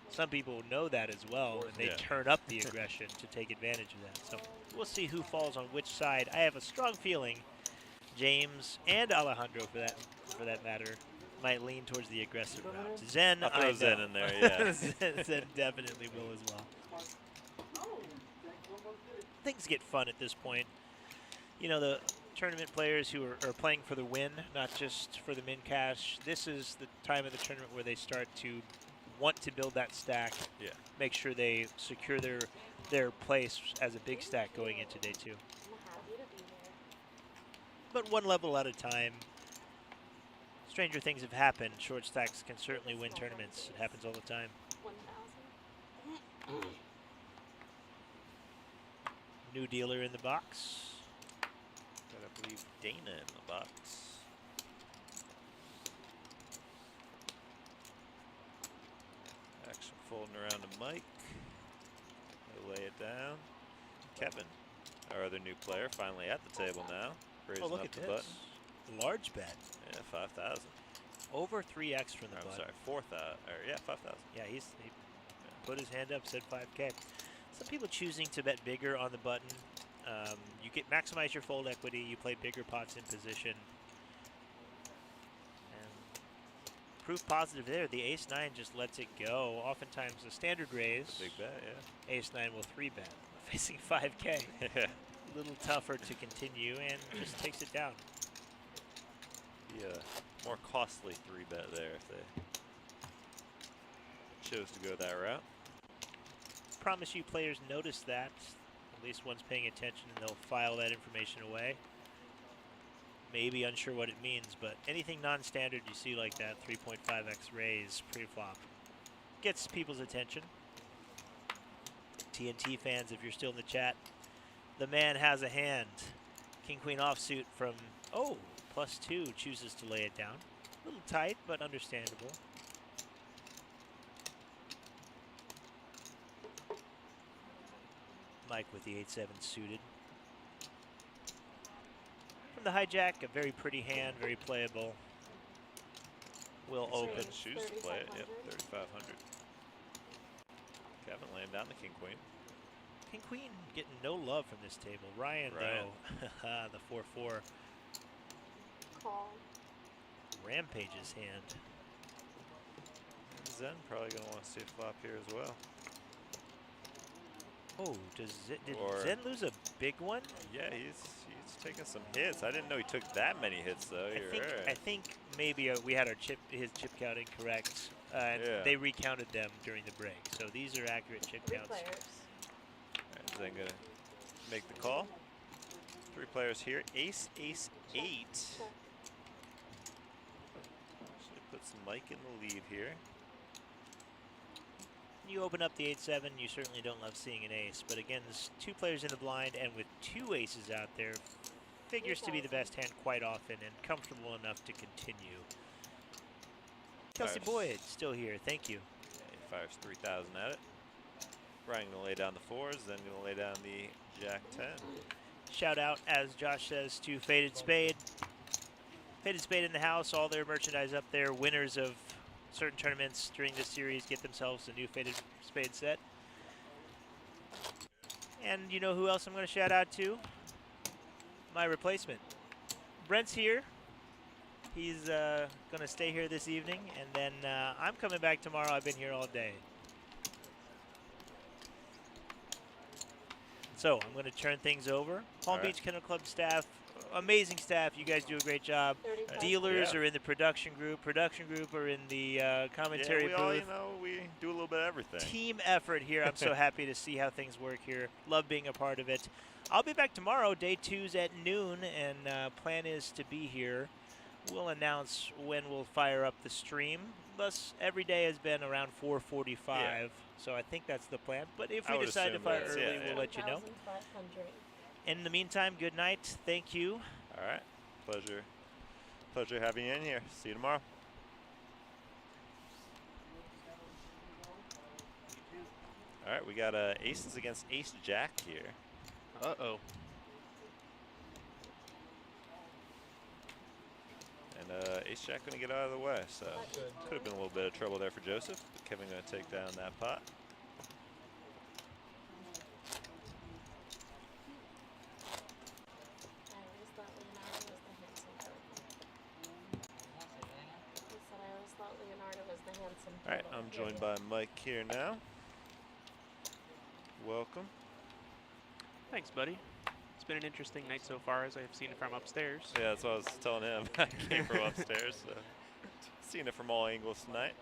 Some people know that as well, and they turn up the aggression to take advantage of that. So we'll see who falls on which side. I have a strong feeling James and Alejandro, for that matter, might lean towards the aggressive route. Zen, I'll throw Zen in there, yeah. Zen definitely will as well. Things get fun at this point. You know, the tournament players who are playing for the win, not just for the min cash, this is the time of the tournament where they start to want to build that stack. Yeah. Make sure they secure their place as a big stack going into day 2. But one level at a time. Stranger things have happened. Short stacks can certainly win tournaments. It happens all the time. New dealer in the box. Got, I believe, Dana in the box. Action folding around to Mike. He'll lay it down. Kevin, our other new player, finally at the table now. Raising Oh, look up at the this. button. Large bet. Yeah, 5,000. Over 3x from the I'm button. sorry, 4,000. Yeah, 5,000. Yeah, he put his hand up, said 5K. Some people choosing to bet bigger on the button. You get maximize your fold equity. You play bigger pots in position. And proof positive there. The ace-9 just lets it go. Oftentimes a standard raise. Big bet, yeah. Ace-9 will 3-bet. Facing 5K. A little tougher to continue and just takes it down. Be a more costly 3-bet there if they chose to go that route. Promise you players notice that. At least one's paying attention and they'll file that information away. Maybe unsure what it means, but anything non-standard you see like that, 3.5x raise pre-flop, gets people's attention. TNT fans, if you're still in the chat, the man has a hand. King Queen offsuit from +2 chooses to lay it down. A little tight, but understandable. Mike with the 8-7 suited. From the hijack, a very pretty hand, very playable. Will open. Choose to play it. Yep, 3,500. Kevin laying down the King Queen. King Queen getting no love from this table. Ryan. Though, the 4-4. Call. Rampage's hand. Zen probably going to want to see a flop here as well. Oh, did Zen lose a big one? Yeah, he's taking some hits. I didn't know he took that many hits though. I think maybe we had his chip count incorrect, and they recounted them during the break. So these are accurate chip counts. Zen gonna make the call. 3 players here. Ace, ace, 8. Should have put some Mike in the lead here. You open up the 8-7, you certainly don't love seeing an ace. But again, there's 2 players in the blind, and with 2 aces out there, figures to be the best hand quite often and comfortable enough to continue. Kelsey Boyd still here. Thank you. Yeah, he fires 3,000 at it. Ryan gonna lay down the 4s, then gonna lay down the Jack 10. Shout out, as Josh says, to Faded Spade. Faded Spade in the house, all their merchandise up there. Winners of certain tournaments during this series get themselves a new Faded Spade set. And you know who else I'm going to shout out to? My replacement. Brent's here. He's going to stay here this evening, and then I'm coming back tomorrow. I've been here all day. So I'm going to turn things over. Palm Beach Kennel Club staff, amazing staff. You guys do a great job. Dealers are in the production group. Production group are in the commentary booth. All, we do a little bit of everything. Team effort here. I'm so happy to see how things work here. Love being a part of it. I'll be back tomorrow. Day 2's at noon, and plan is to be here. We'll announce when we'll fire up the stream. Thus, every day has been around 4:45, so I think that's the plan. But if we decide to fire early, we'll let you know. In the meantime, good night. Thank you. All right. Pleasure having you in here. See you tomorrow. All right, we got aces against ace jack here. Uh-oh. And ace jack going to get out of the way, so could have been a little bit of trouble there for Joseph. But Kevin going to take down that pot. All right, I'm joined by Mike here now. Welcome. Thanks, buddy. It's been an interesting night so far, as I have seen it from upstairs. Yeah, that's what I was telling him. I came from upstairs, so seen it from all angles tonight.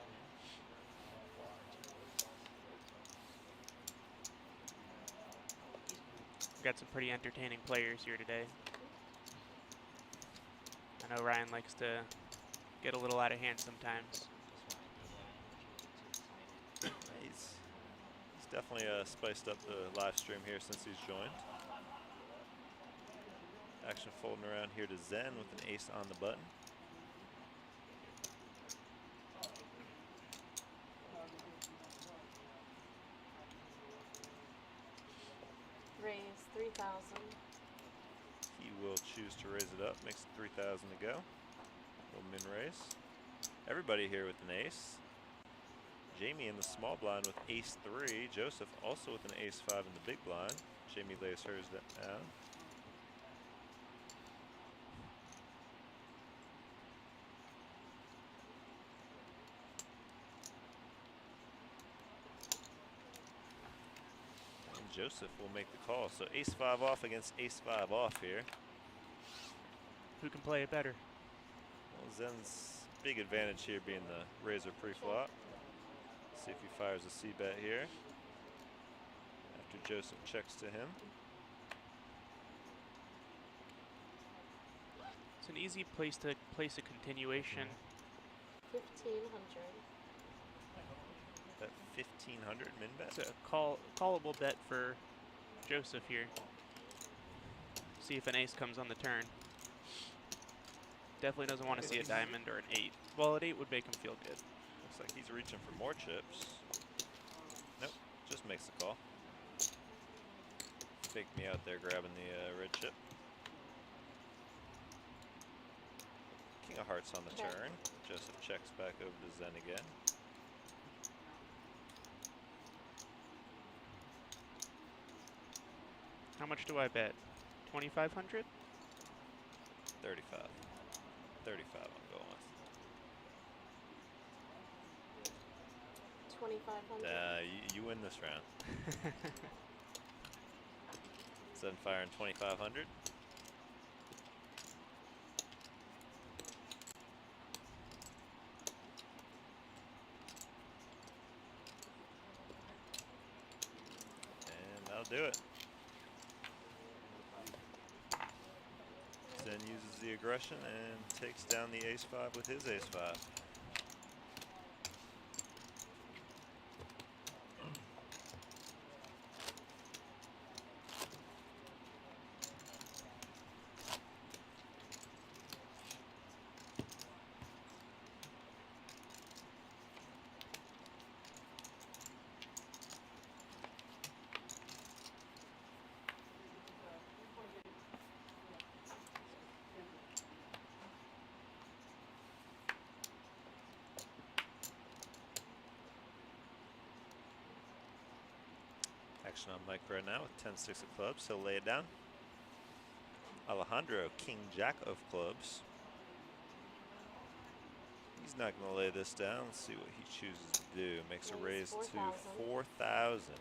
We've got some pretty entertaining players here today. I know Ryan likes to get a little out of hand sometimes. He's definitely spiced up the live stream here since he's joined. Action folding around here to Zen with an ace on the button. Raise 3,000. He will choose to raise it up. Makes it 3,000 to go. Little min raise. Everybody here with an ace. Jamie in the small blind with ace 3. Joseph also with an ace 5 in the big blind. Jamie lays hers down. And Joseph will make the call. So ace 5 off against ace 5 off here. Who can play it better? Well, Zen's big advantage here being the razor pre-flop. See if he fires a C-bet here. After Joseph checks to him. It's an easy place to place a continuation. 1,500. That 1,500 min bet. It's a callable bet for Joseph here. See if an ace comes on the turn. Definitely doesn't want to see a diamond or an 8. Well, an 8 would make him feel good. Looks like he's reaching for more chips. Nope, just makes the call. Fake me out there grabbing the red chip. King of hearts on the turn. Joseph checks back over to Zen again. How much do I bet? 2,500? 35. 35 I'm going with. 2,500. You win this round. Zen firing 2,500. And that'll do it. Zen uses the aggression and takes down the ace-5 with his ace-5. Action on Mike right now with 10-6 of clubs. He'll lay it down. Alejandro, King-Jack of clubs. He's not going to lay this down. Let's see what he chooses to do. Makes a raise to 4,000.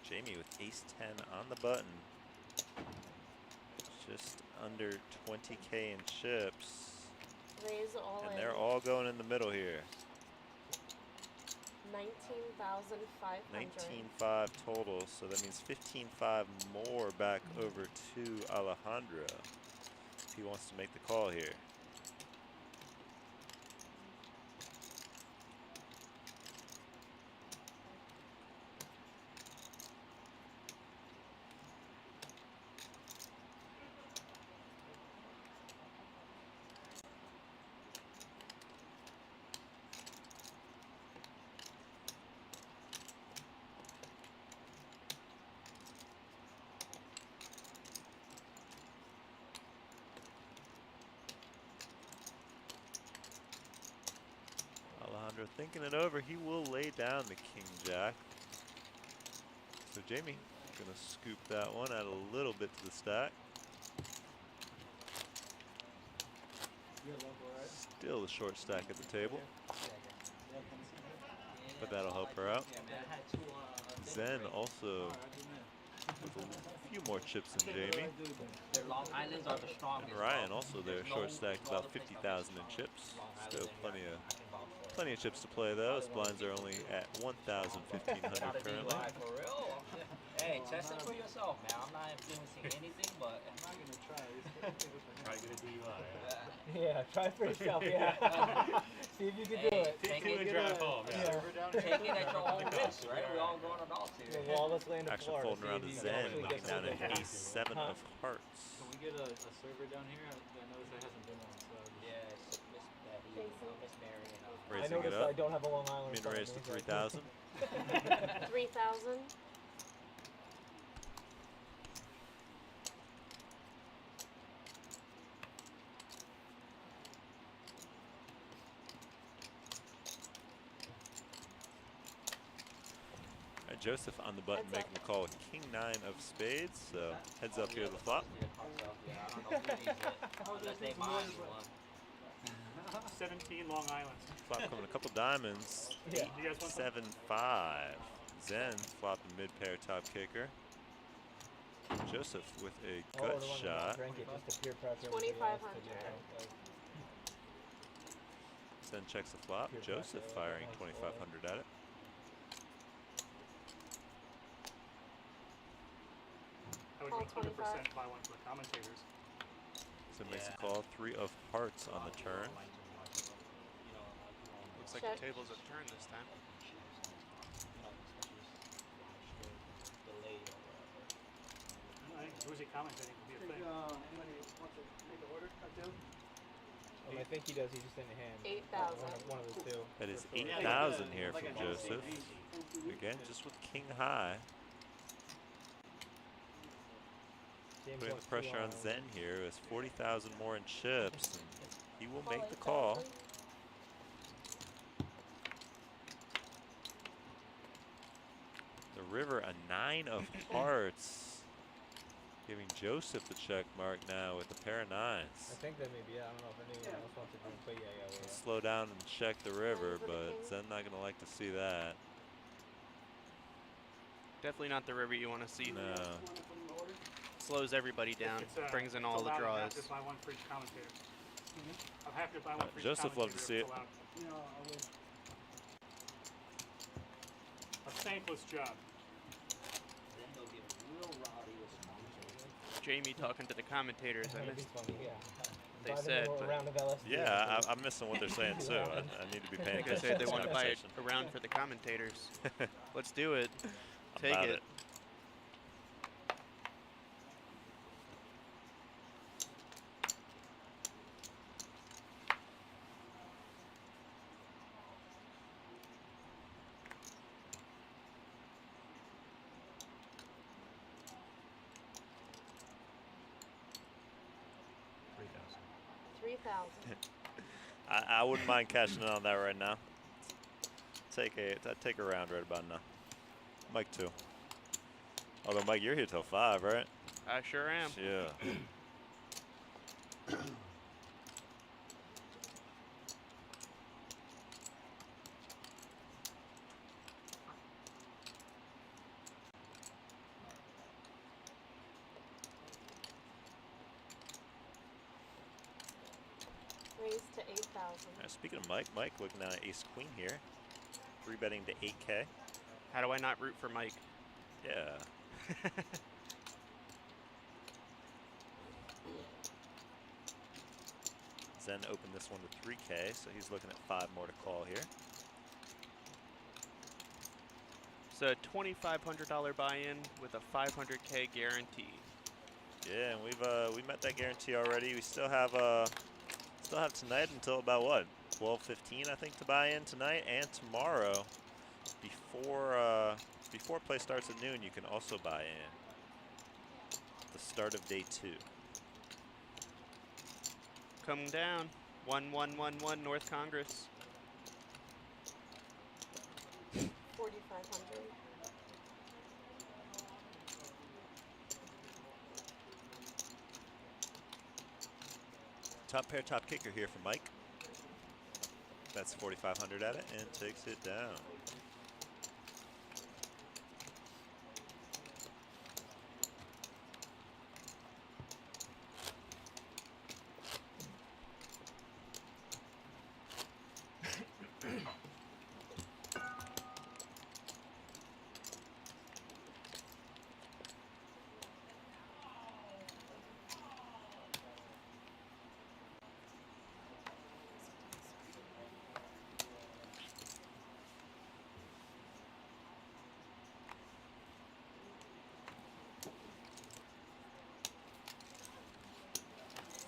Jamie with ace-10 on the button. Just under 20K in chips. Raise all And in. they're all going in the middle here. 19,500. 19.5 total, so that means 15.5 more back over to Alejandro if he wants to make the call here. Thinking it over, he will lay down the King-Jack. So Jamie gonna scoop that one, add a little bit to the stack. Still the short stack at the table, but that'll help her out. Zen also with a few more chips than Jamie. Long Islands are the strongest. And Ryan also there, short stack about 50,000 in chips. Still plenty of chips to play though. His blinds are only at 1,000, 1,500 currently. For real. Hey, test it for yourself, man. I'm not influencing anything, but I'm not gonna try. Try to get a DUI. Yeah, try it for yourself. Yeah. See if you can do it. Take it and drive home. Yeah. Take it at your own risk, right? We're all going adults here. Yeah, well, let's land Actually folding around to Zen, looking down at ace-7 of hearts. Can we get a server down here? I noticed there hasn't been one. So yes, Miss Betty, Miss Mary, and Raising I noticed it up. I don't have a Long Island. Min raise to 3,000. 3,000. Joseph on the button making the call with King-9 of spades, so heads up here to the flop. 17 Long Islands. Flop coming a couple diamonds. Yeah. You guys want 7-5. Zen flopping mid-pair top kicker. Joseph with a gut shot. 2,500. Zen checks the flop. Joseph firing 2,500 at it. I would be 100% buy one for the commentators. Zen makes a call. 3 of hearts on the turn. Looks like the tables have turned this time. Who's he commentating? Could be a thing. Anybody wants to make an order? Cartoon? I think he does. He's just in the hand. 8,000. One of the two. That is For sure. 8,000 here from Joseph. Again, just with king high. James Putting wants the pressure two on Zen here. Has 40,000 more in chips. And he will make the call. The river, a 9 of hearts. Giving Joseph the check mark now with the pair of 9s. I think that maybe, yeah, I don't know if anyone else wants to do it, but yeah. Slow down and check the river, but Zen not going to like to see that. Definitely not the river you want to see. No. Slows everybody down, It's, brings in all it's the allowed. draws. I'm happy to buy one for each commentator. I'm happy to buy one for each Joseph loved to commentator see if it. it's allowed. A thankless job. Then they'll get real rowdy with sponsors. Jamie talking to the commentators. I That'd be missed funny, yeah. they Buy them said. a But round of LSD. Yeah, I'm missing what they're saying too. I need to be paying they attention said to they this want to buy it conversation. around for the commentators. Let's do it. Take About it. $3,000. I wouldn't mind cashing in on that right now. I'd take a round right about now. Mike too. Although Mike, you're here till 5, right? I sure am. Yeah. Raised to 8,000. Speaking of Mike looking down at ace queen here. 3-betting to 8K. How do I not root for Mike? Yeah. Zen opened this one to 3K, so he's looking at 5 more to call here. It's a $2,500 buy-in with a $500K guarantee. Yeah, and we met that guarantee already. We still have tonight until about what, 12:15 I think to buy in tonight, and tomorrow before play starts at noon you can also buy in. The start of day 2. Come down. 1111 North Congress. 4,500. Top pair, top kicker here for Mike. That's 4,500 at it and takes it down.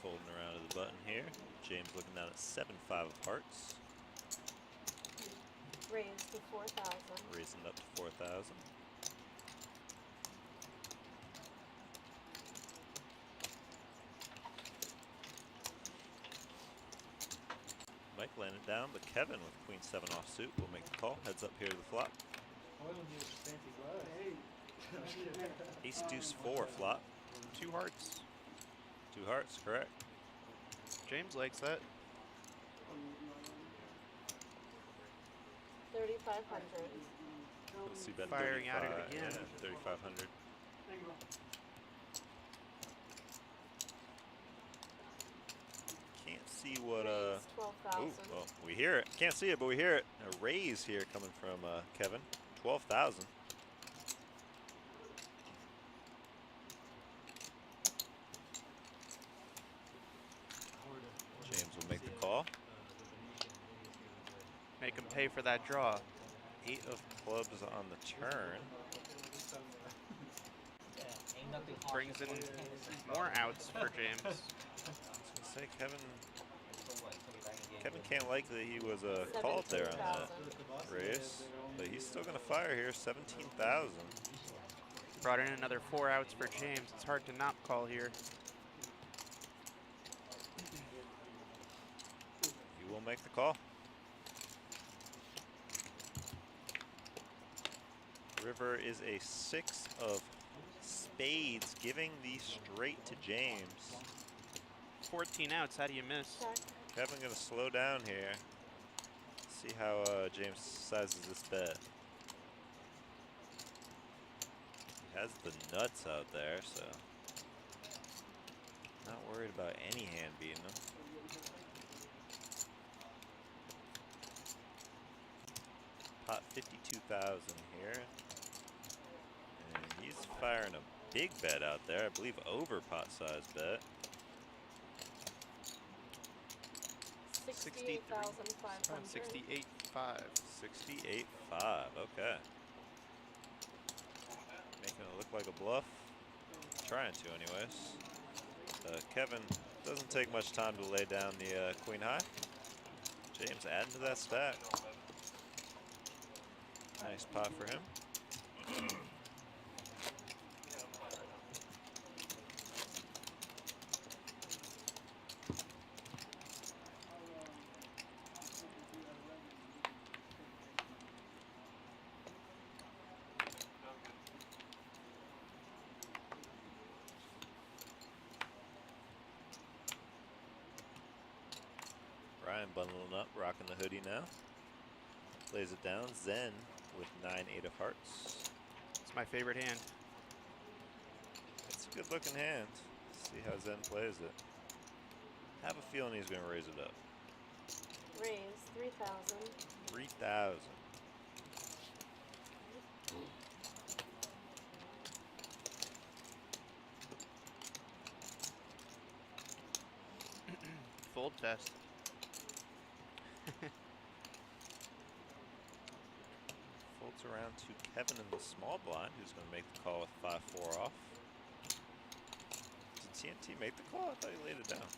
Folding around to the button here. James looking down at 7-5 of hearts. Raised to 4,000. Raising it up to 4,000. Mike laying it down, but Kevin with Queen 7 offsuit will make the call. Heads up here to the flop. Ace deuce 4 flop. 2 hearts. 2 hearts, correct. James likes that. 3,500. Let's see, bet Firing at it 35. again. Yeah, 3,500. Can't see what Raised 12,000. ooh, well, we hear it. Can't see it, but we hear it. A raise here coming from Kevin. 12,000. James will make the call. Make him pay for that draw. 8 of clubs on the turn. brings in more outs for James. I was gonna say Kevin can't like that he was called there on that race, but he's still gonna fire here. 17,000. Brought in another 4 outs for James. It's hard to not call here. He will make the call. River is a 6 of spades, giving the straight to James. 14 outs, how do you miss? Kevin gonna slow down here. See how James sizes this bet. He has the nuts out there, so not worried about any hand beating him. Pot 52,000 here. And he's firing a big bet out there. I believe over pot size bet. 68,500. 68.5. 68.5, okay. Making it look like a bluff. Trying to anyways. Kevin doesn't take much time to lay down the queen high. James adding to that stack. Nice pot for him. Ryan bundling up, rocking the hoodie now. Lays it down. Zen with 9-8 of hearts. It's my favorite hand. It's a good looking hand. See how Zen plays it. Have a feeling he's going to raise it up. Raise 3,000. 3,000. Fold test. Folds around to Kevin in the small blind, who's going to make the call with 5-4 off. Did TNT make the call? I thought he laid it down.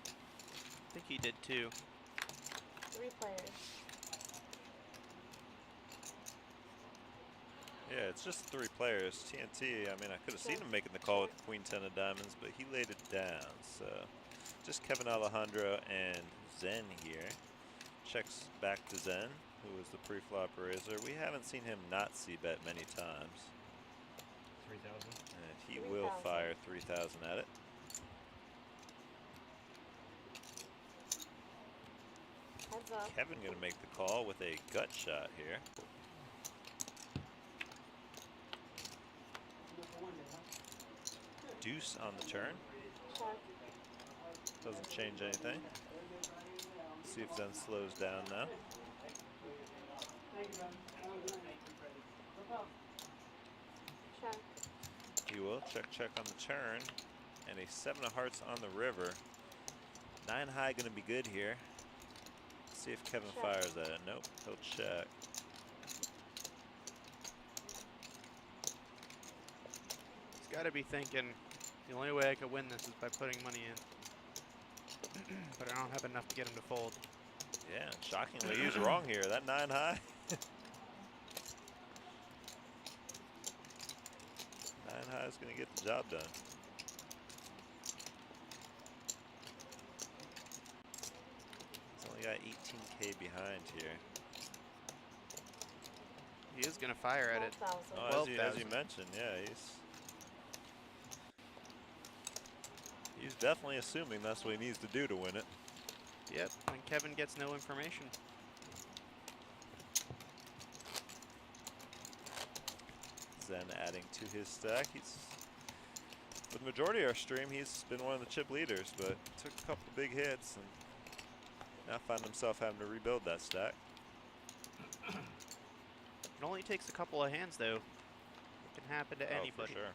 I think he did too. 3 players. Yeah, it's just 3 players. TNT, I mean, I could have seen him making the call with the Queen 10 of diamonds, but he laid it down. So just Kevin Alejandro and Zen here. Checks back to Zen, who is the pre-flop raiser. We haven't seen him not c-bet many times. 3,000. And he will fire 3,000 at it. Heads up. Kevin gonna make the call with a gut shot here. Deuce on the turn. Check. Doesn't change anything. See if Zen slows down now. Check. He will check on the turn. And a 7 of hearts on the river. 9 high gonna be good here. See if Kevin fires at it. Nope, he'll check. He's got to be thinking, the only way I could win this is by putting money in. But I don't have enough to get him to fold. Yeah, and shockingly, he was wrong here. That 9 high. 9 high is going to get the job done. He's only got 18K behind here. He is going to fire at it. Oh, as you mentioned, yeah, he's definitely assuming that's what he needs to do to win it. Yep, and Kevin gets no information. Zen adding to his stack. For the majority of our stream, he's been one of the chip leaders, but took a couple of big hits and now found himself having to rebuild that stack. It only takes a couple of hands, though. It can happen to anybody. For sure.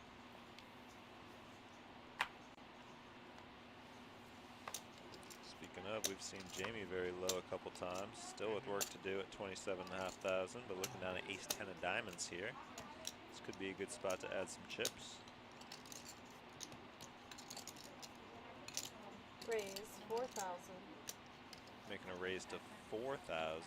Speaking of, we've seen Jamie very low a couple times. Still with work to do at 27,500, but looking down at ace 10 of diamonds here. This could be a good spot to add some chips. Raise 4,000. Making a raise to 4,000.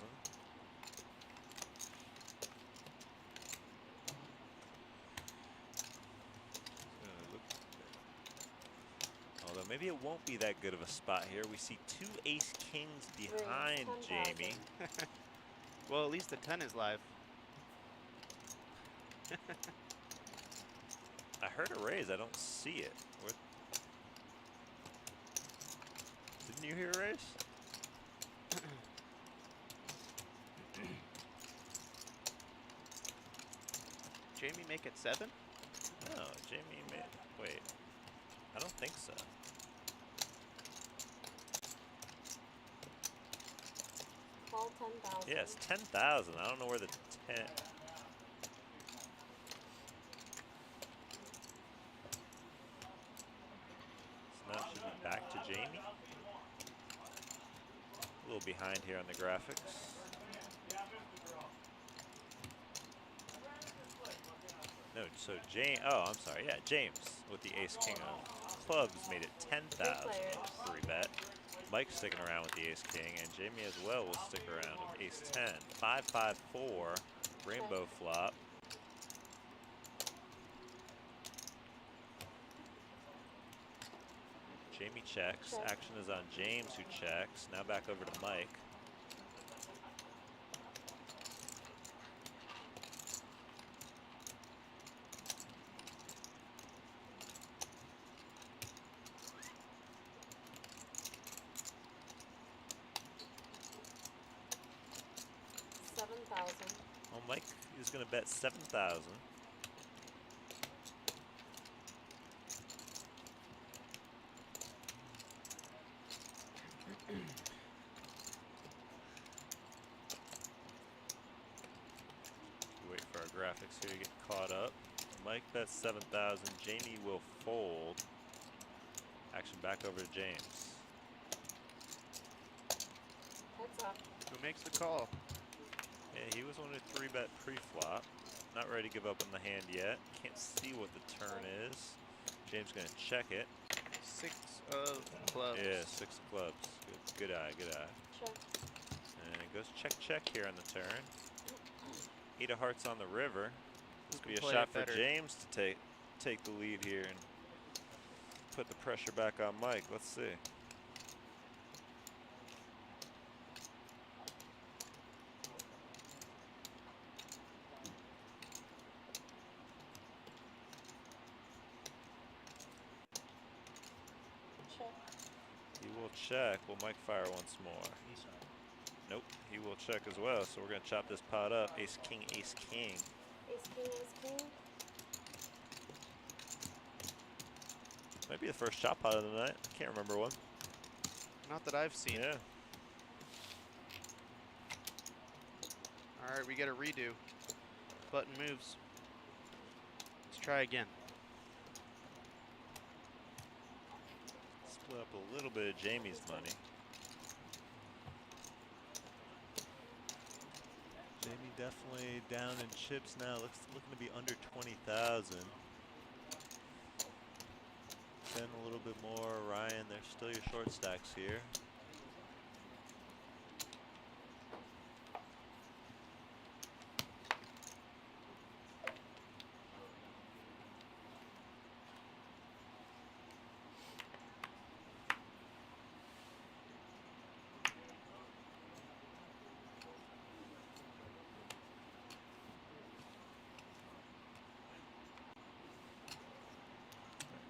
Although maybe it won't be that good of a spot here. We see 2 ace-kings behind Jamie. Well, at least the 10 is live. I heard a raise. I don't see it. Didn't you hear a raise? Jamie make it 7? No, Jamie made. Wait. I don't think so. Call 10,000. Yes, 10,000. I don't know where the 10. So now it should be back to Jamie. A little behind here on the graphics. No, so James. Oh, I'm sorry. Yeah, James with the ace-king of clubs made it 10,000. 3-bet. Mike's sticking around with the ace-king, and Jamie as well will stick around with ace-10. 5-5-4. Rainbow flop. Jamie checks. Action is on James, who checks. Now back over to Mike. Well, Mike is going to bet 7,000. Wait for our graphics here to get caught up. Mike bets 7,000. Jamie will fold. Action back over to James. Heads up. Who makes the call? Yeah, he was on a 3-bet pre-flop. Not ready to give up on the hand yet. Can't see what the turn is. James going to check it. 6 of clubs. Yeah, 6 of clubs. Good eye, good eye. Check. And it goes check here on the turn. 8 of hearts on the river. This could be a shot for James to take the lead here and put the pressure back on Mike. Let's see. He will check. Will Mike fire once more? Nope. He will check as well. So we're going to chop this pot up. Ace, king, ace, king. Ace, king, ace, king. Might be the first chop pot of the night. I can't remember one. Not that I've seen. Yeah. All right, we get a redo. Button moves. Let's try again. Split up a little bit of Jamie's money. Jamie definitely down in chips now. Looking to be under 20,000. 10 a little bit more. Ryan, there's still your short stacks here.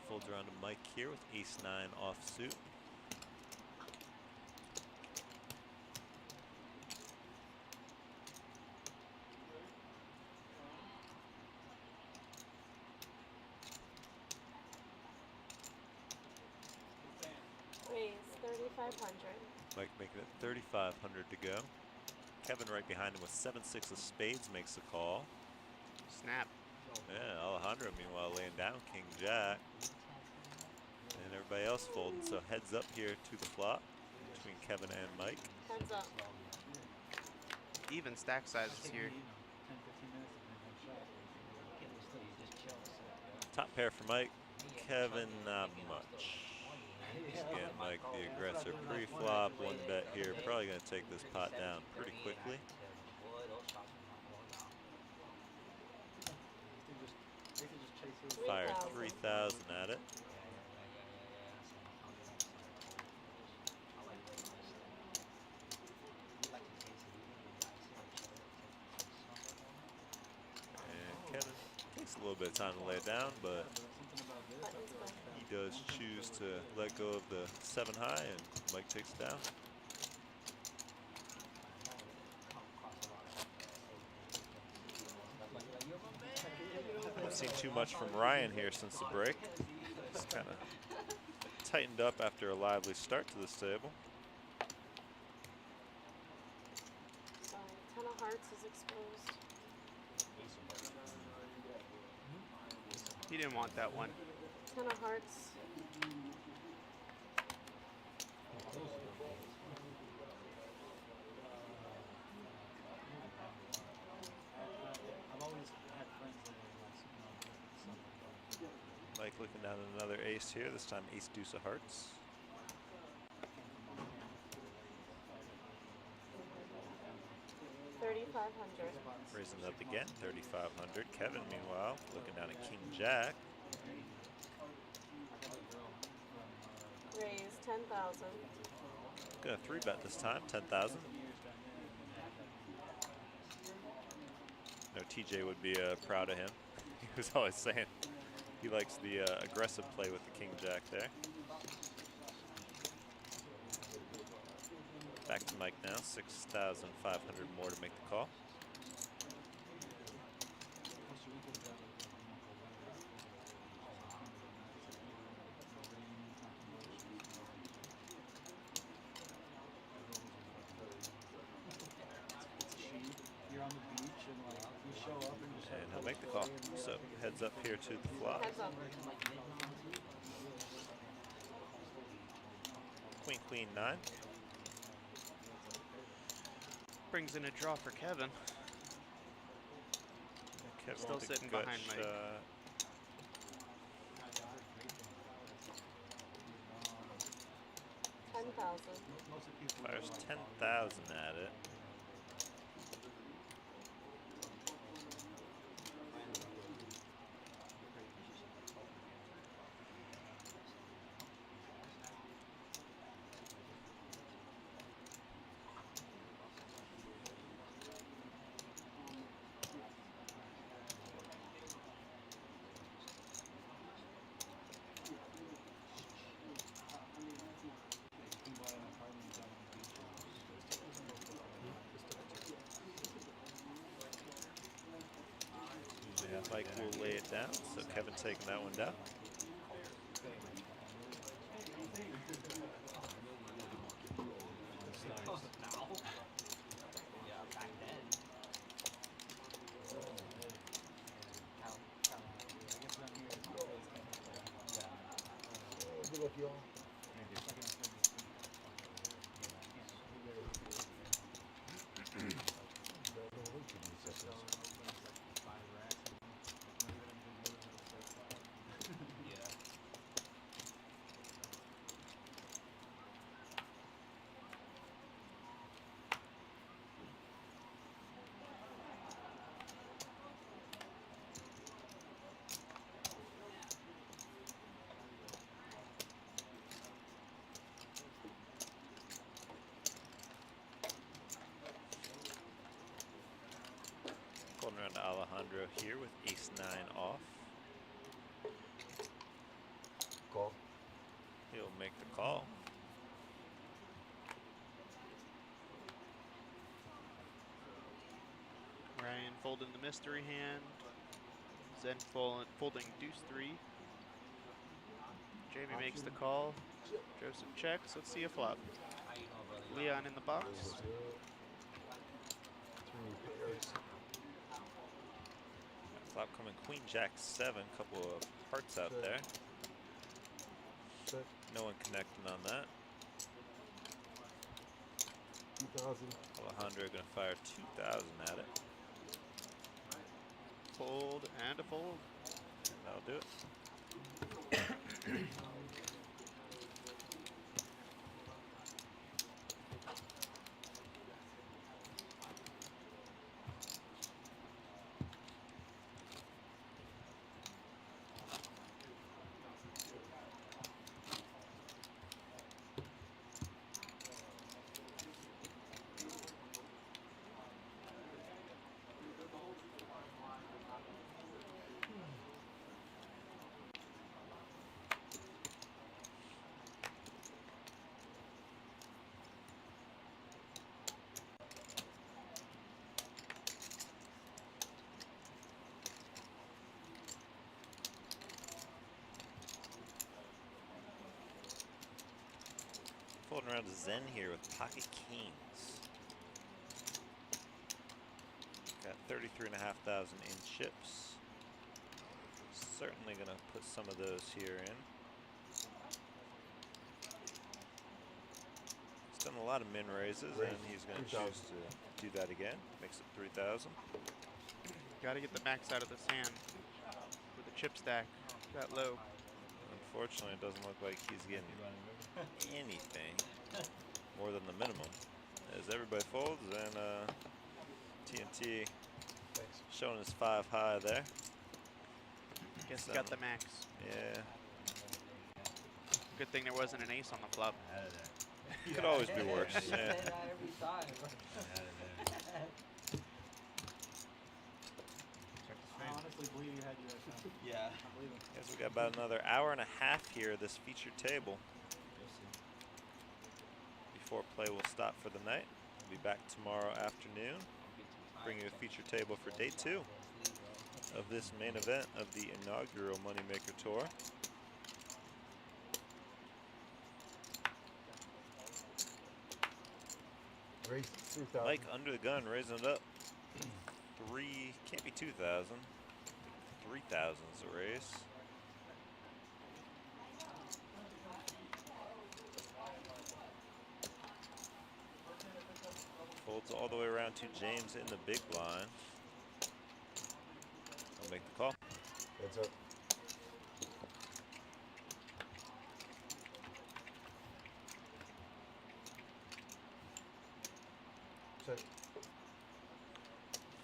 Folds around to Mike here with ace-9 offsuit. Raise 3,500. Mike making it 3,500 to go. Kevin right behind him with 7-6 of spades makes the call. Snap. Yeah, Alejandro meanwhile laying down king jack. And everybody else folding, so heads up here to the flop between Kevin and Mike. Heads up. Even stack sizes here. Top pair for Mike. Kevin, not much. He's getting like the aggressor pre-flop, one bet here. Probably going to take this pot down pretty quickly. Fire 3,000 at it. And Kevin takes a little bit of time to lay it down, but he does choose to let go of the 7 high, and Mike takes it down. Haven't seen too much from Ryan here since the break. He's kind of tightened up after a lively start to this table. 10 of hearts is exposed. He didn't want that one. 10 of hearts. Mike looking down at another ace here, this time ace deuce of hearts. $3,500. Raising it up again, 3,500. Kevin, meanwhile, looking down at king jack. Raise 10,000. Gonna 3-bet this time, 10,000. No, TJ would be proud of him. He was always saying he likes the aggressive play with the king jack there. Back to Mike now, 6,500 more to make the call. And he'll make the call. So heads up here to the flop. Heads up. Queen, queen, 9. Brings in a draw for Kevin. Kevin Still sitting behind Mike. 10,000. Fires 10,000 at it. Yeah, Mike will lay it down, so Kevin taking that one down. Good luck, y'all. Going around to Alejandro here with ace-9 off. Call. He'll make the call. Ryan folding the mystery hand. Zen folding deuce 3. Jamie makes the call. Joseph checks. Let's see a flop. Leon in the box. Flop coming queen jack 7, couple of hearts out there. No one connecting on that. 2,000. Alejandro gonna fire 2,000 at it. Fold and a fold. That'll do it. Going around to Zen here with pocket kings. Got 33,500 in chips. Certainly going to put some of those here in. He's done a lot of min raises, and he's going to choose to do that again. Makes it 3,000. Got to get the max out of this hand with the chip stack that low. Unfortunately, it doesn't look like he's getting anything more than the minimum. As everybody folds, and TNT showing his 5 high there. Guess he got the max. Yeah. Good thing there wasn't an ace on the flop. Could always be worse. Yeah. I honestly believe you had your account. Yeah. I believe it. Guess we got about another hour and a half here of this featured table before play will stop for the night. We'll be back tomorrow afternoon, bringing you a featured table for day 2 of this main event of the inaugural Moneymaker Tour. Raise 3,000. Mike under the gun, raising it up. Can't be 2,000. 3,000 is the raise. Folds all the way around to James in the big blind. I'll make the call. Heads up. Check.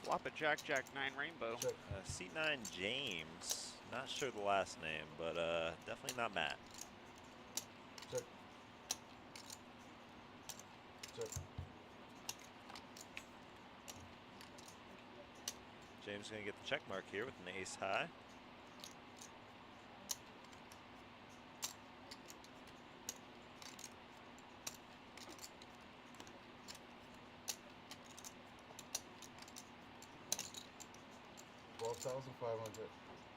Flop a Jack, Jack 9 rainbow. C9 James. Not sure the last name, but definitely not Matt. Check. Check. James is going to get the check mark here with an ace high. $12,500.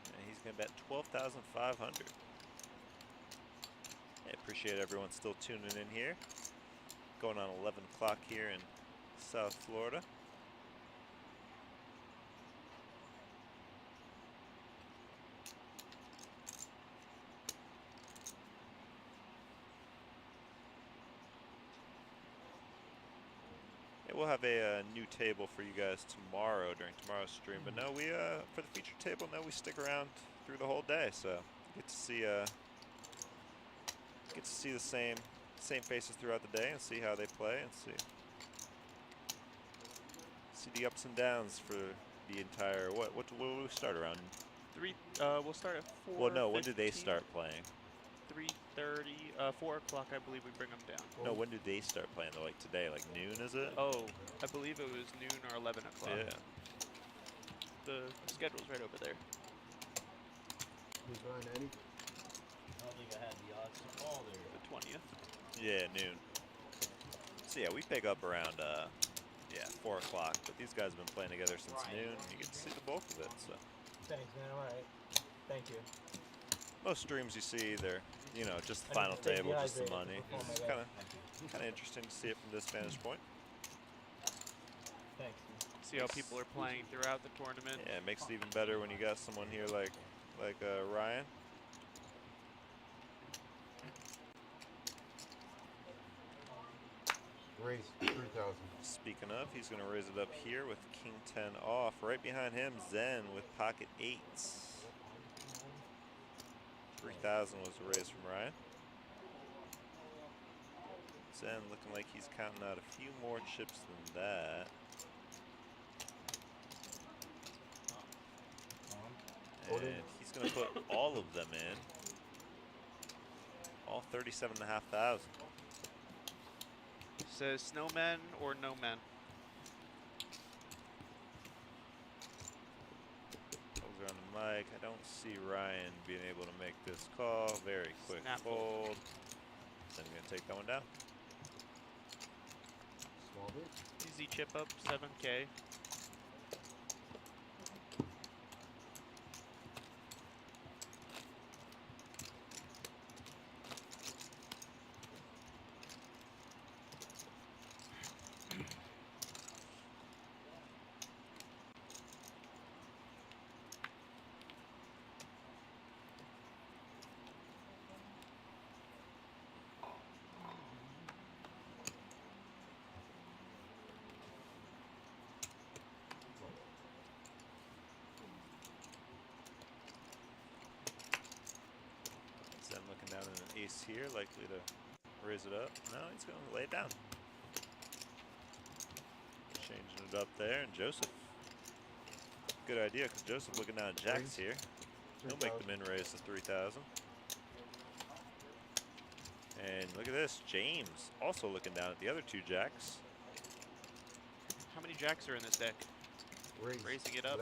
And he's going to bet 12,500. I appreciate everyone still tuning in here. Going on 11 o'clock here in South Florida. We'll have a new table for you guys tomorrow during tomorrow's stream. But no, we for the featured table, no, we stick around through the whole day. So get to see the same faces throughout the day and see how they play and see the ups and downs for the entire what will we start around? 3. We'll start at 4. Well, no, when do they start playing? 3:30, 4 o'clock, I believe we bring them down. No, when do they start playing? Though, like today, like noon, is it? Oh, I believe it was noon or 11 o'clock. Yeah. The schedule's right over there. Who's behind Eddie? I don't think I had the odds to call there. The 20th. Yeah, noon. So yeah, we pick up around 4 o'clock. But these guys have been playing together since noon. And you get to see the bulk of it. So. Thanks, man. All right. Thank you. Most streams you see, they're just the final table, just the money. It's kind of interesting to see it from this vantage point. Thanks. See how people are playing throughout the tournament. Yeah, it makes it even better when you got someone here like Ryan. Raise 3,000. Speaking of, he's going to raise it up here with King 10 off. Right behind him, Zen with pocket 8s. 3,000 was the raise from Ryan. Zen looking like he's counting out a few more chips than that. And he's going to put all of them in. All 37,500. Says snowmen or no men. Those are on the mic. I don't see Ryan being able to make this call. Very quick fold. Then I'm going to take that one down. Small bit. Easy chip up, 7K. ace here, likely to raise it up. No, he's going to lay it down. Changing it up there, and Joseph. Good idea, because Joseph looking down at jacks here. He'll make the min raise to 3,000. And look at this, James also looking down at the other two jacks. How many jacks are in this deck? Raising it up.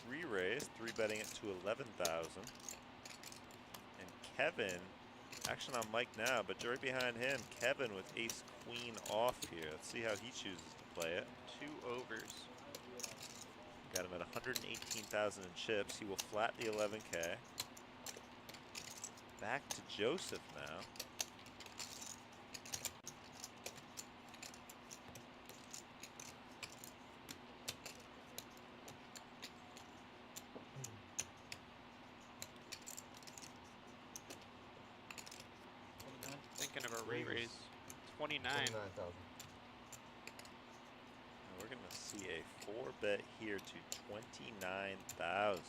Re-raise, 3-betting it to 11,000. And Kevin, action on Mike now, but right behind him, Kevin with ace queen off here. Let's see how he chooses to play it. 2 overs. Got him at 118,000 in chips. He will flat the 11K. Back to Joseph now. Thinking of a re-raise. 29. We're going to see a 4-bet here to 29,000.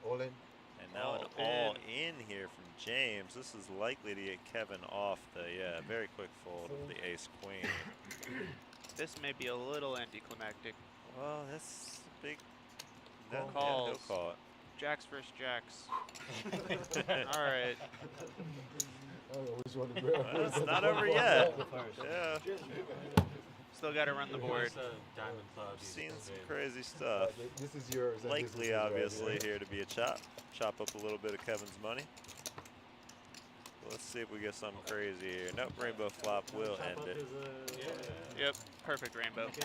All in. And now an all in here from James. This is likely to get Kevin off the, very quick fold of the ace queen. This may be a little anticlimactic. Well, that's a big no. Calls. Yeah, he'll call it. Jacks versus jacks. All right. Well, it's not over yet. Yeah. Still got to run the board. Seen some crazy stuff. This is yours. Likely, obviously, here to be a chop. Chop up a little bit of Kevin's money. Let's see if we get something crazy here. Nope, rainbow flop will end it. Yep, perfect rainbow. 6-6.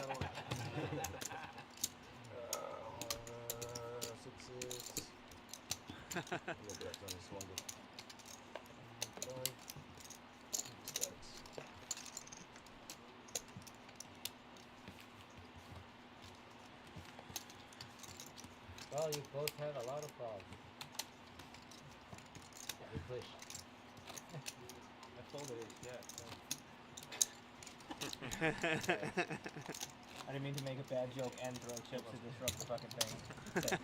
Well, you both have a lot of problems. We push. I folded it, yeah. I didn't mean to make a bad joke and throw chips to disrupt the fucking thing.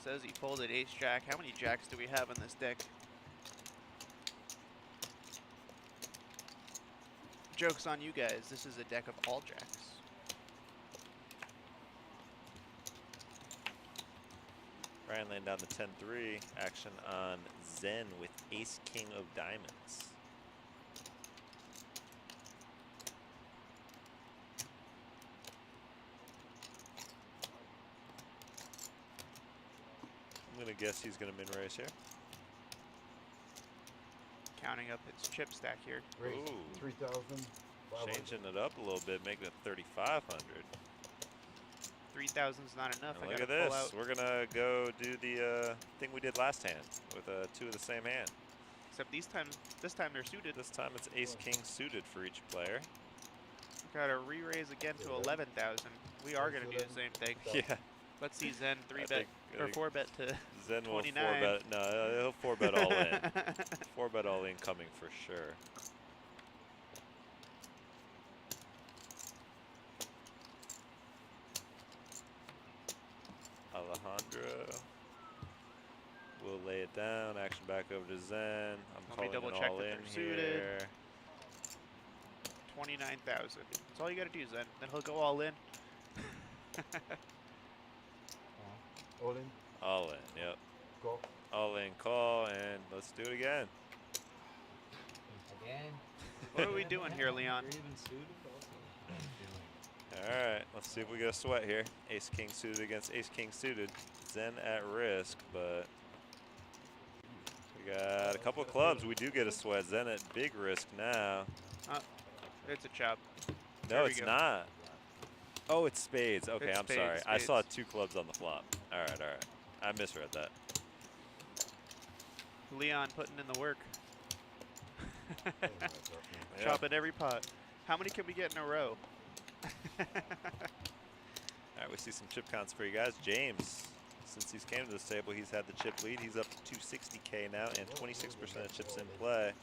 Says he folded ace jack. How many jacks do we have in this deck? Joke's on you guys. This is a deck of all jacks. Ryan laying down the 10-3. Action on Zen with ace king of diamonds. I'm going to guess he's going to min raise here. Counting up his chip stack here. Ooh. 3,000. Changing it up a little bit, making it 3,500. 3,000's not enough. Look at this. We're going to go do the thing we did last hand with 2 of the same hand. Except this time they're suited. This time it's ace king suited for each player. Got to re-raise again to 11,000. We are going to do the same thing. Yeah. Let's see Zen 3-bet or 4-bet to Zen will 29. 4-bet. No, he'll 4-bet all in. 4-bet all in coming for sure. Alejandro will lay it down. Action back over to Zen. I'm calling double it check all that in they're suited. here. 29,000. That's all you got to do, Zen. Then he'll go all in. All in. All in. Yep. Call. All in. Call, and let's do it again. Again. What are we doing here, Leon? All right, let's see if we get a sweat here. Ace king suited against ace king suited. Zen at risk, but we got a couple of clubs. We do get a sweat. Zen at big risk now. It's a chop. No, it's not. Oh, it's spades. Okay, It's I'm spades, sorry. I spades. saw 2 clubs on the flop. All right. I misread that. Leon putting in the work. Chop at every pot. How many can we get in a row? All right, we see some chip counts for you guys. James Since he's came to this table, he's had the chip lead. He's up to 260K now and 26% of chips in play.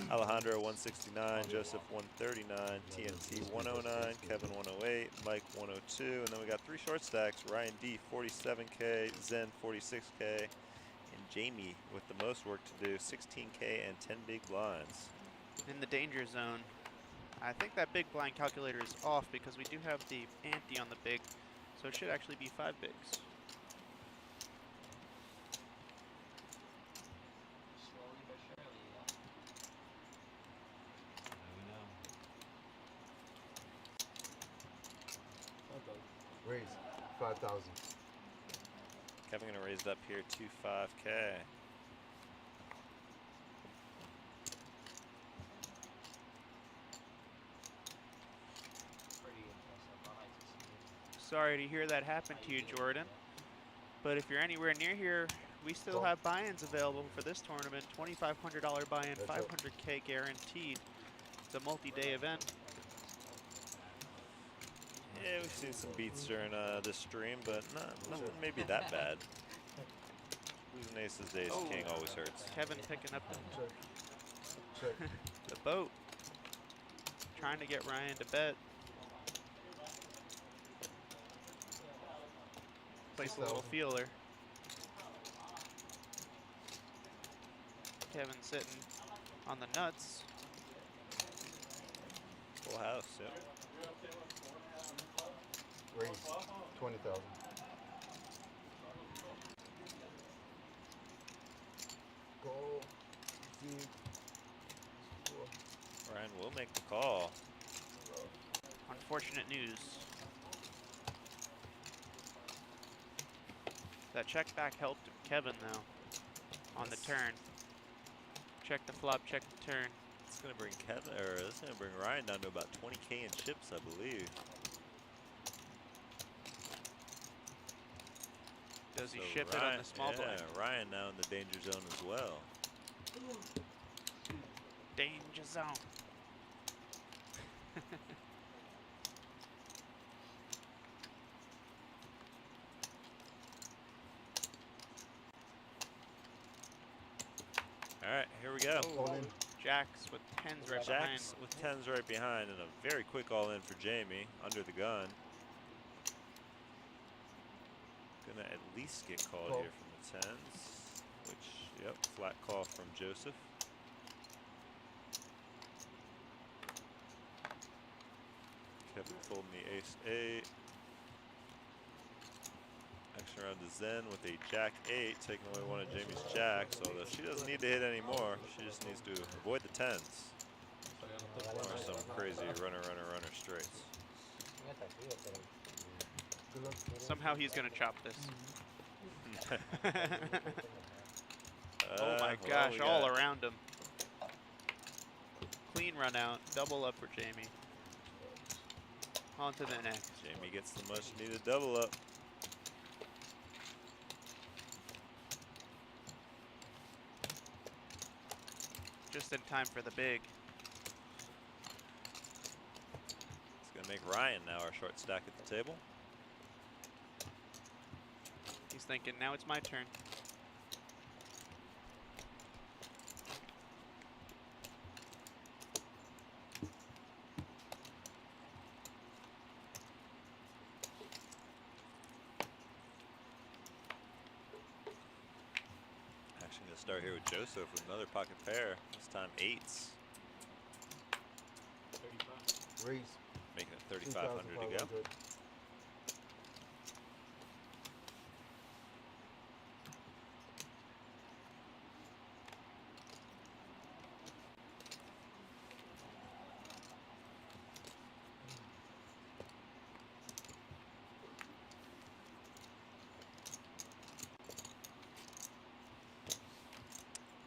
Alejandro 169, Joseph 139, TNT 109, Kevin 108, Mike 102, and then we got 3 short stacks. Ryan D 47K, Zen 46K, and Jamie with the most work to do, 16K and 10 big blinds. In the danger zone. I think that big blind calculator is off because we do have the ante on the big, so it should actually be 5 bigs. Slowly but surely, Raise 5,000. Kevin gonna raise it up here to 5K. Sorry to hear that happen to you, Jordan. But if you're anywhere near here, we still have buy-ins available for this tournament. $2,500 buy-in, 500K guaranteed. It's a multi-day event. Yeah, we've seen some beats during this stream, but nothing maybe that bad. Losing aces to ace king always hurts. Kevin picking up the boat. Trying to get Ryan to bet. Place a little feeler. Kevin sitting on the nuts. Full house, yeah. Raise 20,000. Go. Ryan will make the call. Unfortunate news. That check back helped Kevin though on the turn. Check the flop, check the turn. It's gonna bring Kevin, or it's gonna bring Ryan down to about 20K in chips, I believe. Does he ship it on the small blind? Yeah, Ryan now in the danger zone as well. Danger zone. All right, here we go. Oh, Jacks with 10s right behind. Jacks with 10s right behind, and a very quick all-in for Jamie under the gun. Gonna at least get called here from the 10s, which, yep, flat call from Joseph. Kevin folding the ace-8. Action around to Zen with a jack-8, taking away one of Jamie's jacks, although she doesn't need to hit anymore. She just needs to avoid the 10s. Or some crazy runner straights. Somehow he's gonna chop this. Oh my gosh, all around him. Clean run out, double up for Jamie. On to the next. Jamie gets the much needed double up. Just in time for the big. It's gonna make Ryan now our short stack at the table. He's thinking, now it's my turn. Actually gonna start here with Joseph with another pocket pair. This time 8s. 35. Raise. Making it 3,500 to go.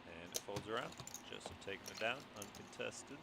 And it folds around. Joseph taking it down, uncontested.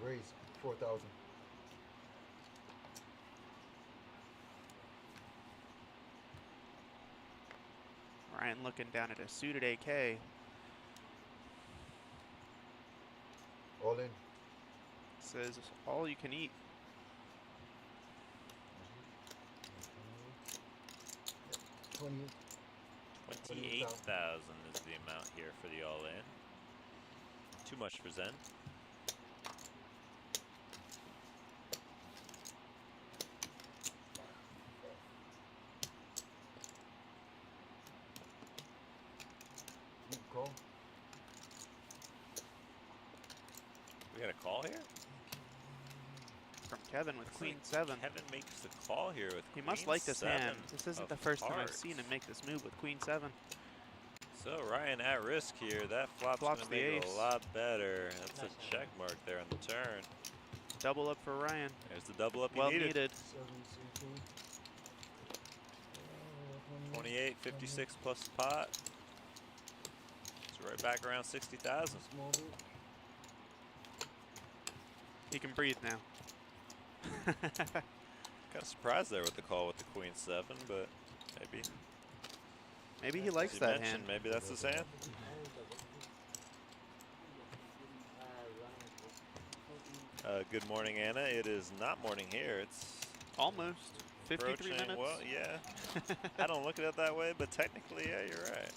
Raise 4,000. Ryan looking down at a suited AK. All in. Says all you can eat. 28,000 is the amount here for the all-in. Too much for Zen. Call. We got a call here? From Kevin with Queen 7. Kevin makes the call here with He Queen must like this 7 hand. This isn't of the first time I've hearts. seen him make this move with Queen 7. So Ryan at risk here. That flop's Flops gonna the make it ace. a lot better. That's a check mark there on the turn. Double up for Ryan. There's the double up Well he needed. 28.56 plus the pot. So right back around 60,000. He can breathe now. Kind of surprised there with the call with the Queen 7, but maybe. Maybe he likes As you that mentioned, hand. Maybe that's his hand. Good morning, Anna. It is not morning here. It's almost 53 approaching- minutes. Well, yeah. I don't look at it that way, but technically, yeah, you're right.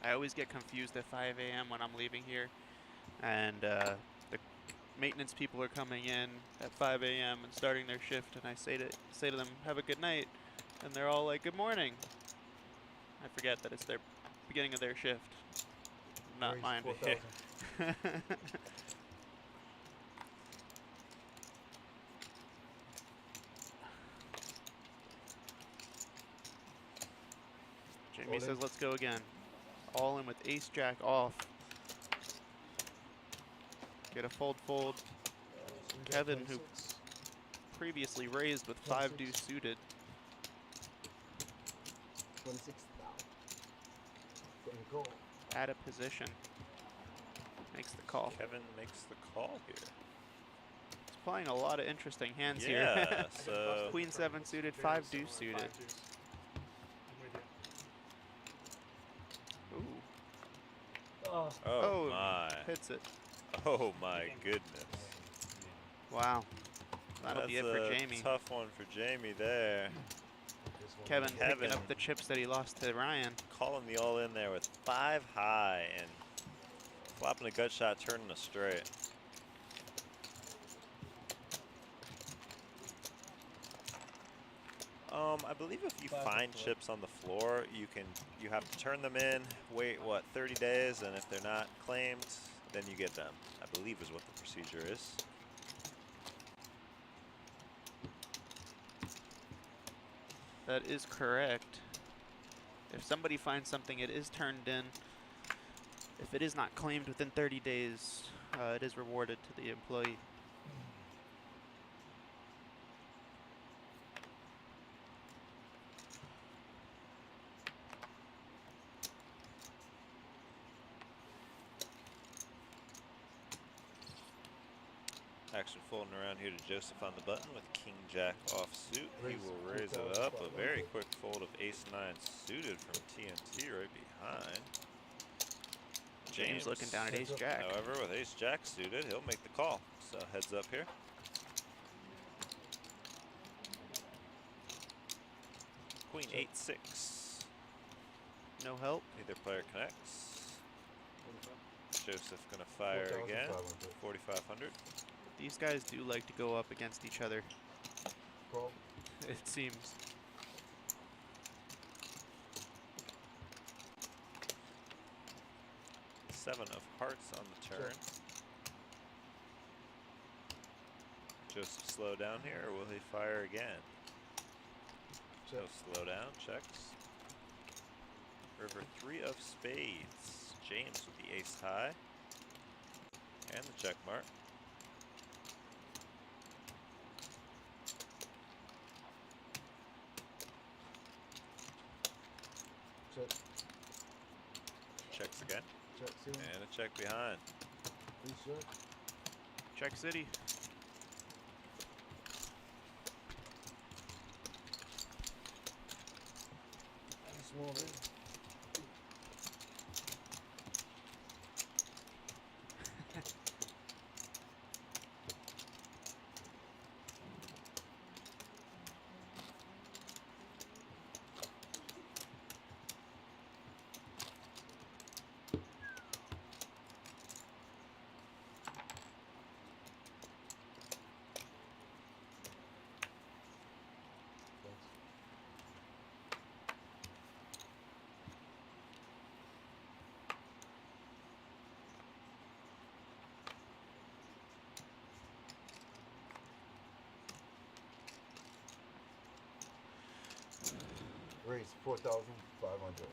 I always get confused at 5 a.m. when I'm leaving here, and the maintenance people are coming in at 5 a.m. and starting their shift, and I say to them, "Have a good night," and they're all like, "Good morning." I forget that it's their beginning of their shift, not Raise mine. 4,000. Jamie All in. says, "Let's go again." All in with ace jack off. Get a fold. Kevin, who previously raised with 5 deuce suited. 26,000. Go. Out of position. Makes the call. Kevin makes the call here. He's playing a lot of interesting hands Yeah, here. so- Queen 7 suited, 5 deuce suited. Ooh. Oh my. Hits it. Oh my goodness. Wow. That'll be it for That's a Jamie. tough one for Jamie there. Kevin picking up the chips that he lost to Ryan. Calling the all in there with 5 high and flopping a gut shot, turning a straight. I believe if you find chips on the floor, you have to turn them in, wait, what, 30 days, and if they're not claimed, then you get them. I believe is what the procedure is. That is correct. If somebody finds something, it is turned in. If it is not claimed within 30 days, it is rewarded to the employee. Action folding around here to Joseph on the button with King Jack offsuit. He will raise it up. A very quick fold of Ace 9 suited from TNT right behind. James looking down at Ace Jack. However, with Ace Jack suited, he'll make the call. So heads up here. Queen 8-6. No help. Neither player connects. Joseph gonna fire again. 4,500. These guys do like to go up against each other. Call. It seems. Seven of hearts on the turn. Joseph slow down here, or will he fire again? He'll slow down, checks. River 3 of spades. James with the ace high. And the check mark. Checks again. Check city. And a check behind. Check city. Small bit. Raise 4,500.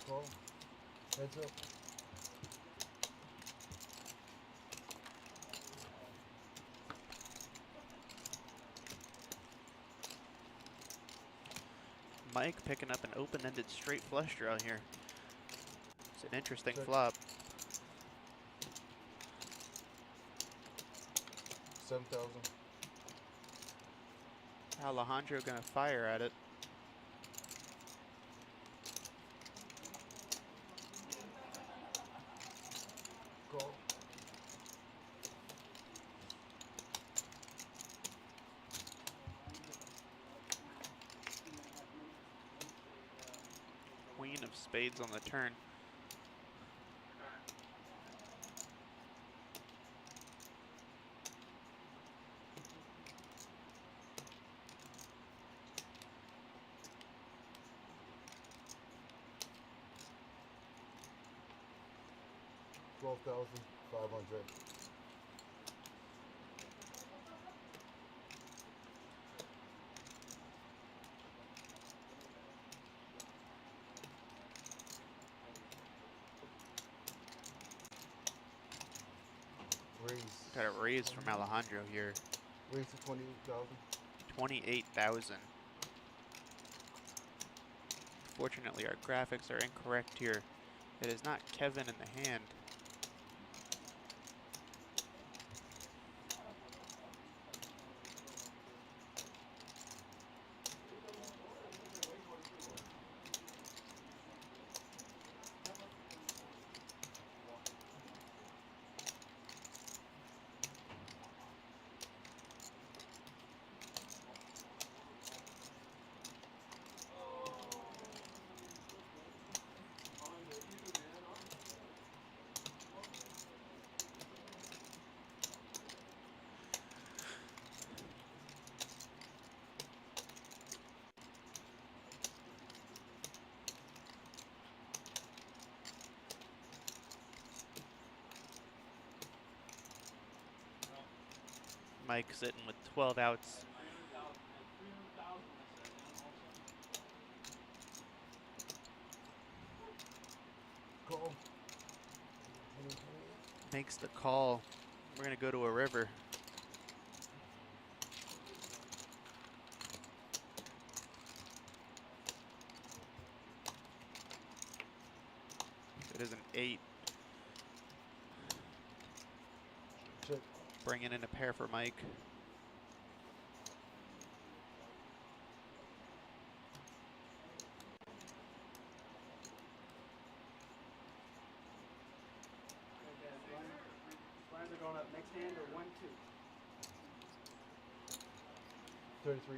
Call. Heads up. Mike picking up an open-ended straight flush draw here. It's an interesting flop. 7,000. Alejandro gonna fire at it. Call. Queen of spades on the turn. $12,500. Raise. Got a raise from Alejandro here. Raise to 28,000. 28,000. Fortunately, our graphics are incorrect here. It is not Kevin in the hand. Mike sitting with 12 outs. Call. Makes the call. We're gonna go to a river. It is an 8. Check. Bringing in a pair for Mike. Blinds are going up next hand or 1-2. 33.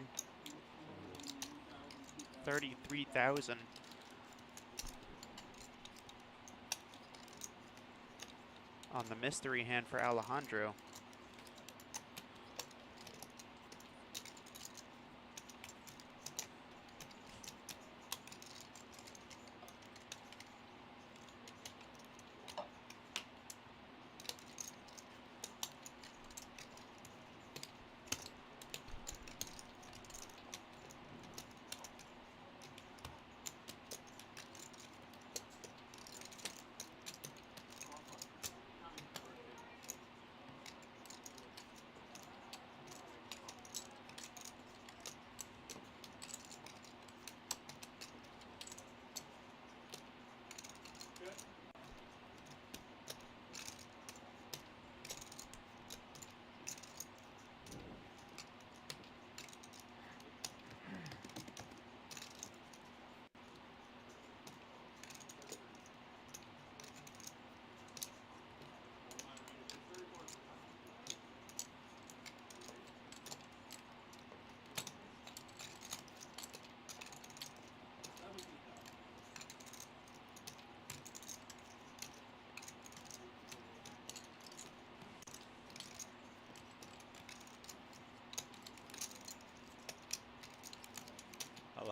33,000. On the mystery hand for Alejandro.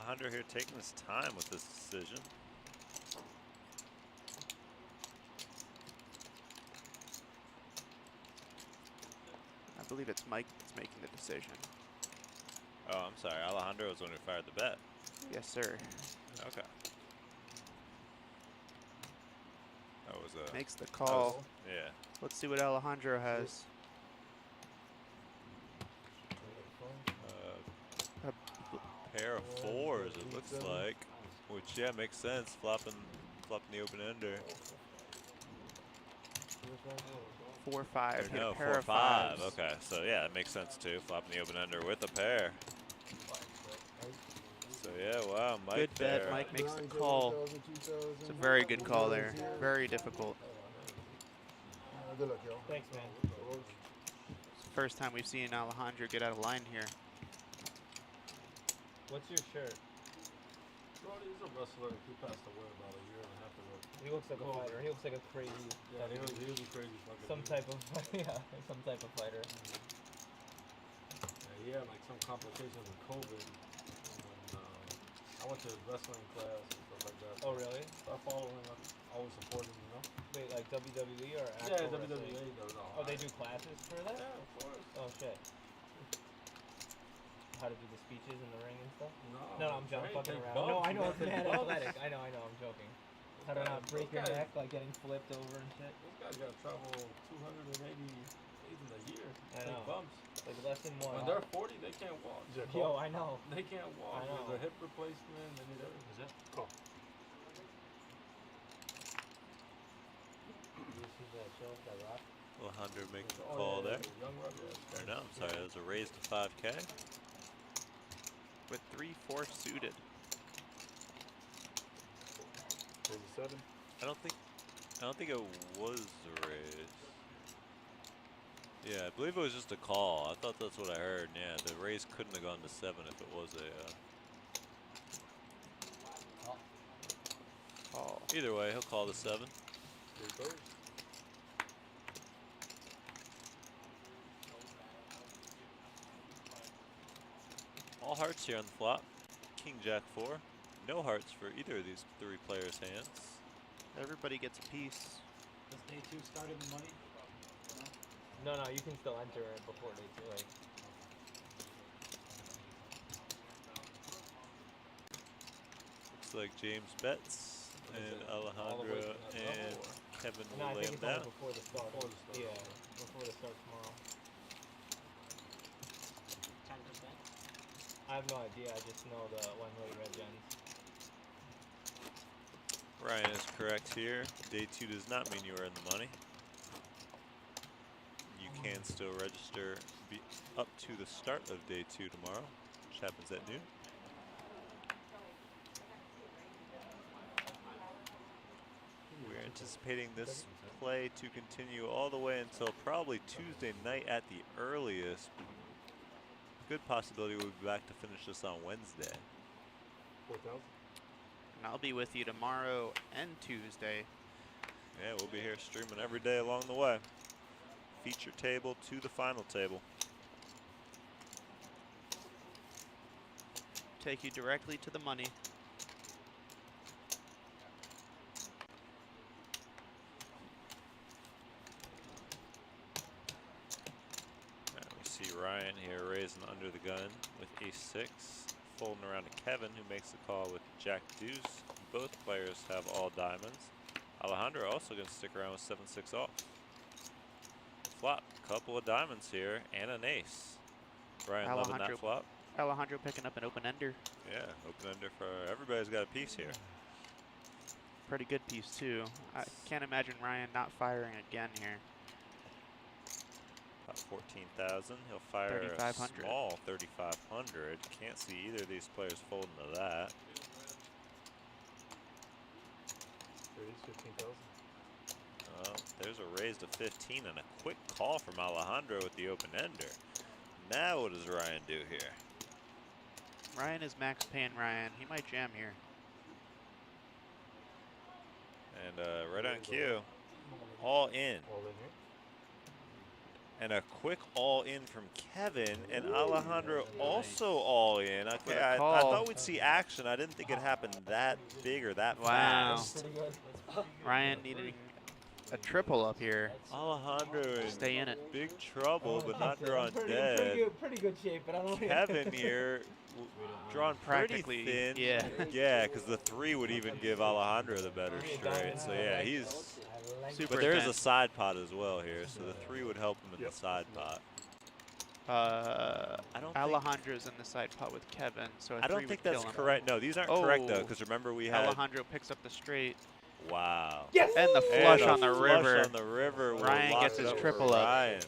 Alejandro here taking his time with this decision. I believe it's Mike that's making the decision. Oh, I'm sorry. Alejandro was the one who fired the bet. Yes, sir. Okay. That was a... Makes the call. Yeah. Let's see what Alejandro has. A pair of fours, it looks like. Which, yeah, makes sense. Flopping the open ender. 4-5. No, Pair 4-5. of fives. Okay, so yeah, it makes sense too. Flopping the open ender with a pair. So yeah, wow, Mike. Good bet. there. Mike makes the call. It's a very good call there. Very difficult. Good luck, yo. Thanks, man. It's the first time we've seen Alejandro get out of line here. What's your shirt? Bro, he's a wrestler. He passed away about a year and a half ago. He looks like a fighter. He looks like a crazy. Yeah, he was a crazy fucking. Some type of some type of fighter. Yeah, he had like some complications with COVID. And, I went to his wrestling class and stuff like that. Oh really? So I follow him. I always support him, you know. Wait, like WWE or actual Yeah, wrestling? WWE does all. Oh, they do classes for that? Yeah, of course. Oh shit. How to do the speeches in the ring and stuff? No, I'm just fucking around. bumps, No, I know it's man. mad Bumps. athletic. I know, I'm joking. How to not break your neck by getting flipped over and shit. This guy's got to travel 280 days in a year. I Take know. bumps. Like less than one. When they're 40, they can't walk. Yo, I know. They can't walk. I know. There's a hip replacement. They need everything. Is it? Cool. You see that show, The Rock? Alejandro making the call there. Young Rock, yeah. Or no, I'm sorry, that was a raise to 5K. With 3-4 suited. There's a 7. I don't think it was a raise. Yeah, I believe it was just a call. I thought that's what I heard. Yeah, the raise couldn't have gone to 7 if it was a call. Either way, he'll call the 7. All hearts here on the flop. King Jack 4. No hearts for either of these 3 players' hands. Everybody gets a piece. Does day 2 start in the money? No, you can still enter it before day 2. Like. Looks like James bets and Alejandro and Kevin No, I will lay think him it's down. only before the start. Yeah, before the start tomorrow. 10%? I have no idea. I just know the one way red gens. Ryan is correct here. Day 2 does not mean you are in the money. You can still register up to the start of day 2 tomorrow, which happens at noon. We're anticipating this play to continue all the way until probably Tuesday night at the earliest. Good possibility we'll be back to finish this on Wednesday. 4,000. And I'll be with you tomorrow and Tuesday. Yeah, we'll be here streaming every day along the way. Feature table to the final table. Take you directly to the money. We see Ryan here raising under the gun with ace-6, folding around to Kevin, who makes the call with jack-deuce. Both players have all diamonds. Alejandro also going to stick around with 7-6 off. Flop, couple of diamonds here, and an ace. Ryan loving that flop. Alejandro picking up an open ender. Yeah, open ender for everybody's got a piece here. Pretty good piece too. I can't imagine Ryan not firing again here. About 14,000. He'll fire a 3,500. small 3,500. Can't see either of these players folding to that. 15,000. There's a raise to 15 and a quick call from Alejandro with the open ender. Now what does Ryan do here? Ryan is max paying Ryan. He might jam here. And right on cue, all in. All in here. And a quick all-in from Kevin, and Alejandro also all-in. Okay, I thought we'd see action. I didn't think it happened that big or that fast. Ryan needing a triple up here. Alejandro in stay in it. Big trouble, but not drawn dead. Pretty good shape, but I don't know. Kevin here drawn Practically, pretty thin. yeah. Yeah, because the 3 would even give Alejandro the better straight. So yeah, he's super but there is thin. a side pot as well here, so the 3 would help him in the side pot. I don't. Alejandro's in the side pot with Kevin, so I don't think that's correct. No, these aren't correct though, because remember we had Alejandro picks up the straight. Wow. Yes. And the flush on the river. On the river. Ryan gets his triple up. Ryan.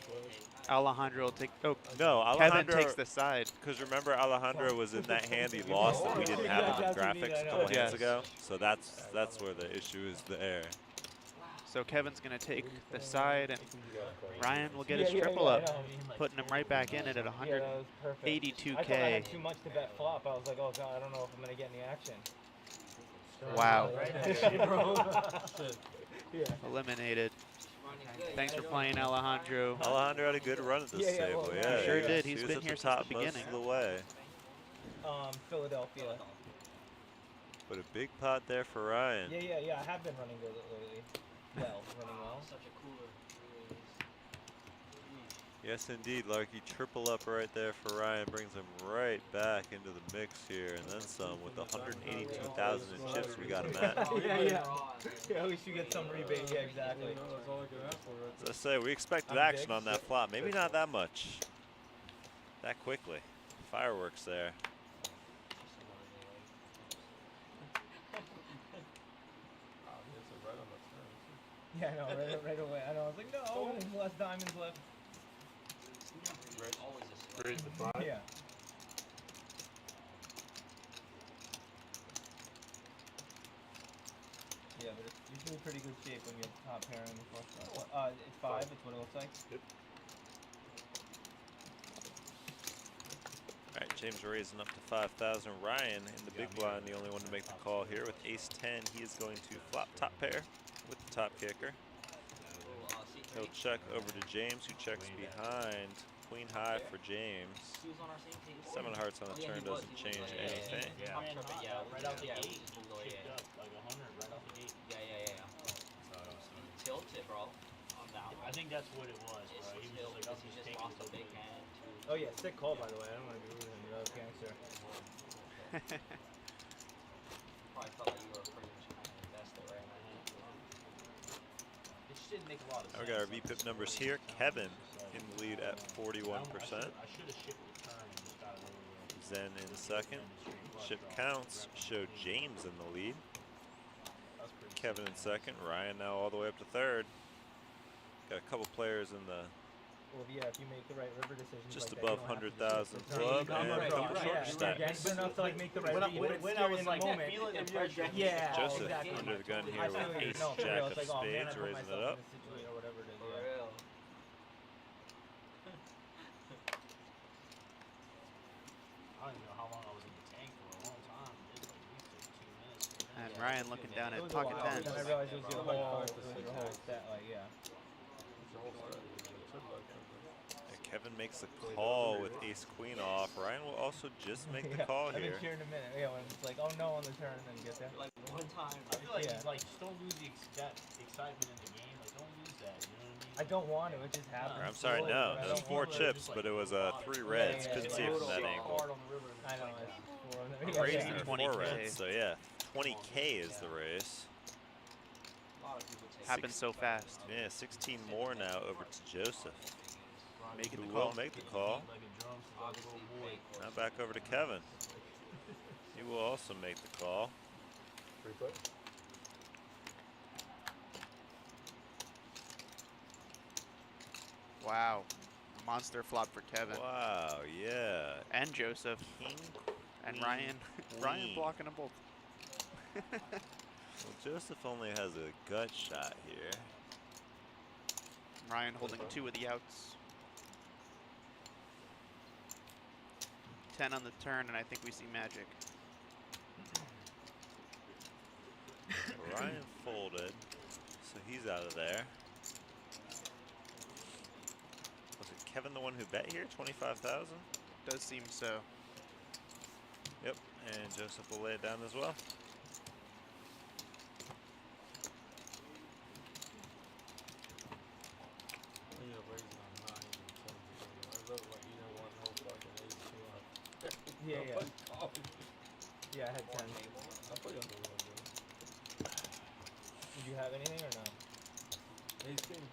Alejandro will take. Oh no, Alejandro Kevin takes the side. Because remember, Alejandro was in that hand he lost that we didn't have on the graphics a couple hands ago. So that's where the issue is there. So Kevin's gonna take the side, and Ryan will get his triple up, putting him right back in it at 182K. I thought I had too much to bet flop. I was like, oh god, I don't know if I'm gonna get any action. Wow. Eliminated. Thanks for playing, Alejandro. Alejandro had a good run at this table. Yeah, sure did. He's he been was here at the since top the most beginning. of the way. Philadelphia. But a big pot there for Ryan. Yeah. I have been running good lately. Running well. Such a cooler. Yes, indeed, Larky. Triple up right there for Ryan brings him right back into the mix here, and then some with the 182,000 in chips we got him at. Yeah, at least you get some rebate. Yeah, exactly. As I say, we expected action on that flop. Maybe not that much. That quickly. Fireworks there. Yeah, I know, right away. I know. I was like, no, there's less diamonds left. Raise the 5? Yeah. Yeah, but it's usually pretty good shape when you're top pair in the first round. It's 5, it's what it looks like. Yep. All right, James raising up to 5,000. Ryan in the big blind, the only one to make the call here with ace 10. He is going to flop top pair with the top kicker. He'll check over to James, who checks behind. Queen high for James. 7 hearts on the turn doesn't change anything. Yeah, right out the gate. Kicked up like 100 right out the gate. Yeah. Tilt it, bro. I'm down. I think that's what it was, bro. He was like, I'm just taking lost a big hand. Oh yeah, sick call by the way. I don't want to be rude to the other gangster. Probably felt like you were pretty much kind of invested right now. It just didn't make a lot of sense. We got our VPIP numbers here. Kevin in the lead at 41%. Zen in second. Chip counts show James in the lead. Kevin in second. Ryan now all the way up to third. Got a couple players in the Well, yeah, if you make the right river decisions just like above that, 100,000 club and a couple short stacks. Gangster enough to like make the right when I was like feeling the pressure. Yeah, Joseph exactly. under the gun here I feel with you. ace No, for jack real. of It's like, oh, man, I spades, put raising myself it up. in this situation or whatever it is. For real. I don't even know how long I was in the tank for. A long time. It was like at least 2 minutes. And Ryan looking down It at was a pocket while. tens. Then I realized it was your whole set, like, yeah. Kevin makes a call with ace queen off. Ryan will also just make the call I've been here. cheering a minute. Yeah, when it's like, oh no on the turn, and then you get there. Like one time. I feel like it's like just don't lose the excitement in the game. Like don't lose that. You know what I mean? I don't want to. It just happens. I'm sorry, no. It was 4 chips, but it was 3 reds. Couldn't see it from that angle. I know. It's 4. Raised Yeah. to 4 20K. reds, so yeah. 20K is the race. Happens so fast. Yeah, 16 more now over to Joseph. Making the Who call. will make the call. Now back over to Kevin. He will also make the call. Free play. Wow. Monster flop for Kevin. Wow, yeah. And Joseph. King, And queen, Ryan. Ryan queen. blocking them both. Well, Joseph only has a gut shot here. Ryan holding 2 of the outs. 10 on the turn, and I think we see magic. Ryan folded, so he's out of there. The Kevin the one who bet here? 25,000? Does seem so. Yep, and Joseph will lay it down as well. Yeah, yeah. Yeah, I had 10. Did you have anything or no?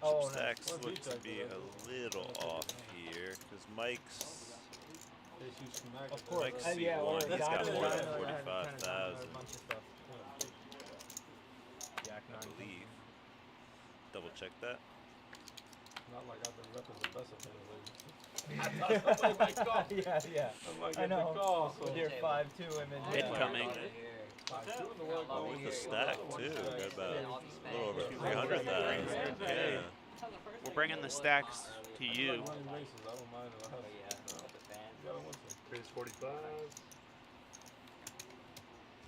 Oh, stacks look to be a little off here because Mike's. Of course. Mike's Yeah, C1, he's got Diamond, more than Diamond, I had 45,000. a bunch of stuff. Jack I 9. believe. Double check that. Not like I've been repping the best of him lately. Yeah, yeah. I know. With your 5-2 image. Incoming. Oh, with the stack too. Got about a little over 300,000. Yeah. We're bringing the stacks to you. Raise 45.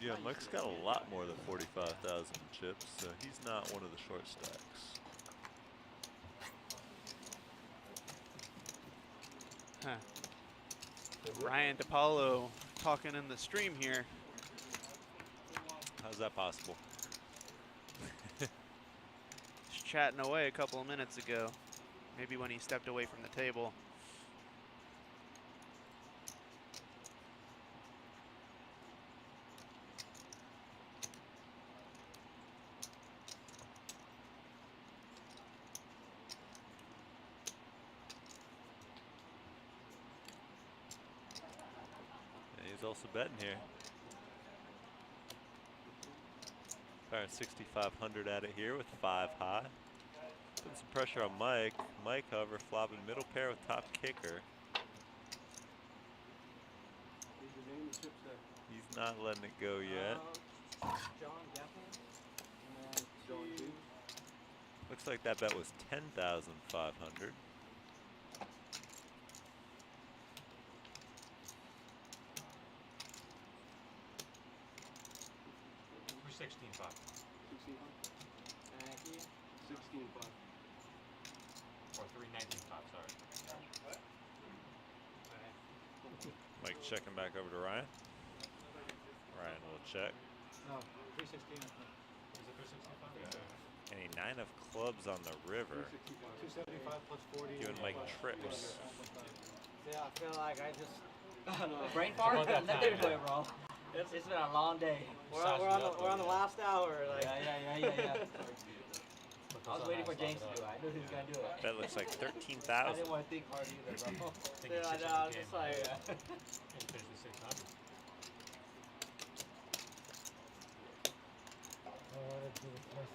Yeah, Mike's got a lot more than 45,000 chips, so he's not one of the short stacks. Huh. Ryan DePaulo talking in the stream here. How's that possible? Just chatting away a couple of minutes ago. Maybe when he stepped away from the table. He's also betting here. Firing 6,500 at it here with 5 high. Putting some pressure on Mike. Mike, however, flopping middle pair with top kicker. He's not letting it go yet. Looks like that bet was 10,500. We're 16-5. 16-5. Or 319-5, sorry. Mike checking back over to Ryan. Ryan will check. No, 316. Is it 365? And a 9 of clubs on the river. 275 plus 40. Giving Mike trips. Yeah, I feel like I just brain fart. Let it go, bro. It's been a long day. We're on the last hour. Like. Yeah. I was waiting for James to do it. I knew he was gonna do it. That looks like 13,000. I didn't want to think hard either, bro. Yeah, I know. I was just like. Finish with 600.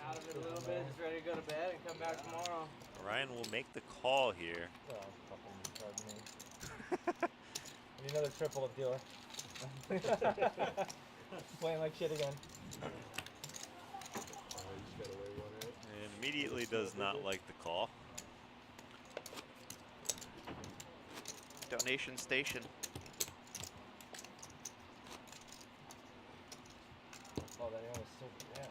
Out of it a little bit, just ready to go to bed and come back tomorrow. Ryan will make the call here. Oh, fucking retard me. I need another triple of dealer. Playing like shit again. And immediately does not like the call. Donation station. Oh, that was so bad.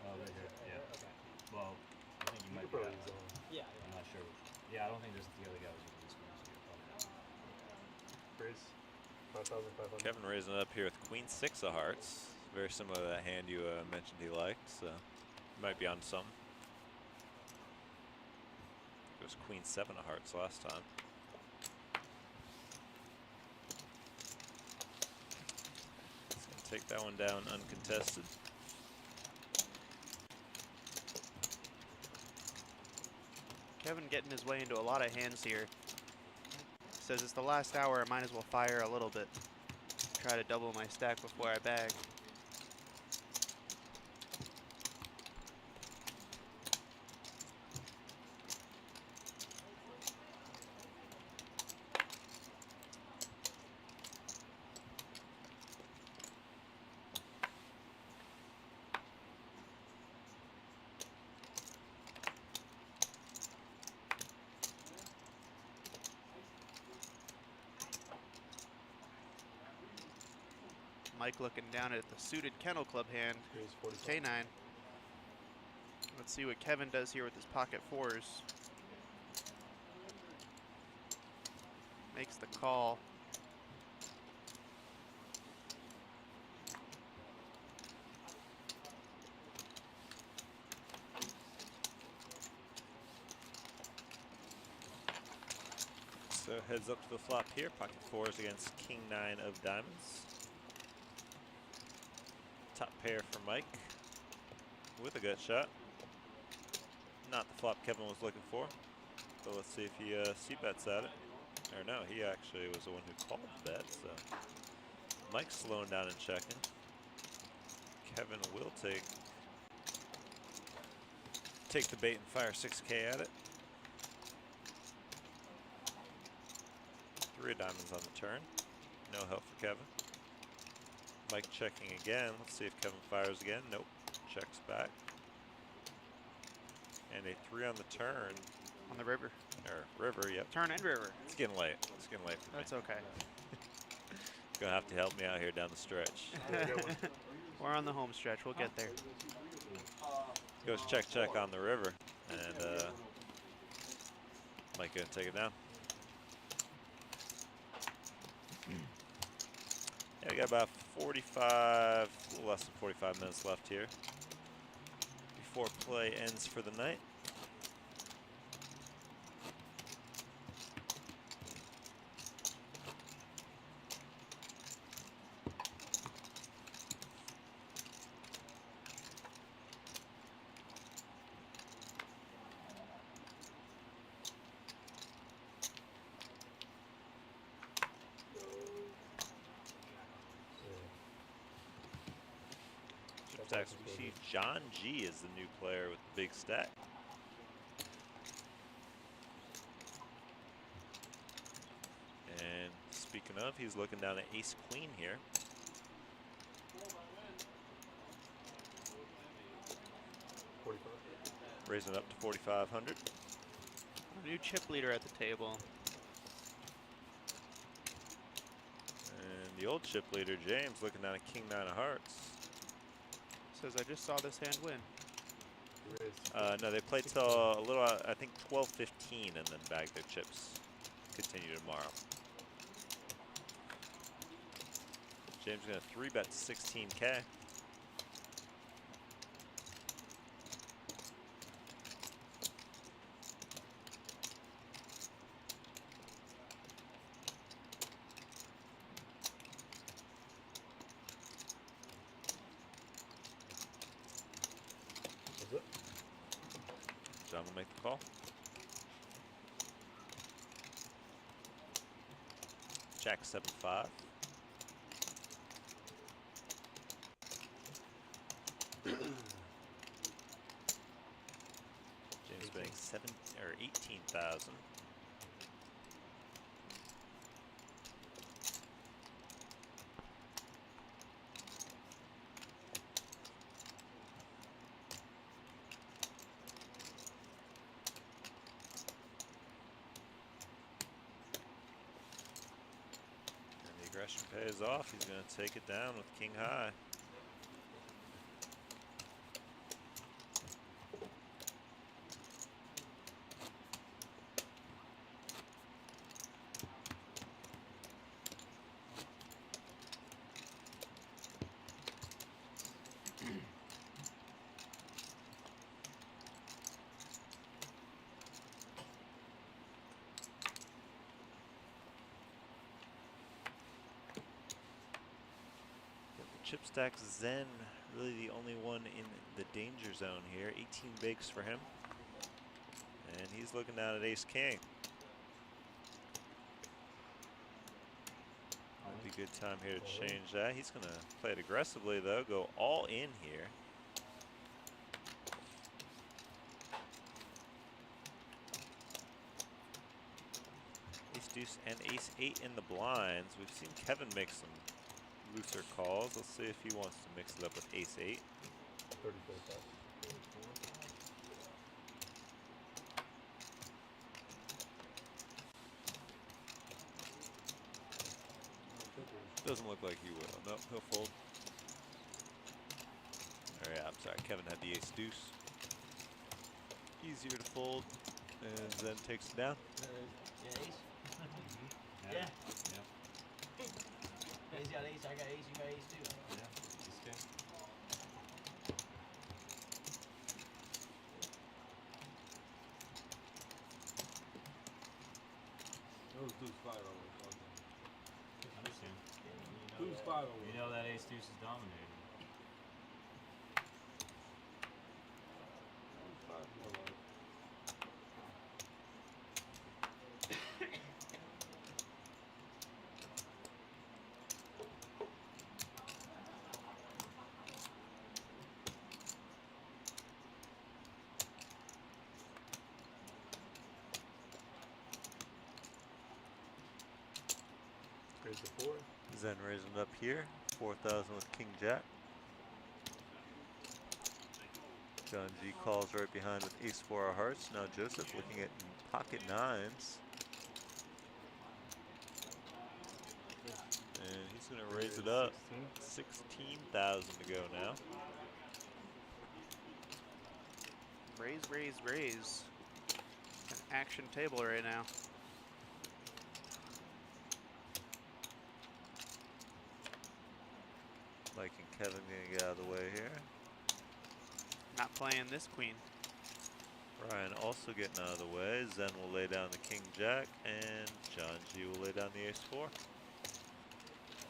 Oh, they're here. Yeah. Okay. Well, I think you might be out. Yeah. I'm not sure. Yeah, I don't think this the other guy was using this one, so you're probably not. Raise 5,500. Kevin raising it up here with Queen 6 of hearts. Very similar to that hand you mentioned he liked, so might be on some. It was Queen 7 of hearts last time. He's gonna take that one down uncontested. Kevin getting his way into a lot of hands here. Says it's the last hour, I might as well fire a little bit. Try to double my stack before I bag. Mike looking down at the suited Kennel Club hand. K9. Let's see what Kevin does here with his pocket fours. Makes the call. So heads up to the flop here. Pocket fours against King 9 of diamonds. Top pair for Mike with a gut shot. Not the flop Kevin was looking for. So let's see if he c-bets at it. Or no, he actually was the one who called the bet. So Mike's slowing down and checking. Kevin will take the bait and fire 6K at it. 3 of diamonds on the turn. No help for Kevin. Mike checking again. Let's see if Kevin fires again. Nope. Checks back. And a 3 on the turn. On the river. Or river, yep. Turn and river. It's getting late. It's getting late for That's me. okay. Gonna have to help me out here down the stretch. We're on the home stretch. We'll get there. Goes check on the river. And Mike gonna take it down. Yeah, we got about 45, a little less than 45 minutes left here before play ends for the night. We see John G is the new player with the big stack. And speaking of, he's looking down at ace queen here. Raising up to 4,500. A new chip leader at the table. And the old chip leader, James, looking down at king 9 of hearts. Says, I just saw this hand win. No, they play till a little, I think 12:15, and then bag their chips. Continue tomorrow. James is going to 3-bet 16K. John will make the call. Jack 7-5. James betting 18,000. Aggression pays off. He's going to take it down with king high. Chip stack Zen, really the only one in the danger zone here. 18 bigs for him. And he's looking down at ace king. Might be a good time here to change that. He's going to play it aggressively though, go all in here. Ace deuce and ace 8 in the blinds. We've seen Kevin make some looser calls. Let's see if he wants to mix it up with ace 8. 34,000. Doesn't look like he will. Nope, he'll fold. Oh yeah, I'm sorry. Kevin had the ace deuce. Easier to fold, and then takes it down. Yeah, ace. Yeah. Yeah. Yeah. He's got ace, I got ace, you got ace too. Yeah. Ace king. Those deuce five always. Understand. Deuce five always. You know that ace deuce is dominating. Deuce five more like. Raise the 4. Zen raising up here. 4,000 with King Jack. John G calls right behind with ace 4 of hearts. Now Joseph looking at pocket nines. And he's going to raise it up. 16,000 to go now. Raise, raise, raise. An action table right now. Mike and Kevin gonna get out of the way here. Not playing this queen. Ryan also getting out of the way. Zen will lay down the King Jack, and John G will lay down the ace 4.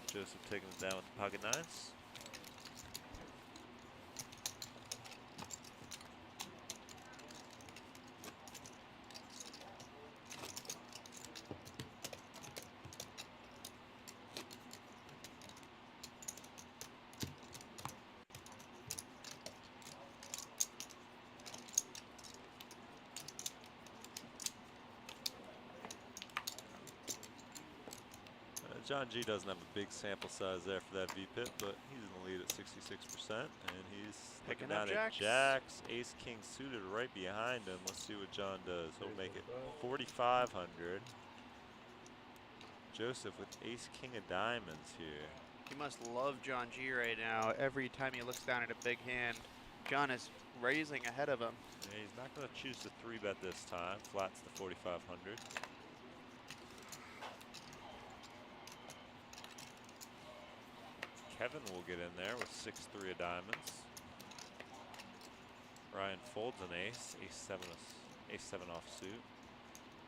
Joseph taking it down with the pocket nines. John G doesn't have a big sample size there for that V-pip, but he's in the lead at 66%, and he's Picking looking up down at jacks. jacks, ace king suited right behind him. Let's see what John does. He'll make it 4,500. Joseph with ace king of diamonds here. He must love John G right now. Every time he looks down at a big hand, John is raising ahead of him. Yeah, he's not going to choose to 3-bet this time. Flats the 4,500. Kevin will get in there with 6-3 of diamonds. Ryan folds an ace, ace 7 offsuit.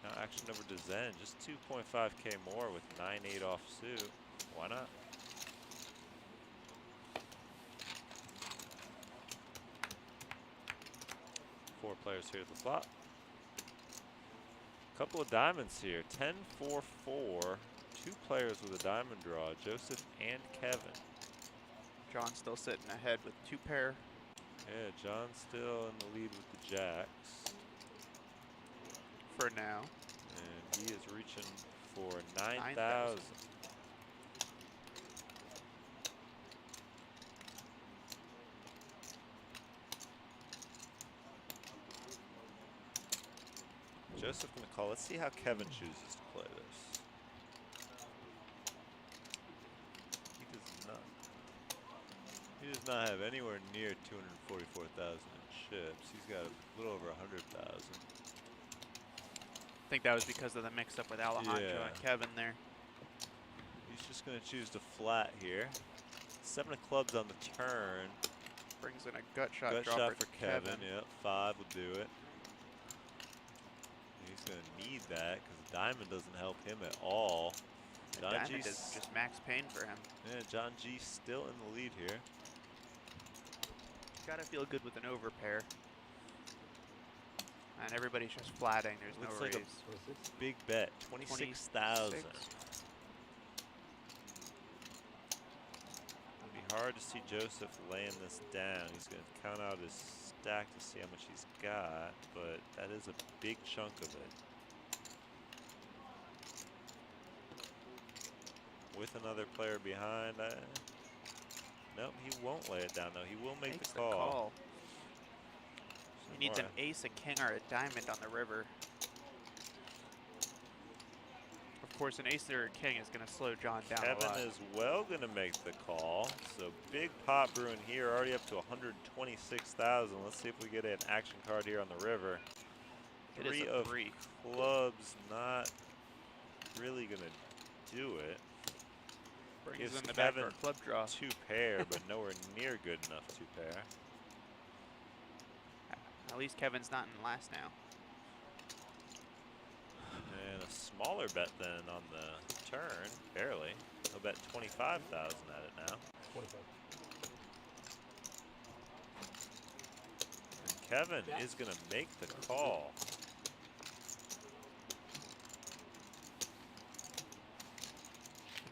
Now action over to Zen, just 2.5k more with 9-8 offsuit. Why not? Four players here at the flop. Couple of diamonds here, 10-4-4. 2 players with a diamond draw, Joseph and Kevin. John's still sitting ahead with 2 pair. Yeah, John's still in the lead with the jacks. For now. And he is reaching for 9,000. Joseph gonna call. Let's see how Kevin chooses to play this. He does not have anywhere near 244,000 in chips. He's got a little over 100,000. I think that was because of the mix-up with Alejandro and Kevin there. He's just going to choose to flat here. 7 of clubs on the turn. Brings in a gut shot Gut draw shot for Kevin. Yep, 5 will do it. He's going to need that because diamond doesn't help him at all. John Diamond G's is just max pain for him. Yeah, John G still in the lead here. Gotta feel good with an overpair. And everybody's just flatting. There's Looks no like raise. a big bet, 26,000. It'd be hard to see Joseph laying this down. He's going to count out his stack to see how much he's got, but that is a big chunk of it. With another player behind, nope, he won't lay it down though. He will make the call. He needs an ace, a king, or a diamond on the river. Of course, an ace or a king is going to slow John down a Kevin lot. is well going to make the call. So big pot brewing here, already up to 126,000. Let's see if we get an action card here on the river. It is Three a of 3. clubs, not really going to do it. Brings Gives in the Kevin backdoor club draw. 2 pair, but nowhere near good enough 2 pair. At least Kevin's not in last now. And a smaller bet then on the turn, barely. He'll bet 25,000 at it now. 25. And Kevin is going to make the call.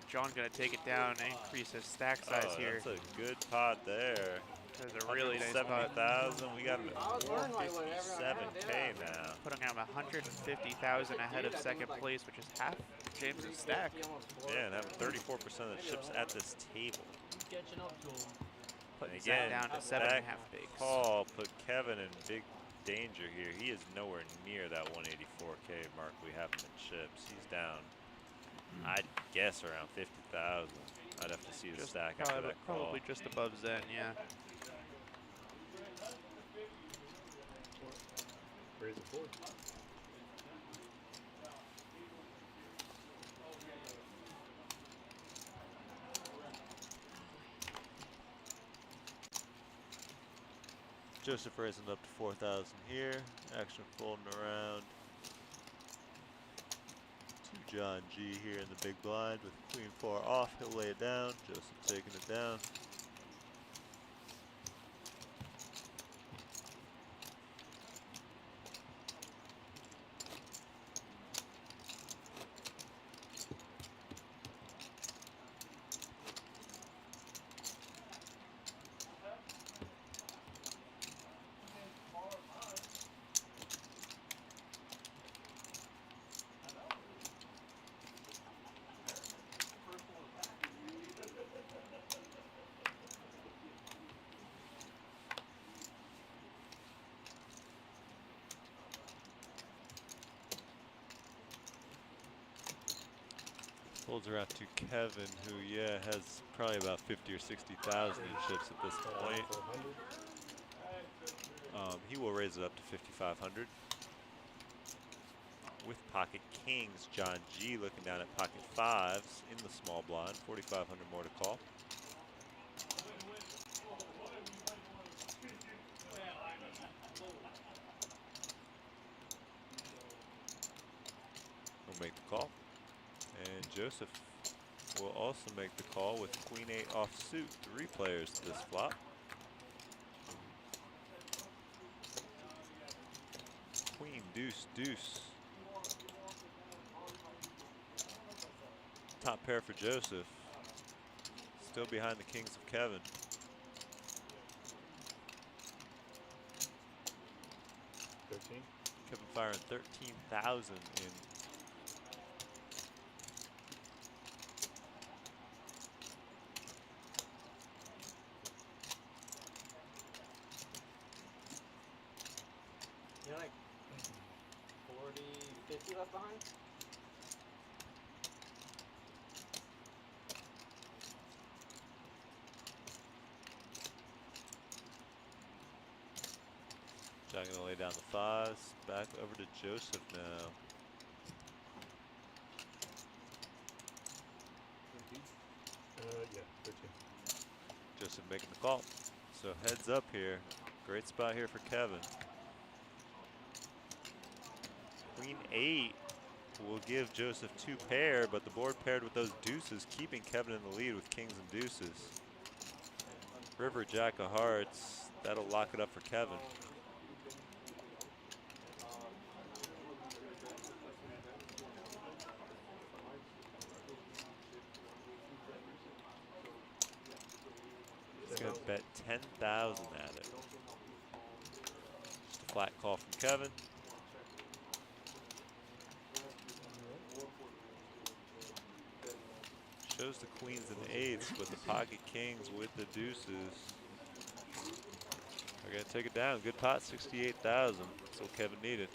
John going to take it down and increase his stack size here. That's a good pot there. That's a really nice pot. 70,000. We got him at 457K now. Putting him 150,000 ahead of second place, which is half James's stack. Yeah, and having 34% of the chips at this table. Catching up to him. Putting And again, Zach down to 7.5 that bigs. call put Kevin in big danger here. He is nowhere near that 184K mark we have him in chips. He's down, I'd guess, around 50,000. I'd have to see his stack after that call. Probably just above Zen, yeah. Raise it forward. Joseph raising up to 4,000 here. Action folding around to John G here in the big blind with Queen 4 off. He'll lay it down. Joseph taking it down. Folds around to Kevin, who, yeah, has probably about 50 or 60,000 in chips at this point. He will raise it up to 5,500. With pocket kings, John G looking down at pocket fives in the small blind. 4,500 more to call. We'll make the call. And Joseph will also make the call with Queen 8 offsuit. 3 players to this flop. Queen, deuce, deuce. Top pair for Joseph. Still behind the kings of Kevin. Kevin firing 13,000 in. You're like 40, 50 left behind? John gonna lay down the fives. Back over to Joseph now. Yeah, 13. Joseph making the call. So heads up here. Great spot here for Kevin. Queen 8 will give Joseph 2 pair, but the board paired with those deuces, keeping Kevin in the lead with kings and deuces. River, jack of hearts. That'll lock it up for Kevin. He's gonna bet 10,000 at it. Just a flat call from Kevin. Shows the queens and eights, but the pocket kings with the deuces. They're gonna take it down. Good pot, 68,000. That's what Kevin needed.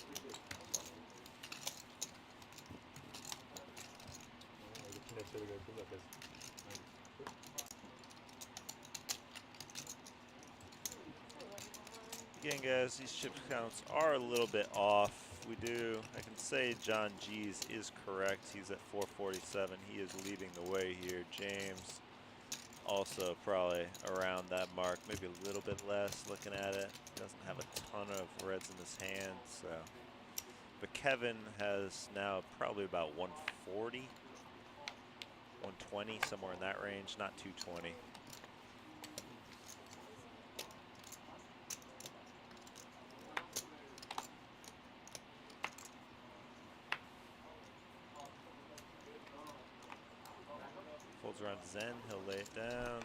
Again, guys, these chip counts are a little bit off. I can say John G's is correct. He's at 447. He is leading the way here. James also probably around that mark, maybe a little bit less looking at it. He doesn't have a ton of reds in his hand, so. But Kevin has now probably about 140, 120, somewhere in that range, not 220. Folds around Zen, he'll lay it down.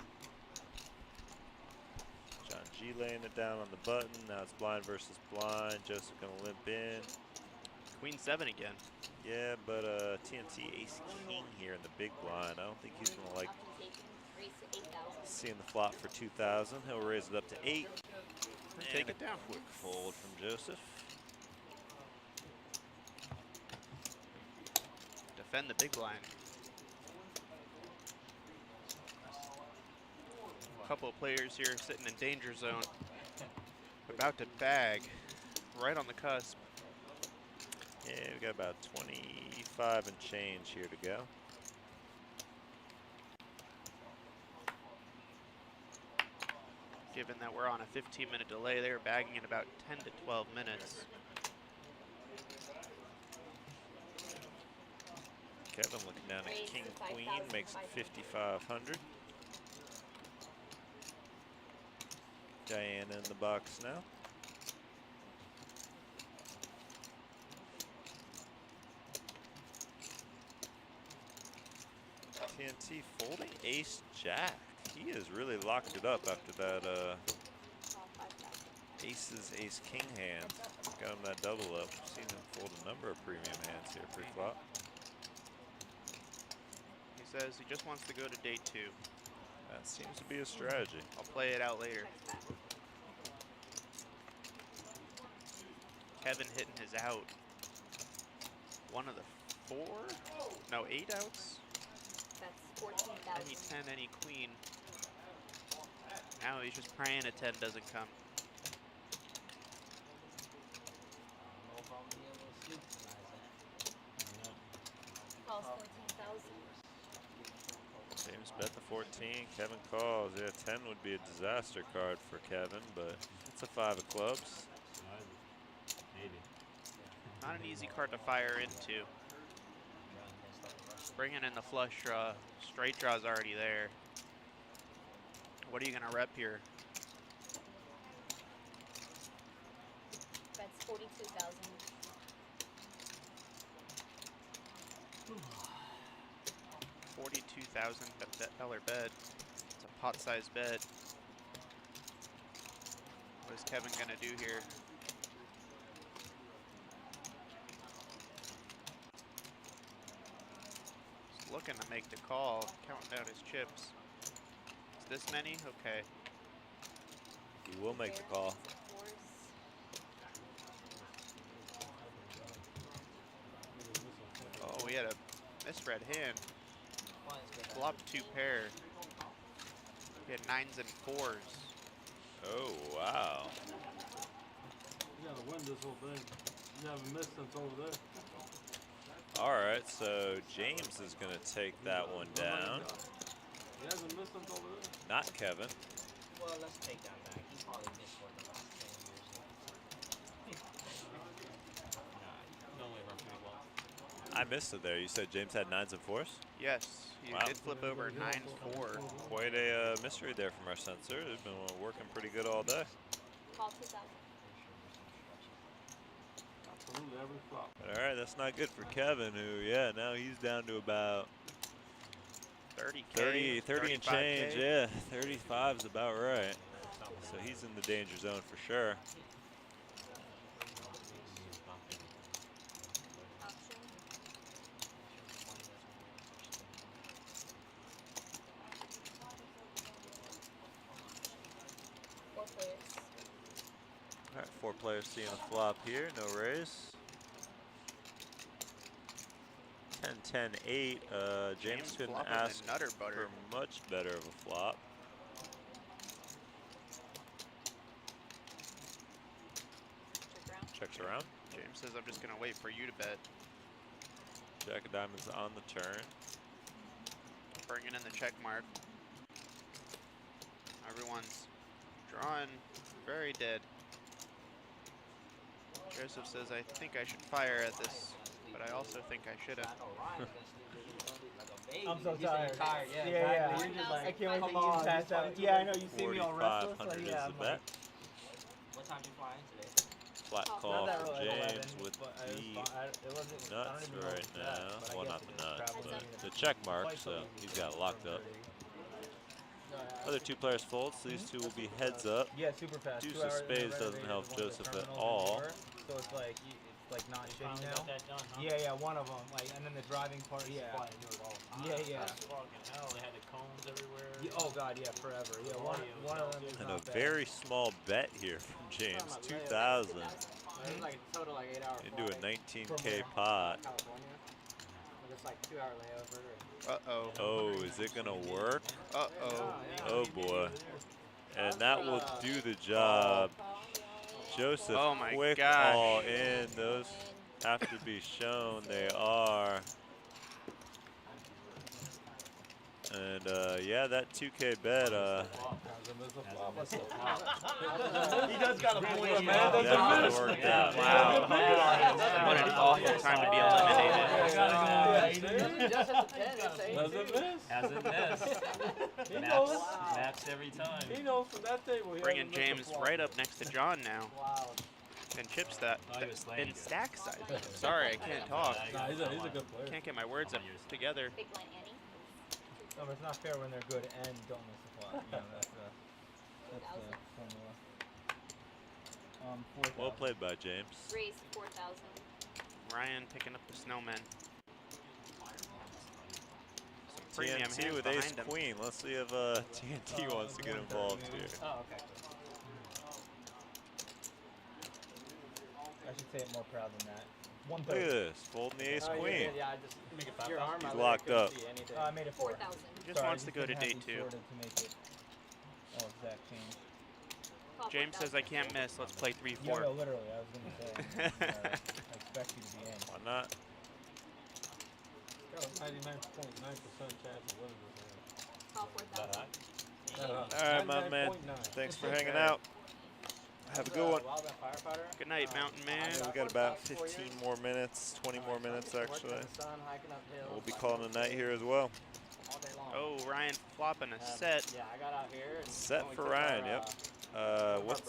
John G laying it down on the button. Now it's blind versus blind. Joseph gonna limp in. Queen 7 again. Yeah, but TNT Ace King here in the big blind. I don't think he's gonna like seeing the flop for 2,000. He'll raise it up to 8. Take it down. Quick fold from Joseph. Defend the big blind. A couple of players here sitting in danger zone. About to bag. Right on the cusp. Yeah, we got about 25 and change here to go. Given that we're on a 15-minute delay, they're bagging in about 10 to 12 minutes. Kevin looking down at King Queen, makes it 5,500. Diana in the box now. TNT folding Ace Jack. He has really locked it up after that Aces Ace King hand. Got him that double up. Seen him fold a number of premium hands here pre-flop. He says he just wants to go to day 2. That seems to be a strategy. I'll play it out later. Kevin hitting his out. One of the 8 outs. That's 14,000. Any 10, any queen. Now he's just praying a 10 doesn't come. Calls 14,000. James bet the 14. Kevin calls. Yeah, 10 would be a disaster card for Kevin, but it's a 5 of clubs. Maybe. Not an easy card to fire into. Bringing in the flush draw. Straight draw's already there. What are you going to rep here? That's 42,000. $42,000 bed. It's a pot-sized bed. What is Kevin going to do here? He's looking to make the call, counting down his chips. Is this many? Okay. He will make the call. Oh, we had a misread hand. Flopped 2 pair. He had 9s and 4s. Oh, wow. You gotta win this whole thing. You haven't missed since over there. All right, so James is going to take that one down. He hasn't missed since over there. Not Kevin. Well, let's take that back. He's probably missed for the last 10 years. No way from pretty well. I missed it there. You said James had 9s and 4s? Yes, he Wow. did flip over 9-4. Quite a mystery there from our sensor. They've been working pretty good all day. Call 2,000. Absolutely every flop. But all right, that's not good for Kevin, who, yeah, now he's down to about 30K, 30 and change. Yeah, 35 is about right. So he's in the danger zone for sure. All right, 4 players seeing a flop here, no raise. 10-10-8. James couldn't flopping ask the Nutter Butter. for much better of a flop. Checks around. James says, I'm just going to wait for you to bet. Jack of diamonds on the turn. Bringing in the check mark. Everyone's drawing very dead. Joseph says, I think I should fire at this, but I also think I should have. I'm so tired. Yeah, yeah. exactly. You're just like, I can't wait come to use on, past just out. Yeah, I know. You see me all restless. Like, is yeah, the I'm bet. What time did you fly in today? Flat Not call that from early, James 11, with but the it wasn't, nuts right now. but I Well, guess not it the is nuts, probably but the check mark, so he's got it locked up. Other two players fold, so these two will be heads up. Yeah, super fast. Deuce 2 of hours spades doesn't help Joseph at all. So it's like not shitty now. Got that done, huh? Yeah, one of them. Like, and then the driving part. Yeah. Yeah. Fucking hell, they had the cones everywhere. Yeah, oh god, yeah, forever. Yeah, one of them is And not a bad. very small bet here from James, 2,000 It was like a total like 8 hour into a flight. 19K pot. California. Just like 2 hour layover. Uh-oh. Oh, is it gonna work? Uh-oh. Oh boy. And that will do the job. Joseph, Oh my quick gosh. all in. Those have to be shown. They are. And yeah, that 2K bet. He does got a point, man. Definitely worked out. Wow. What an awful time to be eliminated. Hasn't missed. He knows. Maps every time. He knows from that table. Bringing James right up next to John now. Wow. And chips that he was slaying in you. stack size. Sorry, I can't talk. Nah, he's a good player. Can't get my words up together. Big blind Annie. No, but it's not fair when they're good and don't miss the flop. You know, that's the formula. Well played by James. Raise 4,000. Ryan picking up the snowman. Some premium TNT hands with behind ace him. queen. Let's see if TNT wants to get involved here. Oh, okay. I should say it more proud than that. Look at this, folding the ace queen. Yeah, I just Make it your arm. He's locked up. I made it 4,000. He just wants to go to date 2. To make it exact change. James says I can't miss. Let's play 3-4. Yeah, no, literally, I was gonna say. I expect you to be in. Why not? Got a 99.9% chance of winning this hand. Call 4,000. All right, my man. Thanks for hanging out. Have a good one. Good night, Mountain Man. Yeah, we got about 15 more minutes, 20 more minutes actually. We'll be calling a night here as well. Oh, Ryan flopping a set. Yeah, I got out here. And Set for Ryan, yep. What's,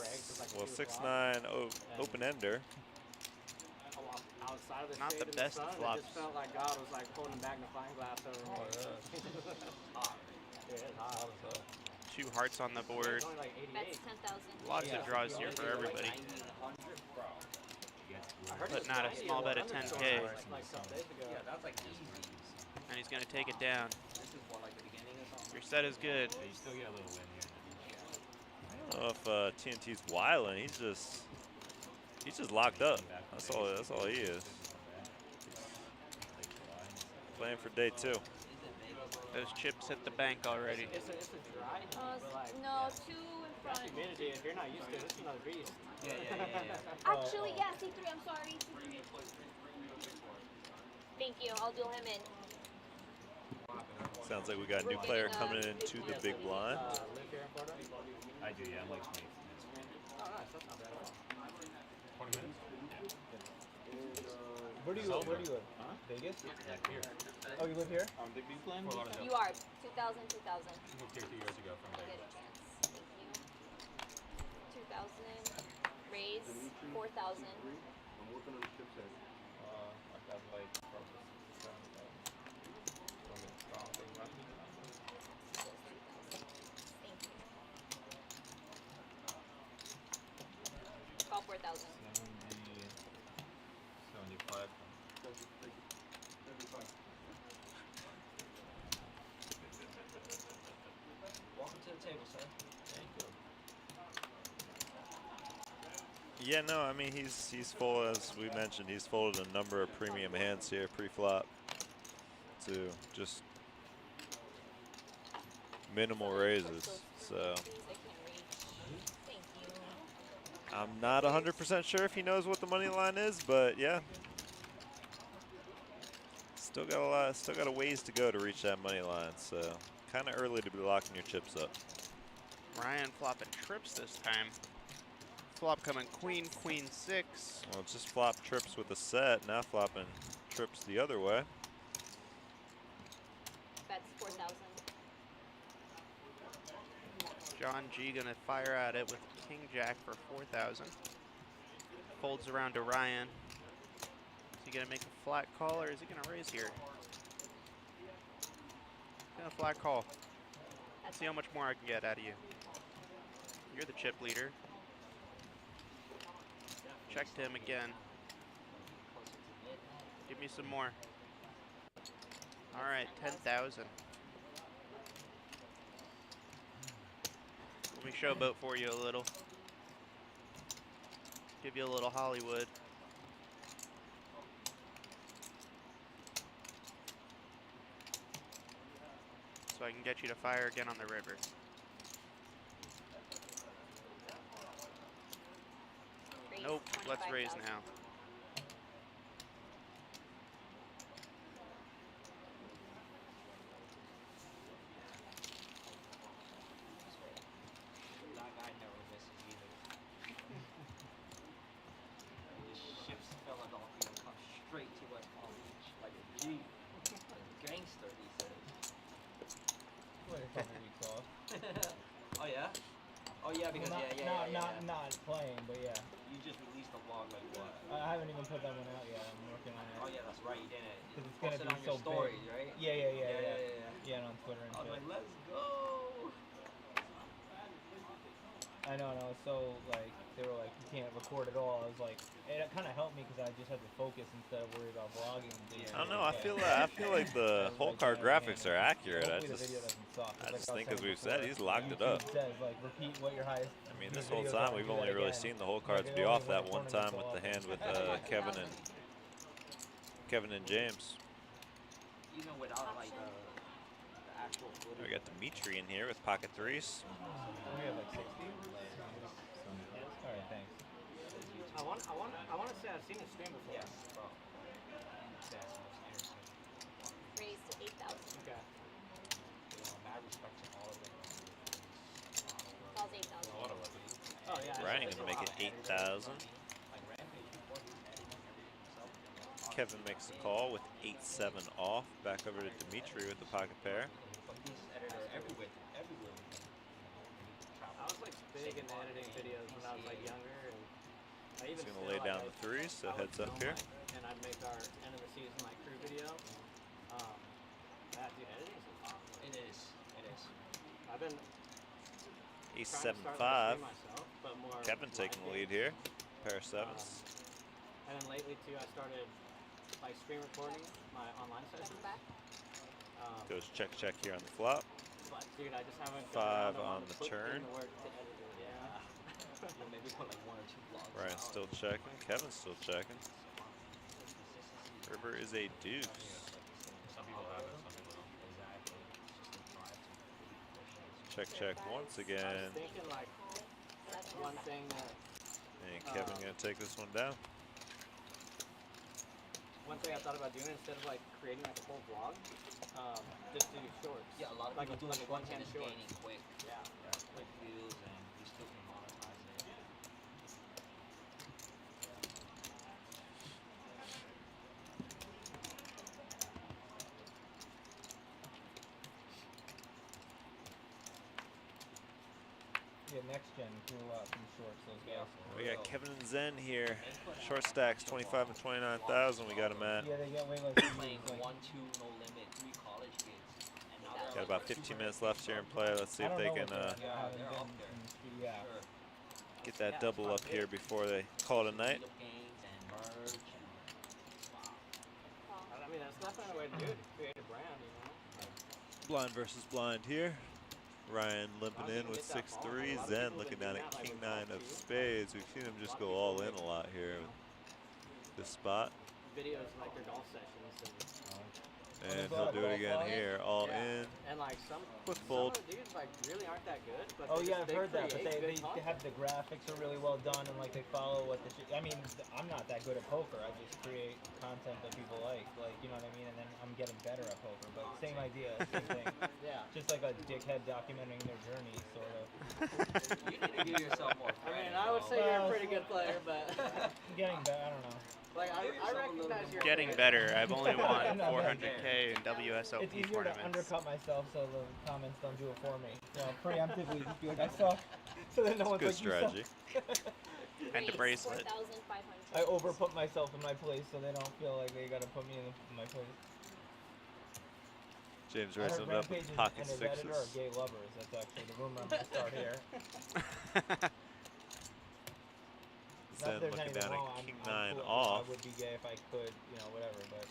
well, 6-9 open ender. Outside of the Not shade the of best the sun, flops. It just felt like God was like holding a magnifying glass over me. Dude, it's hot. 2 hearts on the board. It's only like 88. That's 10,000. Lots of draws here for everybody. Putting out a small bet of 10K. And he's going to take it down. Your set is good. You still get a little win here. I don't know if TNT's wilding. He's just locked up. That's all he is. Playing for day 2. Those chips hit the bank already. It's a dry, but like, No, 2 in front. humidity, if you're not used to it, it's another beast. Actually, yeah, C3, I'm sorry. C3. Thank you, I'll duel him in. Sounds like we got a new player coming into the big blind. Live here in Florida? I do, yeah. I'm like 20 minutes. Oh, nice. That's not bad at all. 20 minutes? Where do you live? Huh? Vegas? Yeah, here. Oh, you live here? Big B plan? You are 2,000, 2,000. Moved here 2 years ago from Get Vegas. a chance. Thank you. 2,000. Raise 4,000. I'm working on the chip set. I got like Thank you. Call 4,000. 75. Welcome to the table, sir. Thank you. Yeah, no, I mean he's full, as we mentioned. He's folded a number of premium hands here pre-flop. too. Just minimal raises. So I'm not 100% sure if he knows what the money line is, but yeah. Still got a ways to go to reach that money line, so kind of early to be locking your chips up. Ryan flopping trips this time. Flop coming queen, queen 6. Well, it's just flop trips with a set, now flopping trips the other way. That's 4,000. John G gonna fire at it with king jack for 4,000. Folds around to Ryan. Is he gonna make a flat call or is he gonna raise here? Gonna flat call. Let's see how much more I can get out of you. You're the chip leader. Check to him again. Give me some more. All right, 10,000. Let me showboat for you a little. Give you a little Hollywood. So I can get you to fire again on the river. Nope, let's raise now. That guy never misses either. The ships fell at all, you know, come straight to West Palm Beach like a G. Gangster, he says. Wait a couple weeks off. Oh yeah? Oh yeah, because Well, not playing, but yeah. You just released a vlog like what? I haven't even put that one out yet. I'm working on it. Oh yeah, that's right, you didn't. Because it's Posted gonna be on so your stories, big. right? Yeah. Yeah, and on Twitter and I was shit. like, let's go. I know, and I was so like, they were like, you can't record at all. I was like, it kind of helped me because I just had to focus instead of worry about vlogging. I don't know. I feel like the whole card graphics are accurate. I just think, as we've said, he's locked it up. Says, like, repeat what your highest. I mean, this whole time we've only really seen the whole cards be off that one time with the hand with Kevin and James. Even without like the actual footage. We got Dimitri in here with pocket threes. We have like 60. All right, thanks. I want to say I've seen a stream before. Yes, bro. Raised to 8,000. Okay. Mad respect to all of them. Calls 8,000. Oh yeah. Ryan gonna make it 8,000. Kevin makes the call with 8-7 off. Back over to Dimitri with the pocket pair. I was like big into editing videos when I was like younger, and I even He's gonna lay down the threes, so heads up here. And I'd make our end of the season like crew video. Dude, editing is fun. It is. I've been Ace trying to 7-5. start like a stream myself, but more Kevin taking the lead here. Pair of sevens. And then lately too, I started like screen recording my online sessions. Goes check here on the flop. But dude, I just haven't. 5 on the turn. Yeah. Maybe put like 1 or 2 vlogs. Ryan's still checking. Kevin's still checking. River is a deuce. Some people have it, some people don't. Check once again. I was thinking like one thing that. And Kevin gonna take this one down. One thing I thought about doing instead of like creating like a whole vlog, just do shorts. Yeah, a lot of people do like one-hand shorts. Gaining quick. Yeah. Quick views, and you still can monetize it. Yeah, next gen grew a lot from shorts. Those guys. We got Kevin and Zen here. Short stacks 25 and 29,000. We got him at. Yeah, they get way less. Playing 1-2 no limit, 3 college kids. And now they're Got about 15 minutes left here in play. Let's see if they can get that double up here before they call it a night. I mean, that's definitely a way to do it. Create a brand, you know. Blind versus blind here. Ryan limping in with 6-3. Zen looking down at king 9 of spades. We've seen him just go all in a lot here with this spot. Videos like their golf sessions. And he'll do it again here. All in. And like Quick some fold. of the dudes like really aren't that good. But Oh they yeah, just, I've heard that. But create they good have the graphics are really well done and like they follow what the shit. I mean, I'm not that good at poker. I just create content that people like you know what I mean. And then I'm getting better at poker. But same idea, same thing. Yeah. Just like a dickhead documenting their journey, sort of. You need to give yourself more credit. I mean, I would say you're a pretty good player, but I'm getting better. I don't know. Like I recognize you're Getting better. I've only won 400K in WSOP It's easier to tournaments. undercut myself so the comments don't do it for me. You know, preemptively just be like, I suck. So then no one's Good like, strategy. And a bracelet. I overput myself in my place so they don't feel like they gotta put me in my place. James I heard raising it up with Rampage pocket and his editor are sixes. gay lovers. That's actually the rumor I'm gonna start here. Then Not that there's looking anything down wrong. at King I'm 9 cool. off. I would be gay if I could, you know, whatever, but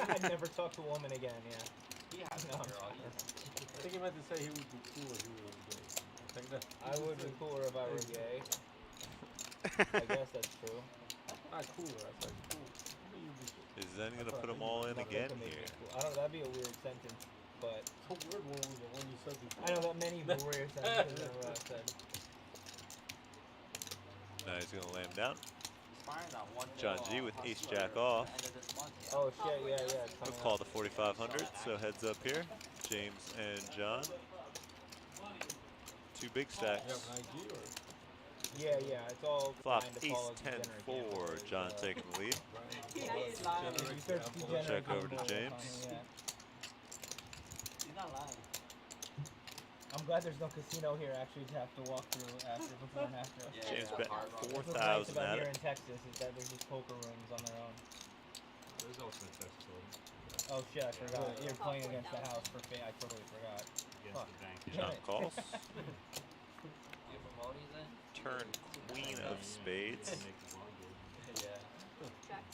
I'd never talk to a woman again, yeah. No, I'm joking. I think he meant to say he would be cool if he was gay. I think that. I would be cooler if I were gay. I guess that's true. Not cooler, I said cool. Is then going to put them all in again here. I don't know, that'd be a weird sentence, but... It's a weird one was the one you said before. I know that many weird sentences in a row I've said. Now he's going to lay him down. firing that one John G with ace jack off. Oh shit, yeah, yeah. He'll call the 4,500, so heads up here. James and John. Two big stacks. Yeah, yeah, it's all Flop trying to ace follow 10-4, John taking the lead. We'll check over to James. He's not lying. I'm glad there's no casino here actually to have to walk through after, before and after. James bet That's what's 4,000 nice about at here it. in Texas is that there's just poker rooms on their own. There's also in Texas. Oh shit, I forgot. You're playing against the house for I totally forgot. Fuck. John calls. You promote then? Turn queen of spades. Yeah.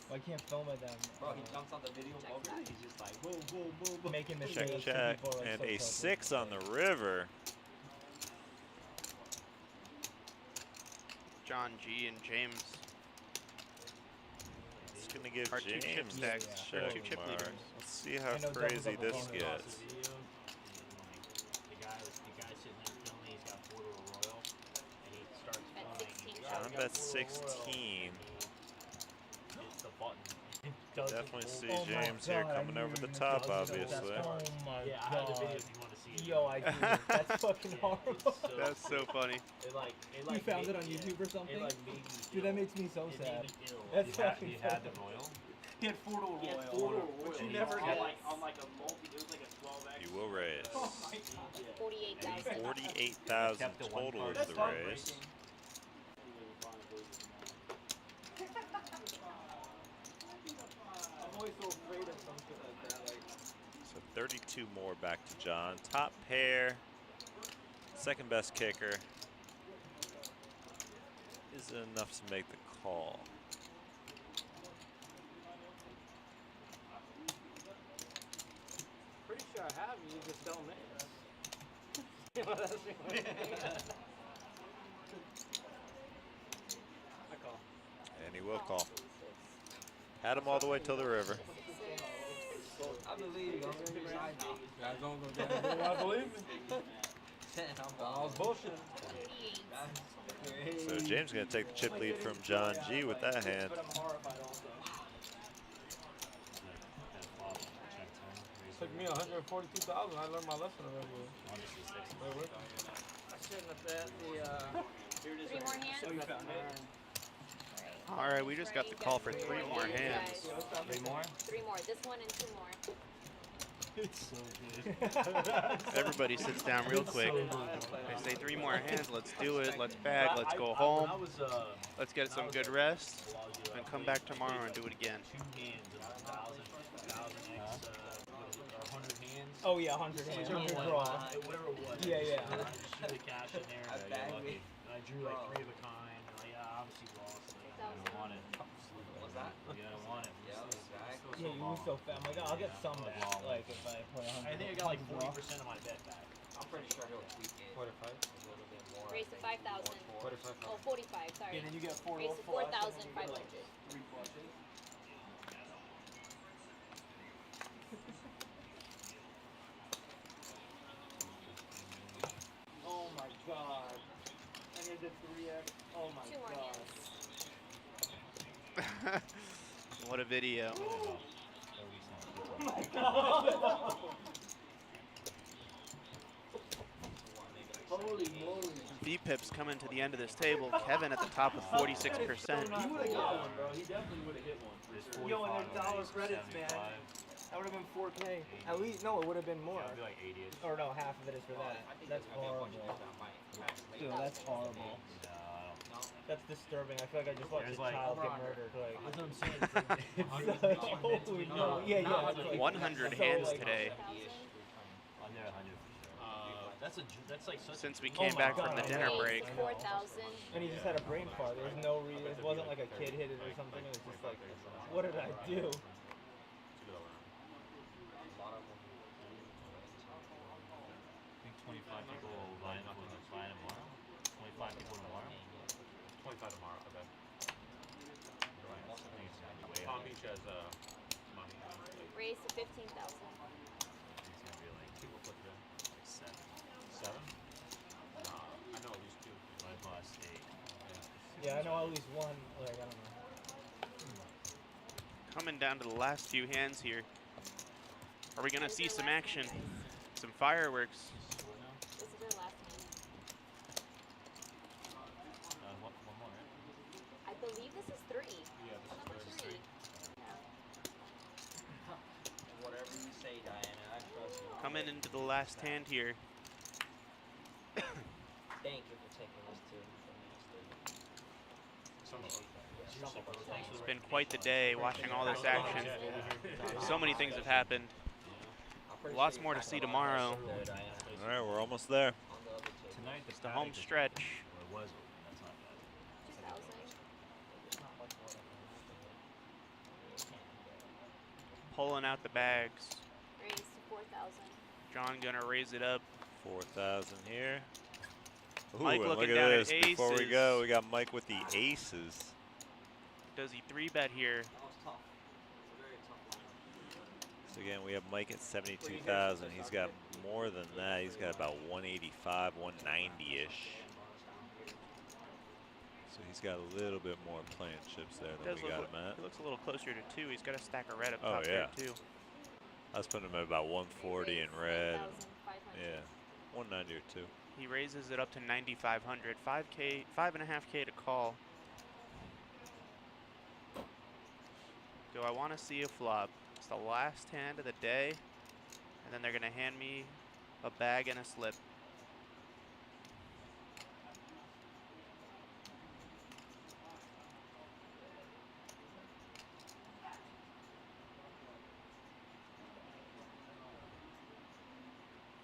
Well, I can't film it then. Bro, he jumps on the video poker. He's just like boom, boom, boom, boom. Making Check, mistakes. check, People are, like, and so a focused. 6 on the river. John G and James. It's going to give Our two chip James stacks. check Our two chip mark. leaders. Let's see how I know crazy double this double gets. The guy sitting there filming, he's got 4 to a royal, and he starts filming. John bets 16. Hits the button. Definitely see James here coming over the top, obviously. Oh my Yeah, I have the video if you want to see it. Yo, I do. That's fucking horrible. That's so funny. You found it on YouTube or something? It like made me Dude, that makes me so it sad. made me ill. That's you had, fucking you had the sad. royal. He had 4 to a royal. Which you never get like on like a multi. It was like a 12x. You will raise. Oh my god. 48,000. 48,000 total is the raise. I'm always so afraid of some shit like that. Like, So 32 more back to John. Top pair. Second best kicker. Is it enough to make the call? pretty sure I have you just don't make it. You know, that's the only thing. I call. And he will call. Had him all the way till the river. I believe you. I'm gonna be right now. Guys don't go down. I believe me. I was bullshitting. So James going to take the chip lead from John G with that hand. But I'm horrified also. Took me 142,000. I learned my lesson already. I shouldn't have bet the 3 more hands? So you found it. All right, we just got the call for 3 more hands. 3 more? 3 more. This one and 2 more. It's so good. Everybody sits down real quick. They say 3 more hands. Let's do it. Let's bag. Let's go home. Let's get some good rest and come back tomorrow and do it again. 2 hands of 1,000 X, 100 hands. Oh yeah, 100 hands. 100 draw. Whatever it was. Yeah, yeah. Shoot the cash in there. I got lucky. And I drew like 3 of a kind. Like, yeah, obviously lost. Like, I don't want it. What's that? Yeah, I don't want it. Yeah, you move so fast. I'm like, oh, I'll get some back. Like if I play 100. I think I got like 40% of my bet back. I'm pretty sure he'll tweak it. 45. A little bit more. Raise to 5,000. 45. Oh, 45, sorry. And then you get 4 Raise to 4,500. 3 flushes. to 3x. Oh my 2 more god. hands. What a video. Oh my god. Holy moly. V-Pips coming to the end of this table. Kevin at the top with 46%. He would have hit one, bro. He definitely would have hit one. Yo, and they're dollar credits, man. That would have been 4K. At least, no, it would have been more. Yeah, it'd be like 80-ish. Or no, half of it is for that. That's horrible. Dude, that's horrible. That's disturbing. I feel like I just watched a child get murdered. Like, that's what I'm saying. Holy no. Yeah, yeah. Like, 100 hands today. Under 100. That's like such Since we came back from the dinner break. 4,000. And he just had a brain fart. There's no reason. It wasn't like a kid hit it or something. It was just like, what did I do? I think 25 people line up with us flying tomorrow. 25 people tomorrow. 25 tomorrow, I bet. I think it's gonna be way Palm higher. Beach has money. Raise to 15,000. It's gonna be like People put it in. 7. 7? Nah, I know at least 2. My boss 8. Yeah, I know at least one. Like, I don't know. Coming down to the last few hands here. Are we gonna see some action? Some fireworks. This is their last hand. One more, right? I believe this is 3. Yeah, Number this is 3. Whatever you say, Diana, I trust you. Coming into the last hand here. Thank you for taking this too. Some of them. It's been quite the day watching all this action. So many things have happened. Lots more to see tomorrow. All right, we're almost there. Tonight, It's the home stretch. Or was open. That's not bad. 2,000. Pulling out the bags. Raise to 4,000. John gonna raise it up. 4,000 here. Ooh, Mike and looking look down at at this. Before we aces. go, we got Mike with the aces. Does he 3-bet here? So again, we have Mike at 72,000. He's got more than that. He's got about 185, 190-ish. So he's got a little bit more playing chips there than we got him at. He looks a little closer to 2. He's got a stack of red up Oh, top yeah. there too. I was putting him at about 140 in red. Yeah, 190 or 2. He raises it up to 9,500. 5K, 5.5K to call. Do I want to see a flop? It's the last hand of the day, and then they're gonna hand me a bag and a slip.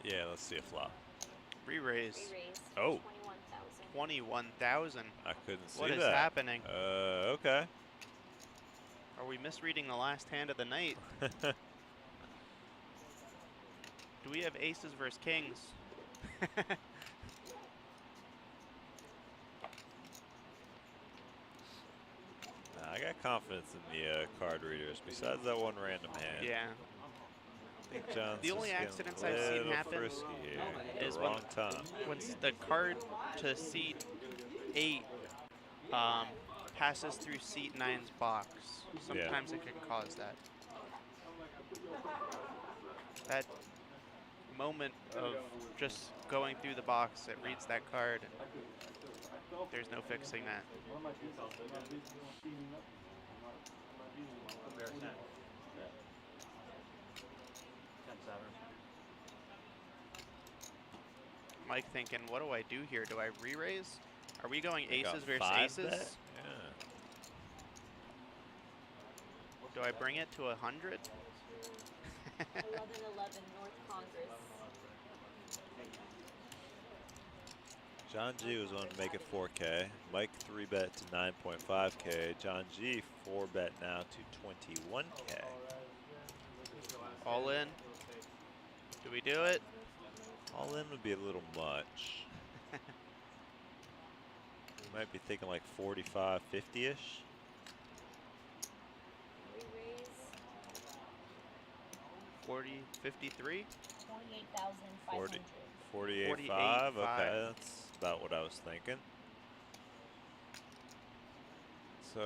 Yeah, let's see a flop. Re-raise. Re-raise. Oh. 21,000. I couldn't see What that. is happening? Okay. Are we misreading the last hand of the night? Do we have aces versus kings? Nah, I got confidence in the card readers. Besides that one random hand. Yeah. I think John's The only just getting accidents a I've seen little happen frisky here at is the when wrong time. the card to seat 8 passes through seat 9's box. Sometimes it can cause that. That moment of just going through the box, it reads that card. There's no fixing that. Mike thinking, what do I do here? Do I re-raise? Are we going aces versus aces? Yeah. Do I bring it to 100? 1111 North Congress. John G was on to make it 4K. Mike 3-bet to 9.5K. John G 4-bet now to 21K. All in? Do we do it? All in would be a little much. We might be thinking like 45, 50-ish. Re-raise. 40, 53? 48,500. 48.5. Okay, that's about what I was thinking. So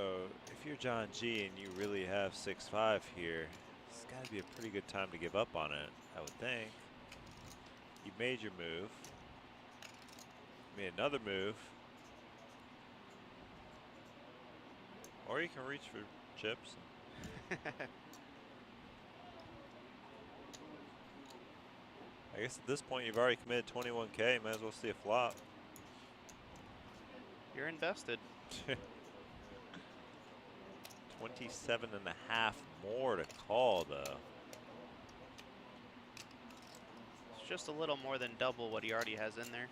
if you're John G and you really have 6-5 here, it's got to be a pretty good time to give up on it, I would think. You made your move. Made another move. Or you can reach for chips. I guess at this point you've already committed 21K. Might as well see a flop. You're invested. 27.5 more to call, though. It's just a little more than double what he already has in there.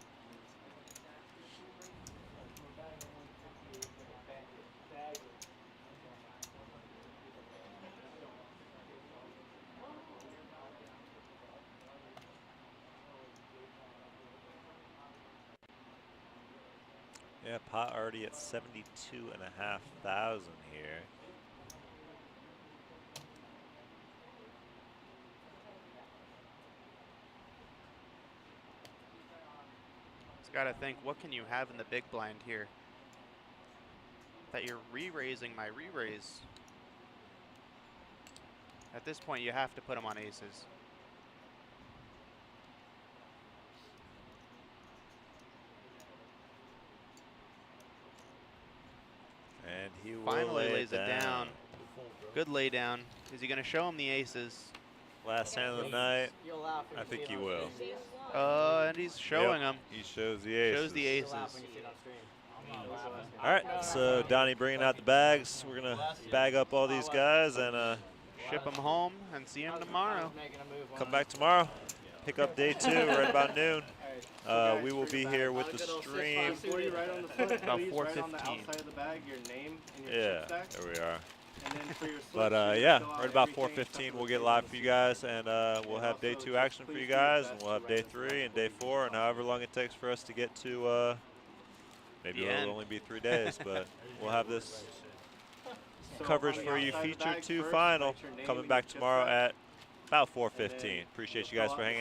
Yeah, pot already at 72,500 here. He's got to think, what can you have in the big blind here? That you're re-raising my re-raise. At this point, you have to put him on aces. And he will finally lay lays it down. Good lay down. Is he going to show him the aces? Last hand of the night. I think he will. And he's showing them. He shows the aces. Shows the aces. All right, so Donnie bringing out the bags. We're going to bag up all these guys and ship them home and see him tomorrow. Come back tomorrow. Pick up day 2 right about noon. We will be here with the stream. About 4:15. Yeah, there we are. But yeah, right about 4:15 we'll get live for you guys, and we'll have day 2 action for you guys, and we'll have day 3 and day 4, and however long it takes for us to get to. Maybe it'll only be 3 days, but we'll have this coverage for you. Feature 2 final coming back tomorrow at about 4:15. Appreciate you guys for hanging